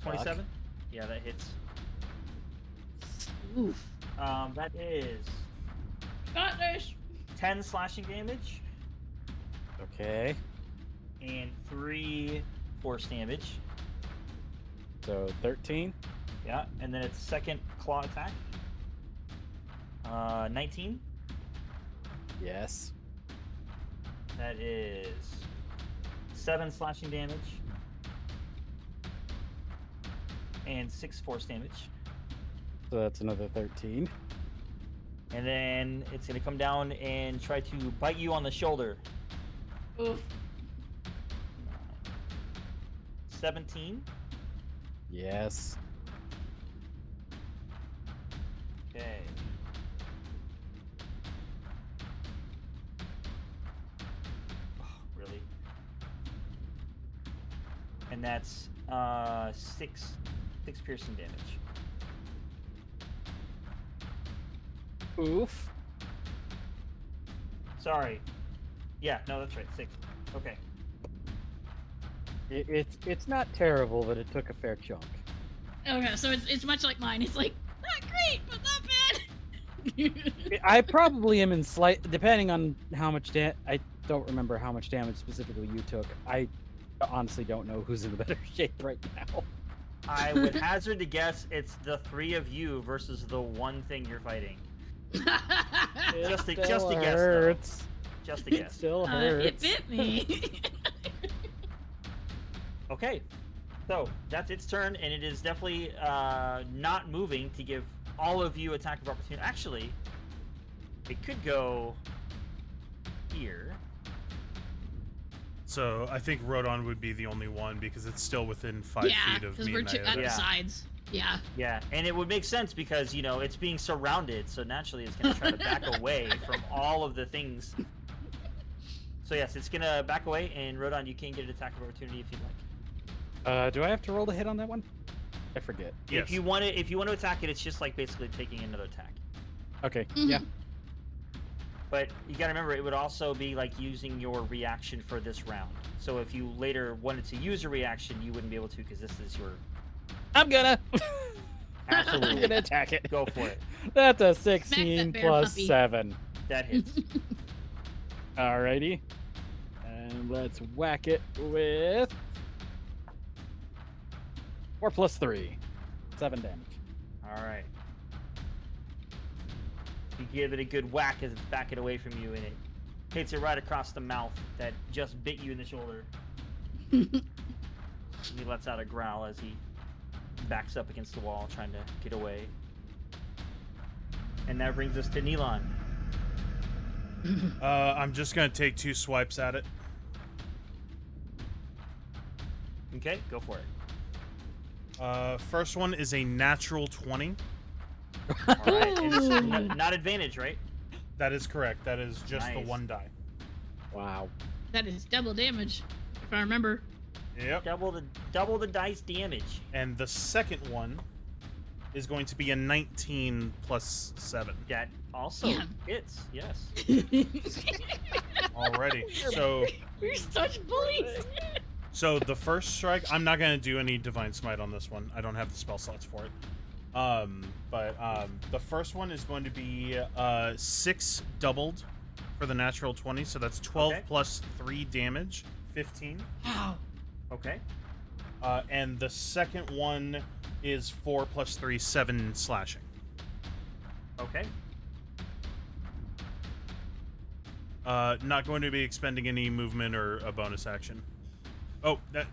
27. Yeah, that hits. Oof. That is Got this. 10 slashing damage Okay. and 3 force damage. So 13. Yeah, and then its second claw attack. 19. Yes. That is 7 slashing damage and 6 force damage. So that's another 13. And then it's gonna come down and try to bite you on the shoulder. Oof. 17. Yes. Okay. Oh, really? And that's 6 piercing damage. Oof. Sorry. Yeah, no, that's right. 6. Okay. It's not terrible, but it took a fair chunk. Okay, so it's much like mine. It's like not great, but not bad. I probably am in slight, depending on how much I don't remember how much damage specifically you took. I honestly don't know who's in the better shape right now. I would hazard to guess it's the 3 of you versus the one thing you're fighting. Just to guess, though. Hurts. Just to It guess. still It hurts. bit me. Okay, so that's its turn, and it is definitely not moving to give all of you attack of opportunity. Actually, it could go here. So I think Rodon would be the only one because it's still within 5 yeah, feet of because me we're and at Iota. the Yeah. sides. Yeah. Yeah, and it would make sense because, you know, it's being surrounded, so naturally it's going to try to back away from all of the things. So yes, it's going to back away, and Rodon, you can get an attack of opportunity if you'd like. Do I have to roll to hit on that one? I forget. Yes. If you want to attack it, it's just like basically taking another attack. Okay. Mhm. Yeah. But you gotta remember, it would also be like using your reaction for this round. So if you later wanted to use a reaction, you wouldn't be able to because this is your I'm gonna. I'm absolutely gonna attack it. go for it. That's a 16 bear plus puppy. 7. That hits. Alrighty. And let's whack it with 4 plus 3. 7 damage. All right. You give it a good whack as it's backing away from you, and it hits it right across the mouth that just bit you in the shoulder. He lets out a growl as he backs up against the wall, trying to get away. And that brings us to Neelon. I'm just gonna take 2 swipes at it. Okay, go for it. First one is a natural 20. All right, and it's not advantage, right? That is correct. That is just the Nice. 1 die. Wow. That is double damage, if I remember. Yep. Double the dice damage. And the second one is going to be a 19 plus 7. That also Yeah. hits. Yes. Alrighty. So We're such bullies. So the first strike, I'm not gonna do any divine smite on this one. I don't have the spell slots for it. But the first one is going to be 6 doubled for the natural 20, so that's 12 Okay. plus 3 damage, 15. Wow. Okay. And the second one is 4 plus 3, 7 slashing. Okay. Not going to be expending any movement or a bonus action. Oh, that.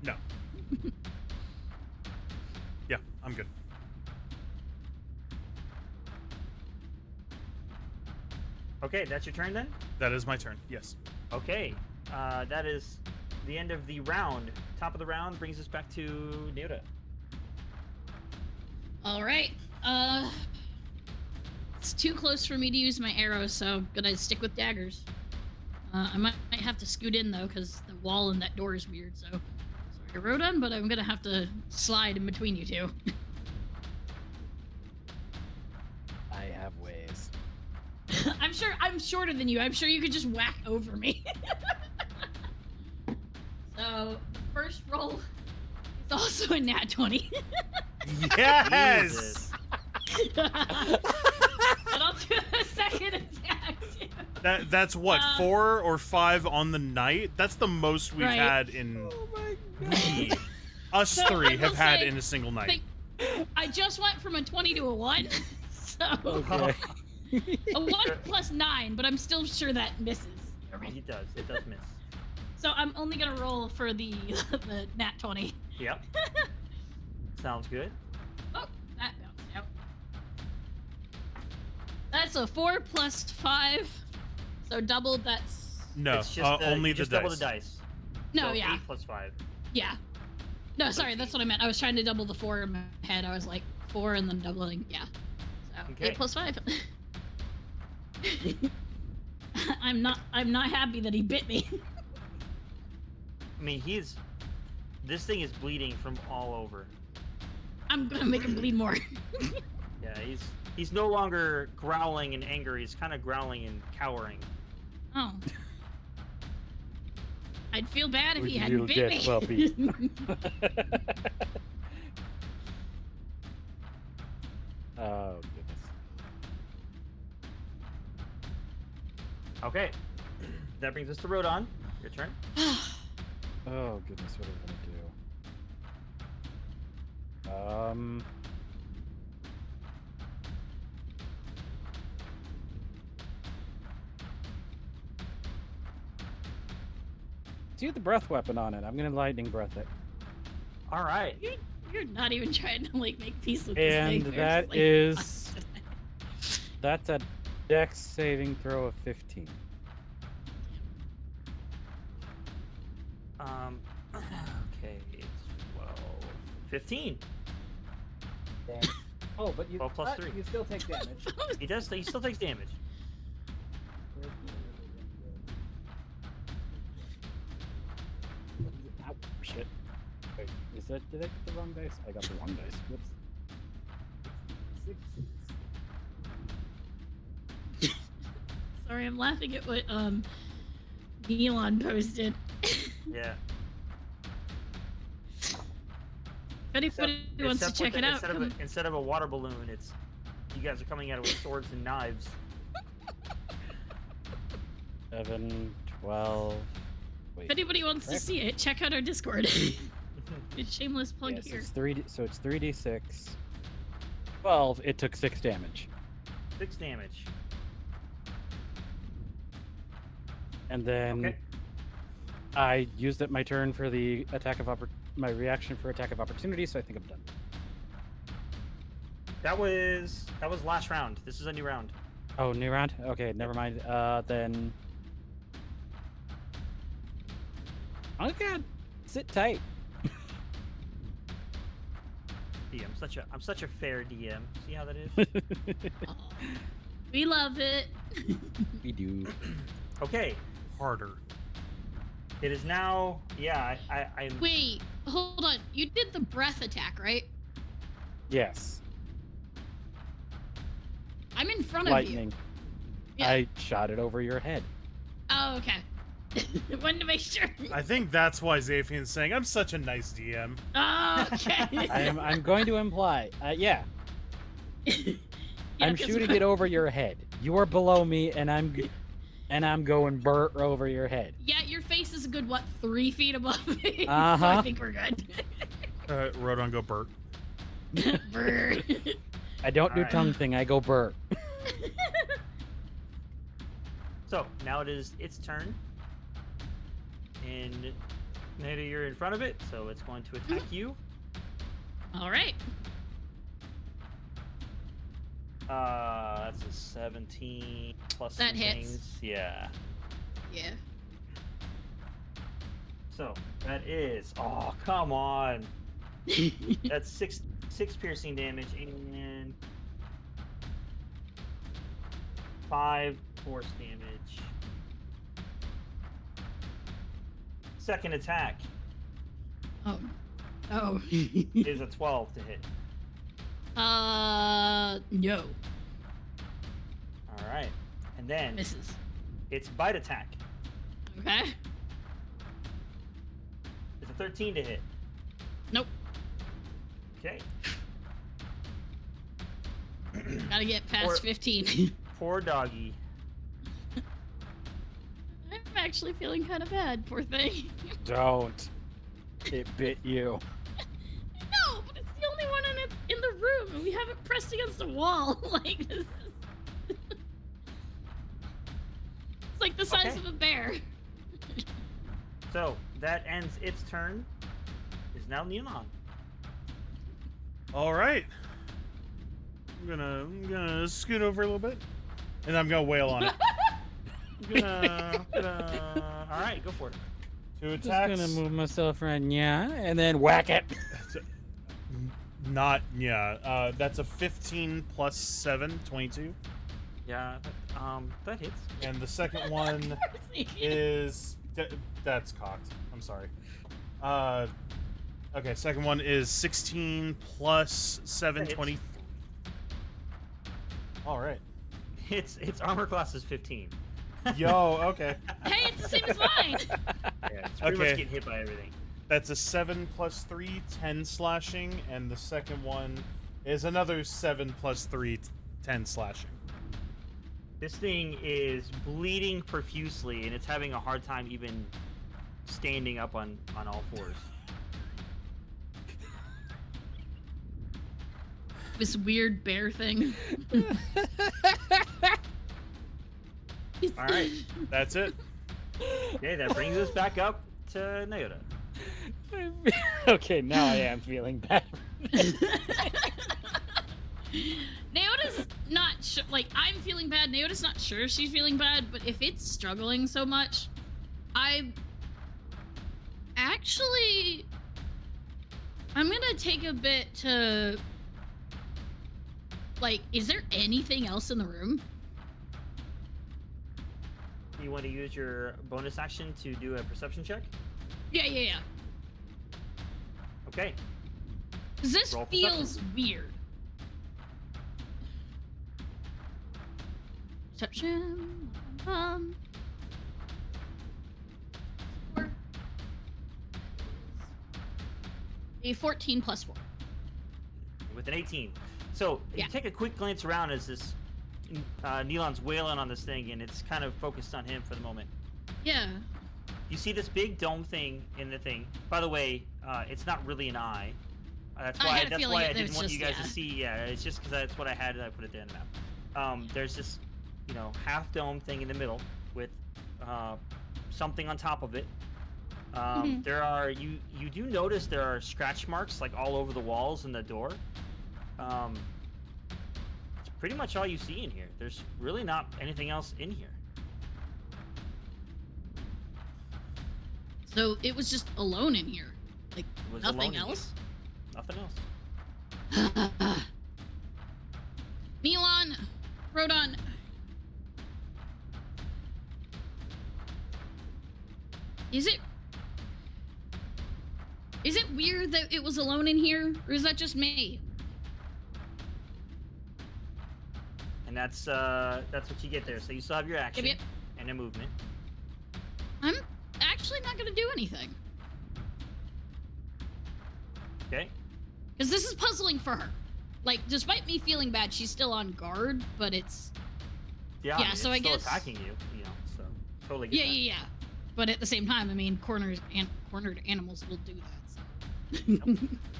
No. Yeah, I'm good. Okay, that's your turn then? That is my turn. Yes. Okay. That is the end of the round. Top of the round brings us back to Nira. All right. It's too close for me to use my arrows, so gonna stick with daggers. I might have to scoot in though, because the wall and that door is weird. So, sorry. your Rodon, but I'm gonna have to slide in between you two. I have ways. I'm shorter than you. I'm sure you could just whack over me. So, first roll is also a nat 20. Yes. And I'll do a second attack too. That's what, 4 or 5 on the night? That's the most we've Right. had in us So three I have will had say, in a single night. I just went from a 20 to a 1. So Okay. a 1 plus 9, but I'm still sure that misses. It does miss. So I'm only gonna roll for the nat 20. Yep. Sounds good. Oh, that bounced out. That's a 4 plus 5. So doubled, that's... No, It's just only the just dice. double the dice. No, So yeah. 8 plus 5. Yeah. No, sorry, that's what I meant. I was trying to double the 4 in my head. I was like, 4 and then doubling. Yeah. So, Okay. 8 plus 5. I'm not happy that he bit me. I mean, this thing is bleeding from all over. I'm gonna make him bleed more. Yeah, he's no longer growling in anger. He's kind of growling and cowering. Oh. I'd feel bad if he Would hadn't you bit get me. puppy? Oh, goodness. Okay, that brings us to Rodon. Your turn. Oh, goodness, what are we gonna do? Do the breath weapon on it. I'm gonna lightning breath it. All right. You're not even trying to like make peace with this And thing. that is that's a dex saving throw of 15. Okay, 12, 15. Oh, but you 12 plus 3. you still take damage. He does. He still takes damage. Ow, shit. Wait, did I get the wrong dice? I got the wrong dice. Whoops. 6. Sorry, I'm laughing at what Elon posted. Yeah. If anybody wants to check it out, Instead of a water balloon, it's you guys are coming at it with swords and knives. 7, 12. Wait, if anybody wants to correct? see it, check out our Discord. It's shameless plug Yes, here. it's 3d6. 12. It took 6 damage, 6 damage. and then Okay. I used up my turn for the my reaction for attack of opportunity. So I think I'm done. That was last round. This is a new round. Oh, new round. Okay, never mind. Then. Oh god, sit tight. I'm such a fair DM. See how that is? Aw. We love it. We do. Okay. Harder. It is now. Yeah, I'm. Wait, hold on. You did the breath attack, right? Yes. I'm in front Lightning. of you. Yeah. I shot it over your head. Oh, okay. Wanted to make sure. I think that's why Zafian's saying, I'm such a nice DM. Oh, okay. I'm going to imply. Yeah. Yeah, I'm 'cause shooting it over your head. You are below me, and I'm going burr over your head. Yeah, your face is a good, what, 3 feet above me? So Uh-huh. I think we're good. Rodon, go Bert. Brr. I don't do Alright. tongue thing. I go burr. So now it is its turn, and Nada, you're in front of it, so it's going to attack you. All right. That's a 17 plus That some hits. things. Yeah. Yeah. So that is. Oh, come on. That's six piercing damage and 5 force damage. Second attack. Oh. Oh. Is a 12 to hit. No. All right. And then Misses. it's bite attack. Okay. It's a 13 to hit. Nope. Okay. Gotta get past 15. Poor doggy. I'm actually feeling kind of bad, poor thing. Don't. It bit you. No, but it's the only one in the room, and we have it pressed against the wall. Like, this is... It's like the size of a bear. So, that ends its turn. Is now Neon. All right. I'm gonna scoot over a little bit, and I'm gonna wail on it. All right, go for it. 2 attacks. Just gonna move myself around, yeah, and then whack it. Not, yeah. That's a 15 plus 7, 22. Yeah, that hits. And the second one is... That's cocked. I'm sorry. Okay, second one is 16 plus 7, 23. All right. Its armor class is 15. Yo, okay. Hey, it's the same as mine. Yeah, it's pretty much getting hit by everything. That's a 7 plus 3, 10 slashing, and the second one is another 7 plus 3, 10 slashing. This thing is bleeding profusely, and it's having a hard time even standing up on all fours. This weird bear thing. All right. That's it. Okay, that brings us back up to Naota. Okay, now I am feeling bad. Naota's not sure. Like, I'm feeling bad. Naota's not sure she's feeling bad, but if it's struggling so much, I'm gonna take a bit to. Like, is there anything else in the room? You want to use your bonus action to do a perception check? Yeah. Okay. Because this Roll feels weird. Perception. 4. A 14 plus 4. With an 18. So Yeah. you take a quick glance around as this Neelon's wailing on this thing, and it's kind of focused on him for the moment. Yeah. You see this big dome thing in the thing. By the way, it's not really an eye. That's I why had a feeling I it didn't was want just- you guys yeah. to see. Yeah, it's just because that's what I had, and I put it there in the map. There's this, half dome thing in the middle with something on top of it. There are you do notice there are scratch marks like all over the walls and the door. It's pretty much all you see in here. There's really not anything else in here. So it was just alone in here. Like, It was nothing alone in else? here. Nothing else. Milan, Rodon. Is it weird that it was alone in here, or is that just me? And that's what you get there. So you still have your action Yep. and a movement. I'm actually not gonna do anything. Okay. Because this is puzzling for her. Like, despite me feeling bad, she's still on guard, but it's... Yeah. Yeah, I mean, so it's I still guess- attacking you. So totally get that. Yeah. But at the same time, I mean, cornered animals will do that. So.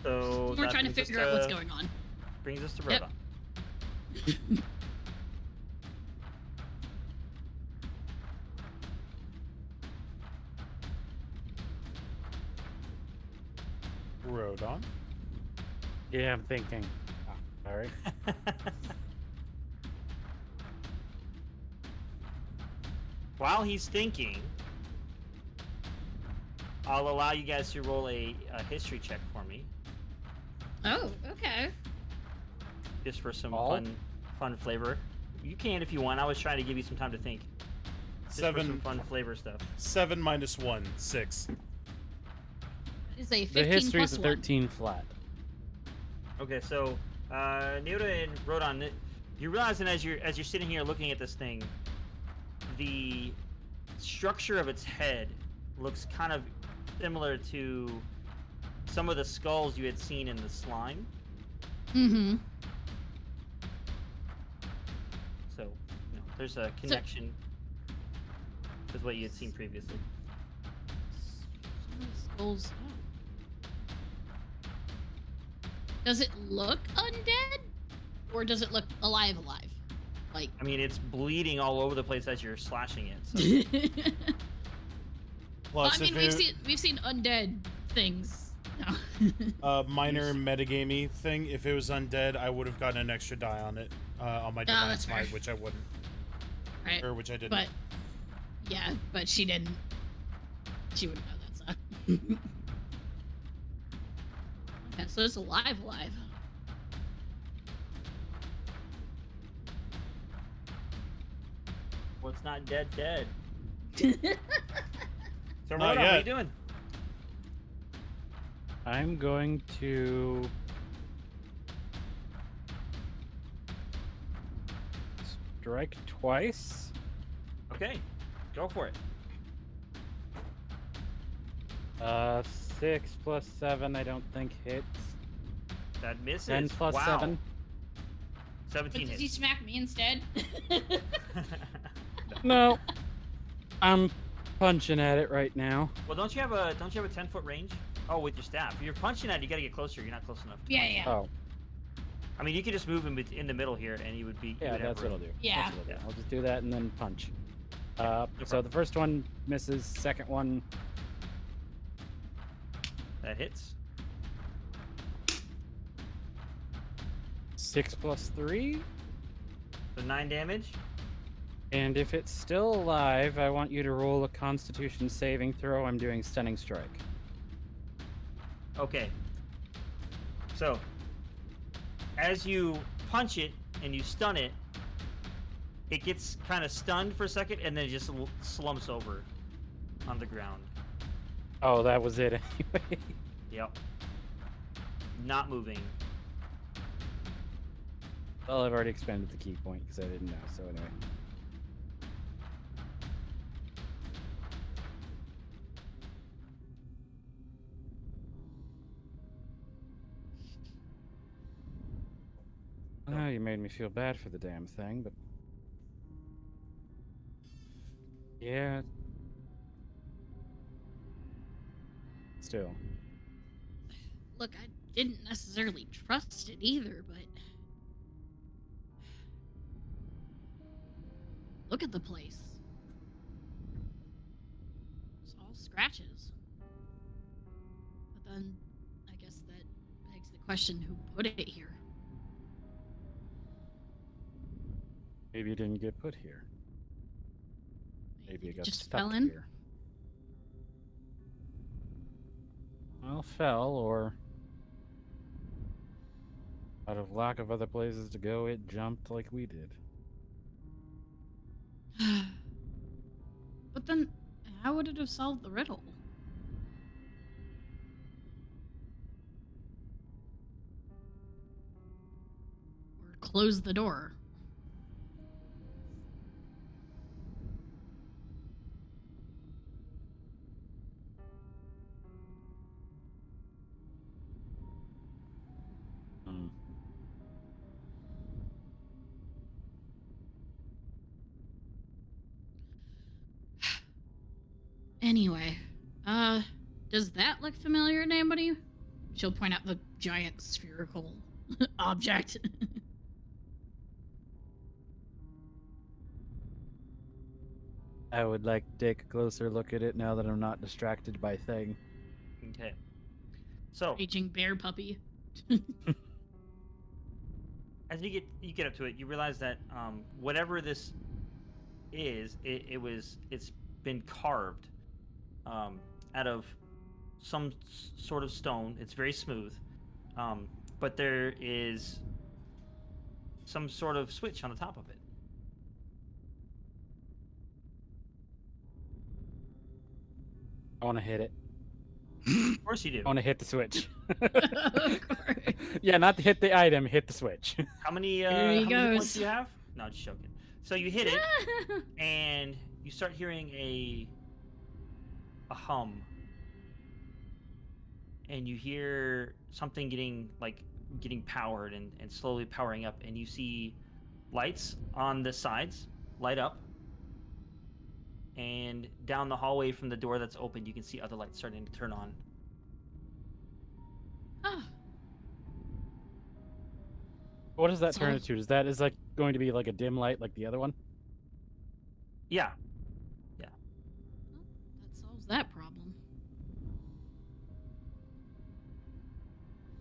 So We're that trying to brings us figure out what's going on. Brings us to Yep. Rodon. Rodon. Yeah, I'm thinking. Oh, sorry. While he's thinking, I'll allow you guys to roll a history check for me, Oh, okay. just for some Oh. fun flavor. You can if you want. I was trying to give you some time to think. Just for some fun flavor stuff. 7 minus 1, 6. It's a 15 The history's plus a 1. 13 flat. Okay, so Neoda and Rodon, you're realizing as you're sitting here looking at this thing, the structure of its head looks kind of similar to some of the skulls you had seen in the slime. Mm-hmm. So, there's a connection with what you had seen previously. Skulls. Does it look undead, or does it look alive? Like, I mean, it's bleeding all over the place as you're slashing it. So. well, Plus, I mean, we've seen undead things. Minor metagamey thing. If it was undead, I would have gotten an extra die on it on my divine that's smite, fair. which I wouldn't, Right. or which I didn't. But yeah, but she didn't. She wouldn't know that stuff. Okay, so it's alive. Well, it's not dead. So, Not Rodon, what are you yet. doing? I'm going to strike twice. Okay, go for it. 6 plus 7, I don't think hits. That misses. 10 plus wow. 7. 17 But does hits. he smack me instead? No. I'm punching at it right now. Well, don't you have a 10-foot range? Oh, with your staff. If you're punching at it, you gotta get closer. You're not close enough. To punch. Yeah. Oh, I mean, you could just move in the middle here, and you would be. yeah, would have that's what I'll room. do. Yeah. That's what I'll do. I'll just do that and then punch. No So problem. the first one misses, second one That hits. 6 plus 3. So 9 damage. And if it's still alive, I want you to roll a Constitution saving throw. I'm doing Stunning Strike. Okay. So, as you punch it and you stun it, it gets kind of stunned for a second, and then it just slumps over on the ground. Oh, that was it anyway. Yep. Not moving. Well, I've already expended the key point because I didn't know, so anyway. Oh, you made me feel bad for the damn thing, but... Yeah. Still. Look, I didn't necessarily trust it either, but look at the place. It's all scratches. But then, I guess that begs the question: who put it here? Maybe it didn't get put here. Maybe it got just stuck fell in. here. Well, fell, or out of lack of other places to go, it jumped like we did. But then, how would it have solved the riddle? Or closed the door? Hmm. Anyway, does that look familiar to anybody? She'll point out the giant spherical object. I would like to take a closer look at it now that I'm not distracted by thing. Okay. So, Raging bear puppy. as you get up to it, you realize that whatever this is, it's been carved out of some sort of stone. It's very smooth, but there is some sort of switch on the top of it. I want to hit it. Of course you do. I want to hit the switch. Of course. Yeah, not to hit the item, hit the switch. How many Here how he many points goes. do you have? No, just joking. So you hit it, and you start hearing a hum, and you hear something getting powered and slowly powering up, and you see lights on the sides light up, and down the hallway from the door that's open, you can see other lights starting to turn on. Oh, What does that So- turn into? Is that like going to be like a dim light like the other one? Yeah. that solves that problem.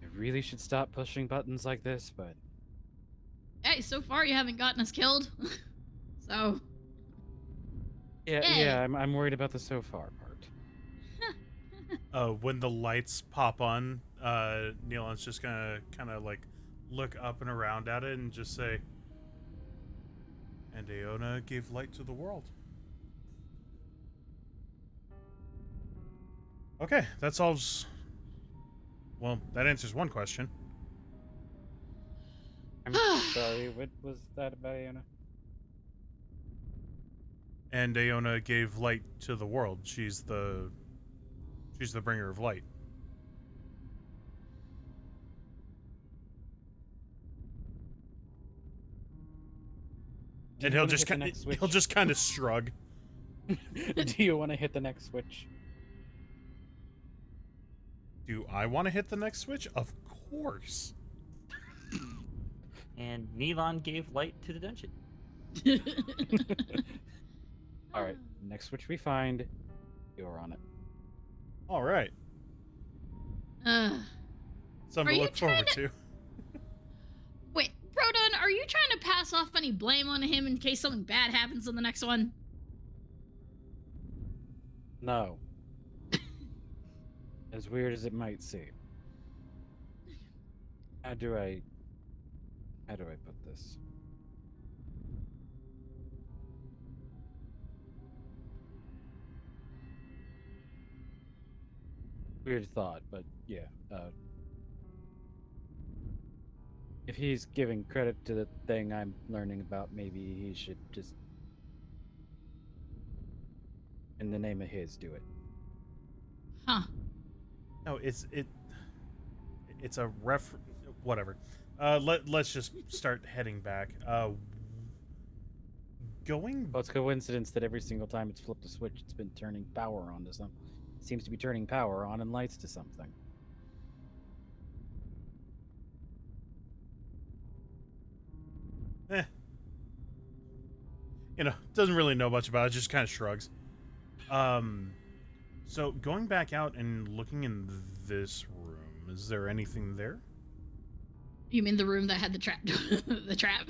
I really should stop pushing buttons like this, but Hey, so far you haven't gotten us killed. So, yeah, Yay. I'm worried about the so far part. When the lights pop on, Neilon's just gonna kind of like look up and around at it and just say, "And Aona gave light to the world." Okay, that solves. Well, that answers one question. I'm sorry, what was that about Anna? And Aona gave light to the world. She's the bringer of light. Do And you he'll wanna just hit the kind next switch? he'll just kind of shrug. Do you want to hit the next switch? Do I want to hit the next switch? Of course. And Neelon gave light to the dungeon. All right, next switch we find, you're on it. All right. Something Are to you look forward trying to. Wait, Rodon, are you trying to pass off any blame on him in case something bad happens in the next one? No. As weird as it might seem. How do I put this? Weird thought, but yeah. If he's giving credit to the thing I'm learning about, maybe he should just, in the name of his, do it. Huh. No, it's a whatever. Let's just start heading back. Going. Well, it's a coincidence that every single time it's flipped a switch, it's been turning power on to something. It seems to be turning power on and lights to something. Doesn't really know much about it. Just kind of shrugs. So going back out and looking in this room, is there anything there? You mean the room that had the trap? The trap?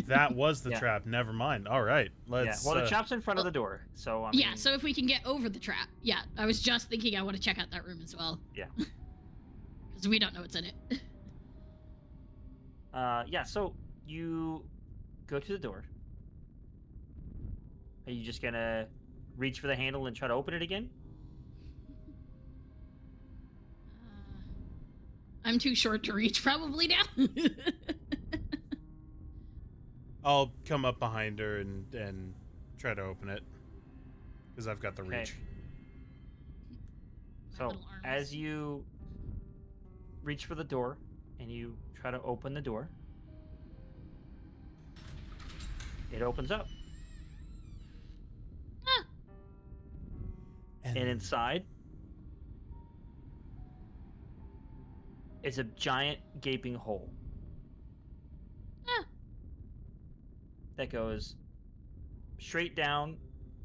That was the Yeah. trap. Never mind. All right, let's. Yeah. Well, the trap's in front of the door, so I Yeah, mean, so if we can get over the trap. Yeah, I was just thinking I want to check out that room as well. Yeah. Because we don't know what's in it. yeah. So you go to the door. Are you just gonna reach for the handle and try to open it again? I'm too short to reach probably now. I'll come up behind her and try to open it because I've got the Okay. reach. My So little arms. as you reach for the door and you try to open the door, it opens up, and inside is a giant gaping hole Ah. that goes straight down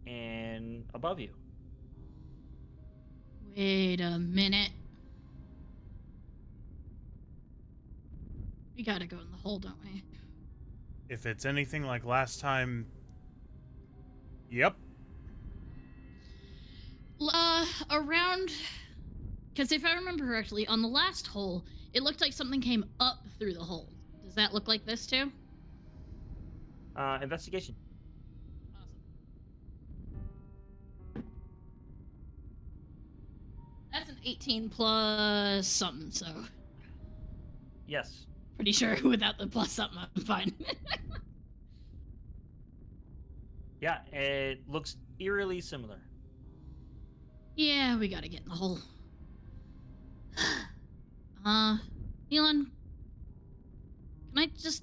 and above you. Wait a minute. We gotta go in the hole, don't we? If it's anything like last time, yep. Around... Because if I remember correctly, on the last hole, it looked like something came up through the hole. Does that look like this too? Investigation. Awesome. That's an 18 plus something, so Yes. pretty sure without the plus something, I'm fine. Yeah, it looks eerily similar. Yeah, we gotta get in the hole. Elon, can I just...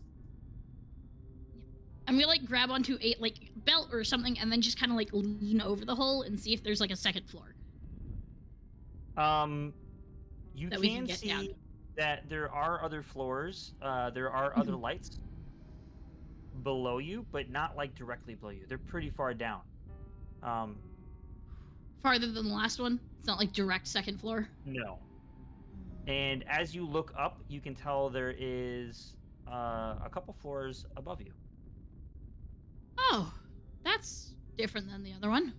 I'm gonna, like, grab onto a, like, belt or something and then just kind of, like, lean over the hole and see if there's, like, a second floor. You That we can can get see down. that there are other floors. There are other lights below you, but not, like, directly below you. They're pretty far down. Farther than the last one? It's not, like, direct second floor? No. And as you look up, you can tell there is a couple floors above you. Oh, that's different than the other one.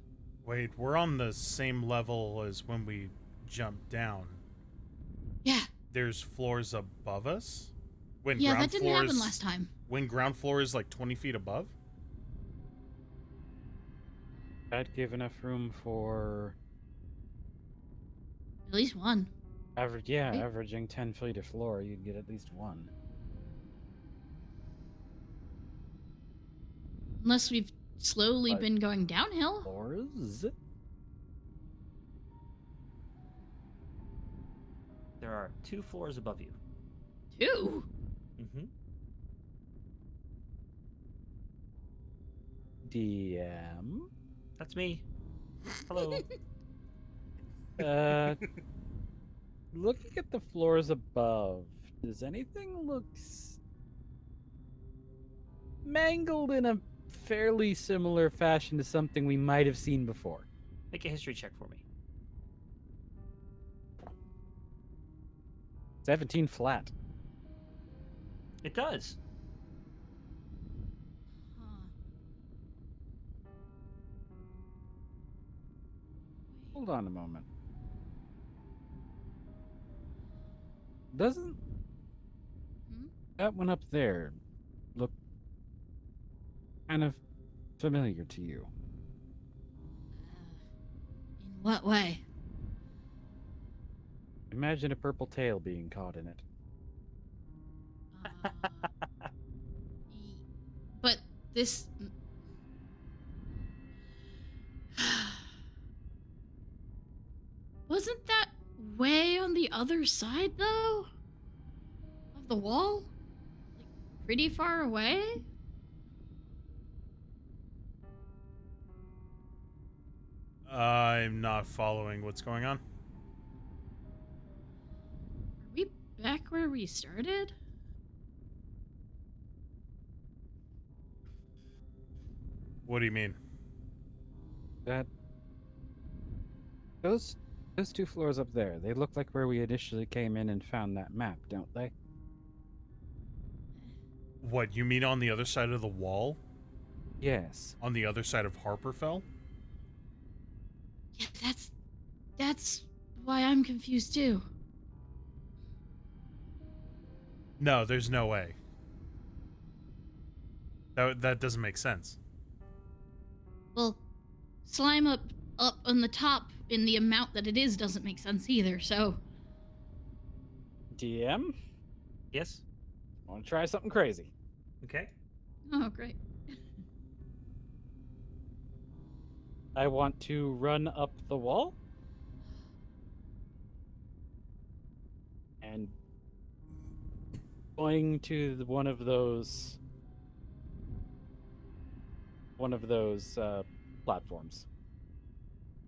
Wait, we're on the same level as when we jumped down. Yeah. There's floors above us? When Yeah, ground that didn't floor happen is- last time. When ground floor is like 20 feet above? That'd give enough room for At least one. right? Averaging 10 feet of floor, you'd get at least one. Unless we've slowly But- been going downhill. Floors? There are 2 floors above you. 2? Mm-hmm. DM? That's me. Hello. Looking at the floors above, does anything look mangled in a fairly similar fashion to something we might have seen before? Make a history check for me. 17 flat. It does. Huh. Hold on a moment. Doesn't Hmm? that one up there look kind of familiar to you? In what way? Imagine a purple tail being caught in it. But this... Wasn't that way on the other side, though? Of the wall? Like, pretty far away? I'm not following what's going on. Are we back where we started? What do you mean? That those 2 floors up there, they look like where we initially came in and found that map, don't they? What, you mean on the other side of the wall? Yes. On the other side of Harperfell? Yeah, that's why I'm confused too. No, there's no way. That doesn't make sense. Well, slime up on the top in the amount that it is doesn't make sense either, so... DM? Yes. Want to try something crazy? Okay. Oh, great. I want to run up the wall and going to one of those platforms.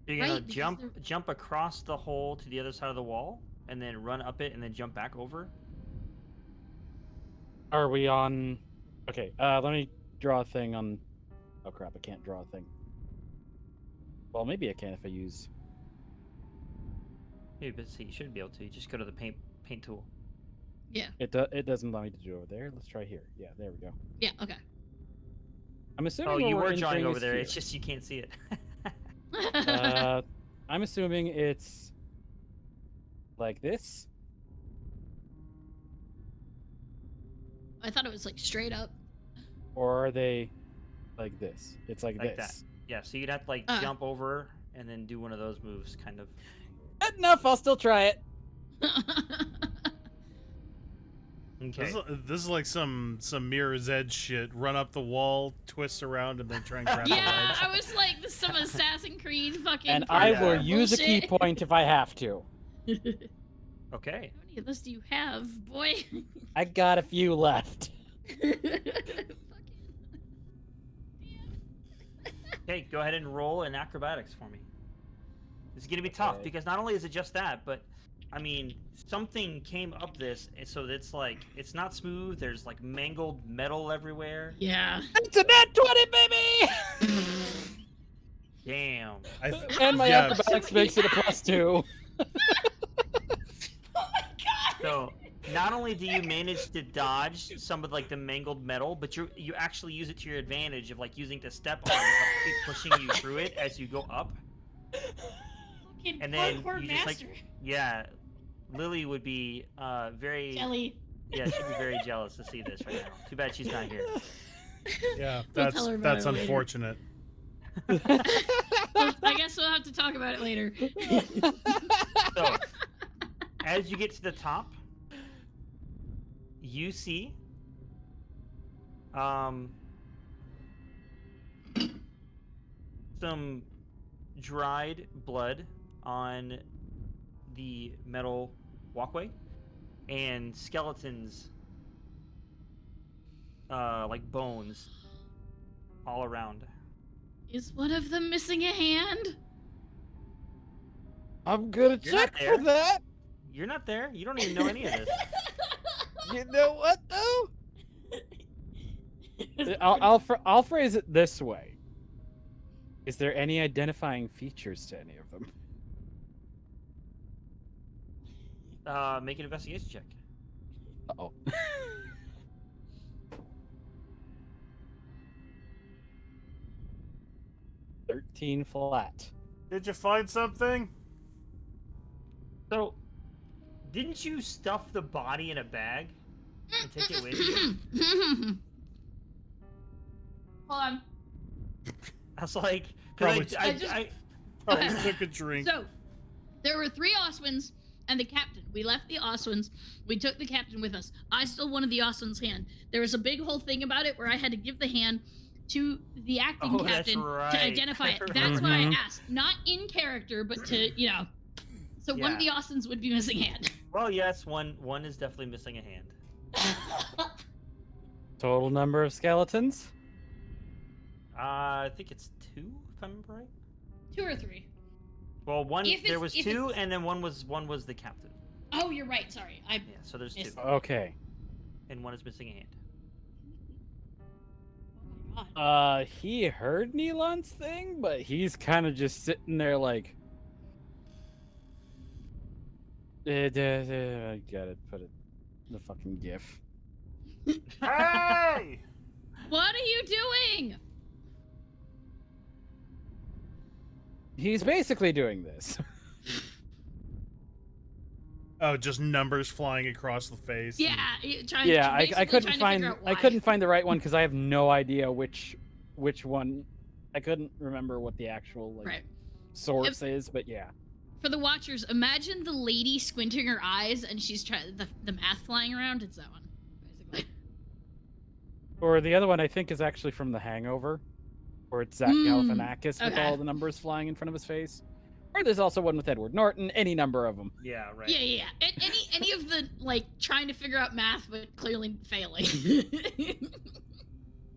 You're gonna Right, because they're- jump across the hole to the other side of the wall, and then run up it, and then jump back over. Are we on? Okay, let me draw a thing on. Oh crap! I can't draw a thing. Well, maybe I can if I use. Maybe, but see, you should be able to. Just go to the paint tool. Yeah. It doesn't allow me to do over there. Let's try here. Yeah, there we go. Yeah, okay. I'm assuming. Oh, what you we're were drawing entering over is there. here. It's just you can't see it. I'm assuming it's like this. I thought it was like straight up. Or are they like this? It's like Like this. Yeah, so you'd have to like jump over and then do one of those moves, kind of. Good enough. I'll still try it. Okay. This is like some Mirror's Edge shit. Run up the wall, twist around, and then try and grab the Yeah, ledge. I was like, this is some Assassin's Creed fucking. And I will parkour use a key bullshit. point if I have to. Okay. How many of those do you have, boy? I got a few left. Okay, go ahead and roll an acrobatics for me. It's gonna be tough Okay. because not only is it just that, but I mean, something came up this, so it's like it's not smooth. There's like mangled metal everywhere. Yeah. It's a net 20, baby! Damn. And my Yeah. acrobatics makes it a +2. Oh my god. So not only do you manage to dodge some of like the mangled metal, but you actually use it to your advantage of like using the step on it, keep pushing you through it as you go up. Fucking And then parkour you just, like, master. Yeah, Lily would be very Jelly. yeah, she'd be very jealous to see this right now. Too bad she's not here. Yeah, We'll tell her about that's it later. unfortunate. Well, I guess we'll have to talk about it later. So, as you get to the top, you see some dried blood on the metal walkway and skeletons like bones all around. Is one of them missing a hand? I'm gonna You're not check there. for that. You're not there. You don't even know any of this. You know what, though? I'll phrase it this way. Is there any identifying features to any of them? Make an investigation check. Uh-oh. 13 flat. Did you find something? So, didn't you stuff the body in a bag and take it with you? Hold on. I was like, Probably- I Probably took a drink. So, there were 3 Oswins and the captain. We left the Oswins. We took the captain with us. I stole one of the Oswins' hand. There was a big whole thing about it where I had to give the hand to the acting Oh, that's captain right. to identify it. I That's why I remember. asked. Not in character, but to, you know. So one of the Yeah. Oswins would be missing a hand. well, yes, one is definitely missing a hand. Total number of skeletons? I think it's 2, if I remember right. 2 or 3. Well, one If there it's- was if 2, it's- and then one was the captain. Oh, you're right. Sorry. Yeah, so there's 2, Yes. Okay. and one is missing a hand. Oh my god. He heard Neelon's thing, but he's kind of just sitting there like... I gotta put it the fucking gif. Hey! What are you doing? He's basically doing this. Oh, just numbers flying across the face. Yeah, trying. Yeah, I basically couldn't trying to find figure out I why. couldn't find the right one because I have no idea which one. I couldn't remember what the actual like Right. source is, but yeah. For the watchers, imagine the lady squinting her eyes and she's trying the math flying around. It's that one, basically. Or the other one I think is actually from The Hangover, where it's Zach Galifianakis with okay. all the numbers flying in front of his face. Or there's also one with Edward Norton. Any number of them. Yeah, right. Yeah. Any of the like trying to figure out math but clearly failing.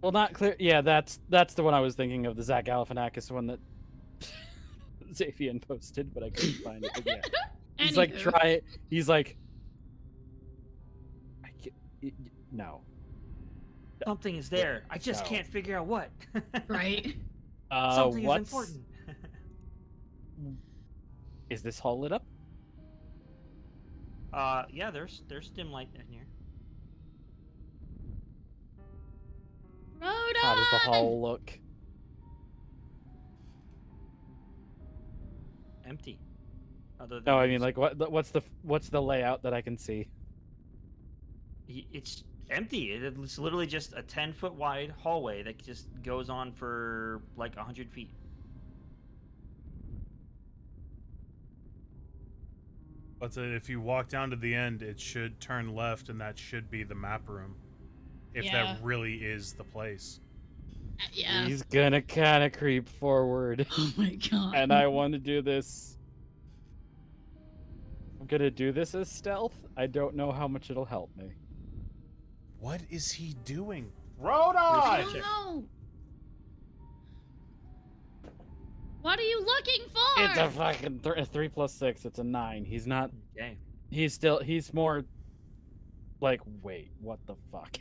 Well, not clear. Yeah, that's the one I was thinking of. The Zach Galifianakis one that Xavian posted, but I couldn't find it. But yeah. He's like, Anywho. He's like, no. Something is there. I just No. can't figure out what. Right. Something is What's important. is this hall lit up? Yeah, there's dim light in here. Rodon! How does the hall look? Empty. Other than No, I mean there's- like what's the layout that I can see? It's empty. It's literally just a 10-foot wide hallway that just goes on for like 100 feet. But if you walk down to the end, it should turn left, and that should be the map room. If that really is the place. Yeah. He's gonna kind of creep forward. Oh my god. And I want to do this. I'm gonna do this as stealth. I don't know how much it'll help me. What is he doing? I don't know. What are you looking for? It's a fucking 3 plus 6. It's a 9. He's not. Okay. He's more. Like, wait, what the fuck?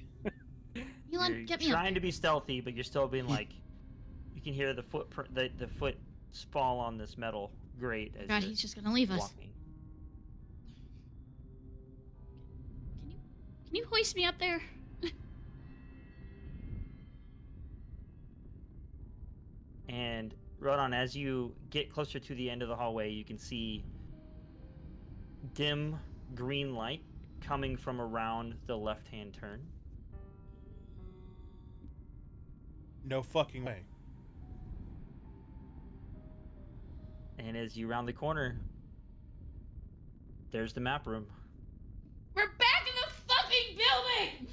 Elon, You're get me up trying there. to be stealthy, but you're still being like, you can hear the footprint, the foot fall on this metal grate as God, you're he's just gonna leave us. walking. Can you hoist me up there? And Rodon, as you get closer to the end of the hallway, you can see dim green light coming from around the left-hand turn. No fucking way. And as you round the corner, there's the map room. We're back in the fucking building!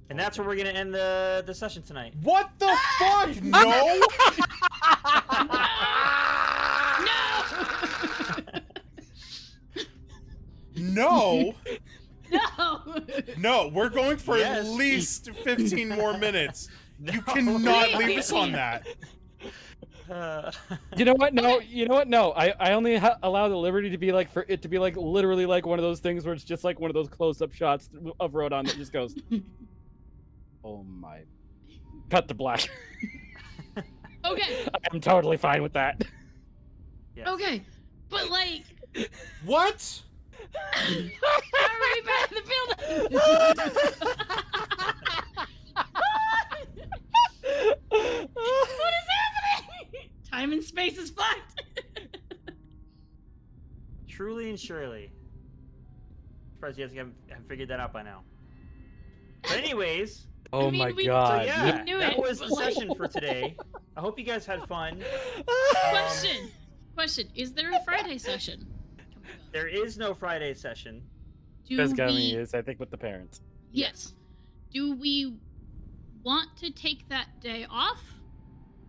And that's where we're going to end the session tonight. What the fuck? No! No! No! No, we're going for Yes. at least 15 more minutes. No. You cannot Wait, leave us on that. You know what? No, you know what? No, I only allow the liberty to be like for it to be like literally like one of those things where it's just like one of those close-up shots of Rodon that just goes, oh my, cut to black. Okay, I'm totally fine with that. Yes. okay. But like, What? how are we back in the building? What is happening? Time and space is fucked. Truly and surely. Surprised you guys haven't figured that out by now. But anyways, Oh I mean, my we- so god. yeah, knew that it, was the but like- session for today. I hope you guys had fun. Question. Is there a Friday session? There is no Friday session. Do Best coming we... is, I think, with the parents. Yes. Do we want to take that day off?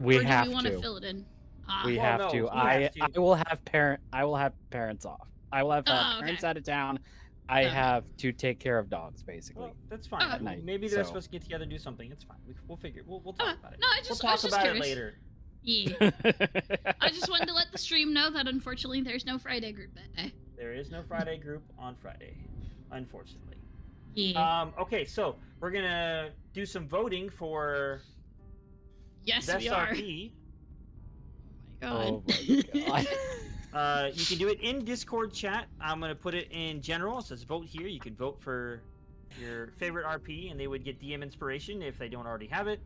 We or do have we want to. to fill it in? We Well, have no, to. you I have to. I will have parents off. I will have Oh, parents okay. out of town. I Okay. have to take care of dogs, basically. Well, that's fine. At night, Maybe the rest of so- us get together and do something. It's fine. We'll figure. We'll talk Okay. about it. No, I was we'll talk just about curious. it later. Yeah. I just wanted to let the stream know that unfortunately there's no Friday group that day. There is no Friday group on Friday, unfortunately. Yeah. Okay, so we're gonna do some voting for Yes, best we are. RP. Oh Oh my god. You can do it in Discord chat. I'm gonna put it in general. It says vote here. You can vote for your favorite RP, and they would get DM inspiration if they don't already have it.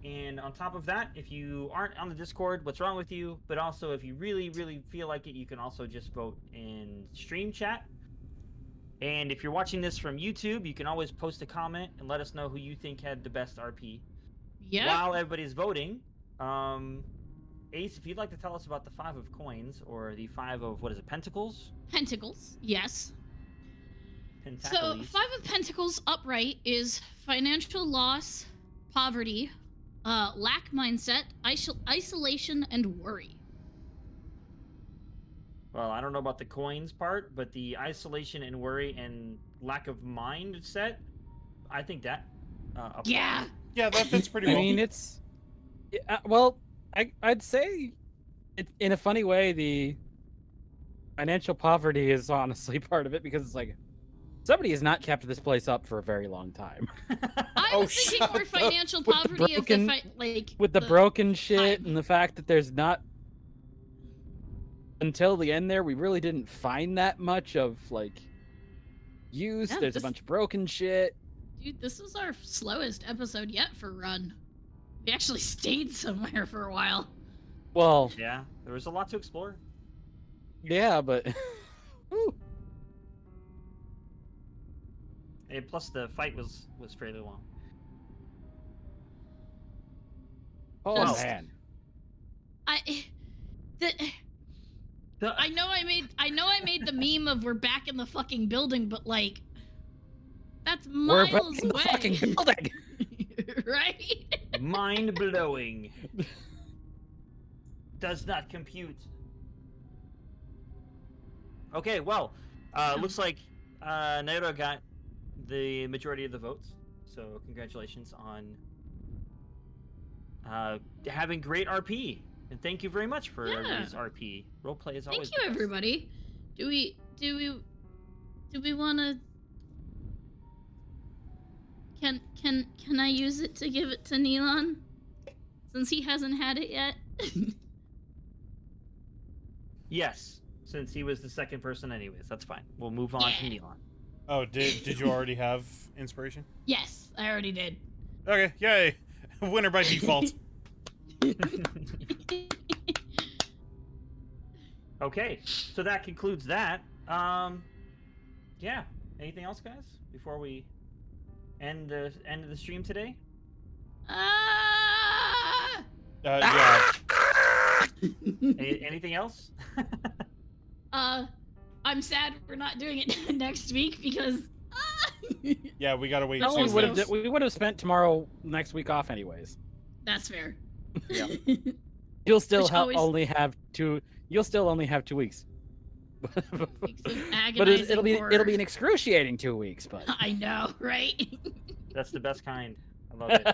And on top of that, if you aren't on the Discord, what's wrong with you? But also, if you really, really feel like it, you can also just vote in stream chat. And if you're watching this from YouTube, you can always post a comment and let us know who you think had the best RP. Yeah. While everybody's voting, Ace, if you'd like to tell us about the 5 of coins, or the 5 of, what is it, pentacles? Pentacles. Yes. So, Pentacles. 5 of Pentacles upright is financial loss, poverty, lack mindset, isolation, and worry. Well, I don't know about the coins part, but the isolation and worry and lack of mindset, I think that. Applies. Yeah. Yeah, that fits pretty I well. mean, it's well, I'd say, in a funny way, the financial poverty is honestly part of it, because it's like somebody has not kept this place up for a very long time. I Oh, was thinking shut more up. financial With the poverty of broken- like With the broken shit time. and the fact that there's not, until the end there, we really didn't find that much of like use. Yeah, There's this- a bunch of broken shit. Dude, this is our slowest episode yet for Run. We actually stayed somewhere for a while. Well, Yeah, there was a lot to explore. yeah, but Woo. And plus, the fight was fairly long. Oh Just- man. I know I made the meme of we're back in the fucking building, but like that's We're back miles in the away. fucking building. Right? Mind blowing. Does not compute. Okay, well, looks like Nairo got the majority of the votes. So congratulations on having great RP, and thank you very much for everybody's RP. Roleplay is always. Thank you, everybody. Do we want to? Can I use it to give it to Neelon, since he hasn't had it yet? Yes, since he was the second person, anyways. That's fine. We'll move on to Neelon. Oh, did you already have inspiration? Yes, I already did. Okay, yay! Winner by default. Okay, so that concludes that. Yeah. Anything else, guys, before we end the stream today? Yeah. Anything else? I'm sad we're not doing it next week because. Yeah, we gotta wait. No, till we would have spent next week off anyways. That's fair. Yeah. You'll still only have 2 weeks. But it'll be an excruciating 2 weeks. But I know, right? That's the best kind. I love it.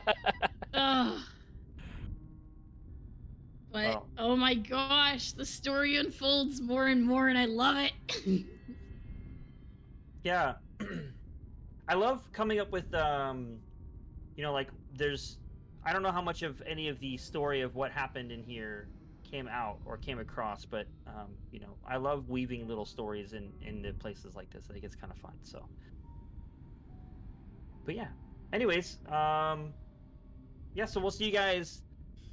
But oh my gosh, the story unfolds more and more, and I love it. Yeah. I love coming up with like there's I don't know how much of any of the story of what happened in here came out or came across, but I love weaving little stories into places like this. I think it's kind of fun. So but yeah. Anyways, so we'll see you guys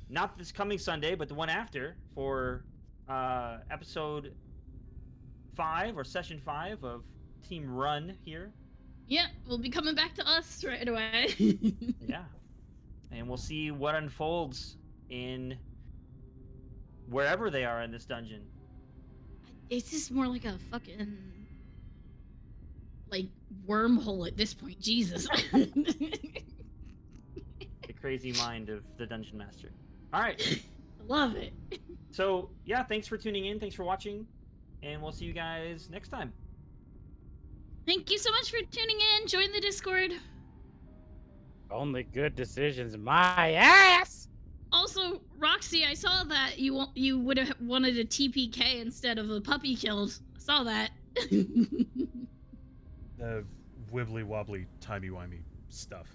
not this coming Sunday, but the one after for episode 5 or session 5 of Team Run here. Yeah, we'll be coming back to us right away. Yeah. And we'll see what unfolds in wherever they are in this dungeon. It's just more like a fucking wormhole at this point. Jesus. The crazy mind of the dungeon master. All right. I love it. So, yeah, thanks for tuning in. Thanks for watching. And we'll see you guys next time. Thank you so much for tuning in. Join the Discord. only good decisions, my ass. Also, Roxy, I saw that you would have wanted a TPK instead of a puppy killed. I saw that. The wibbly wobbly timey wimey stuff.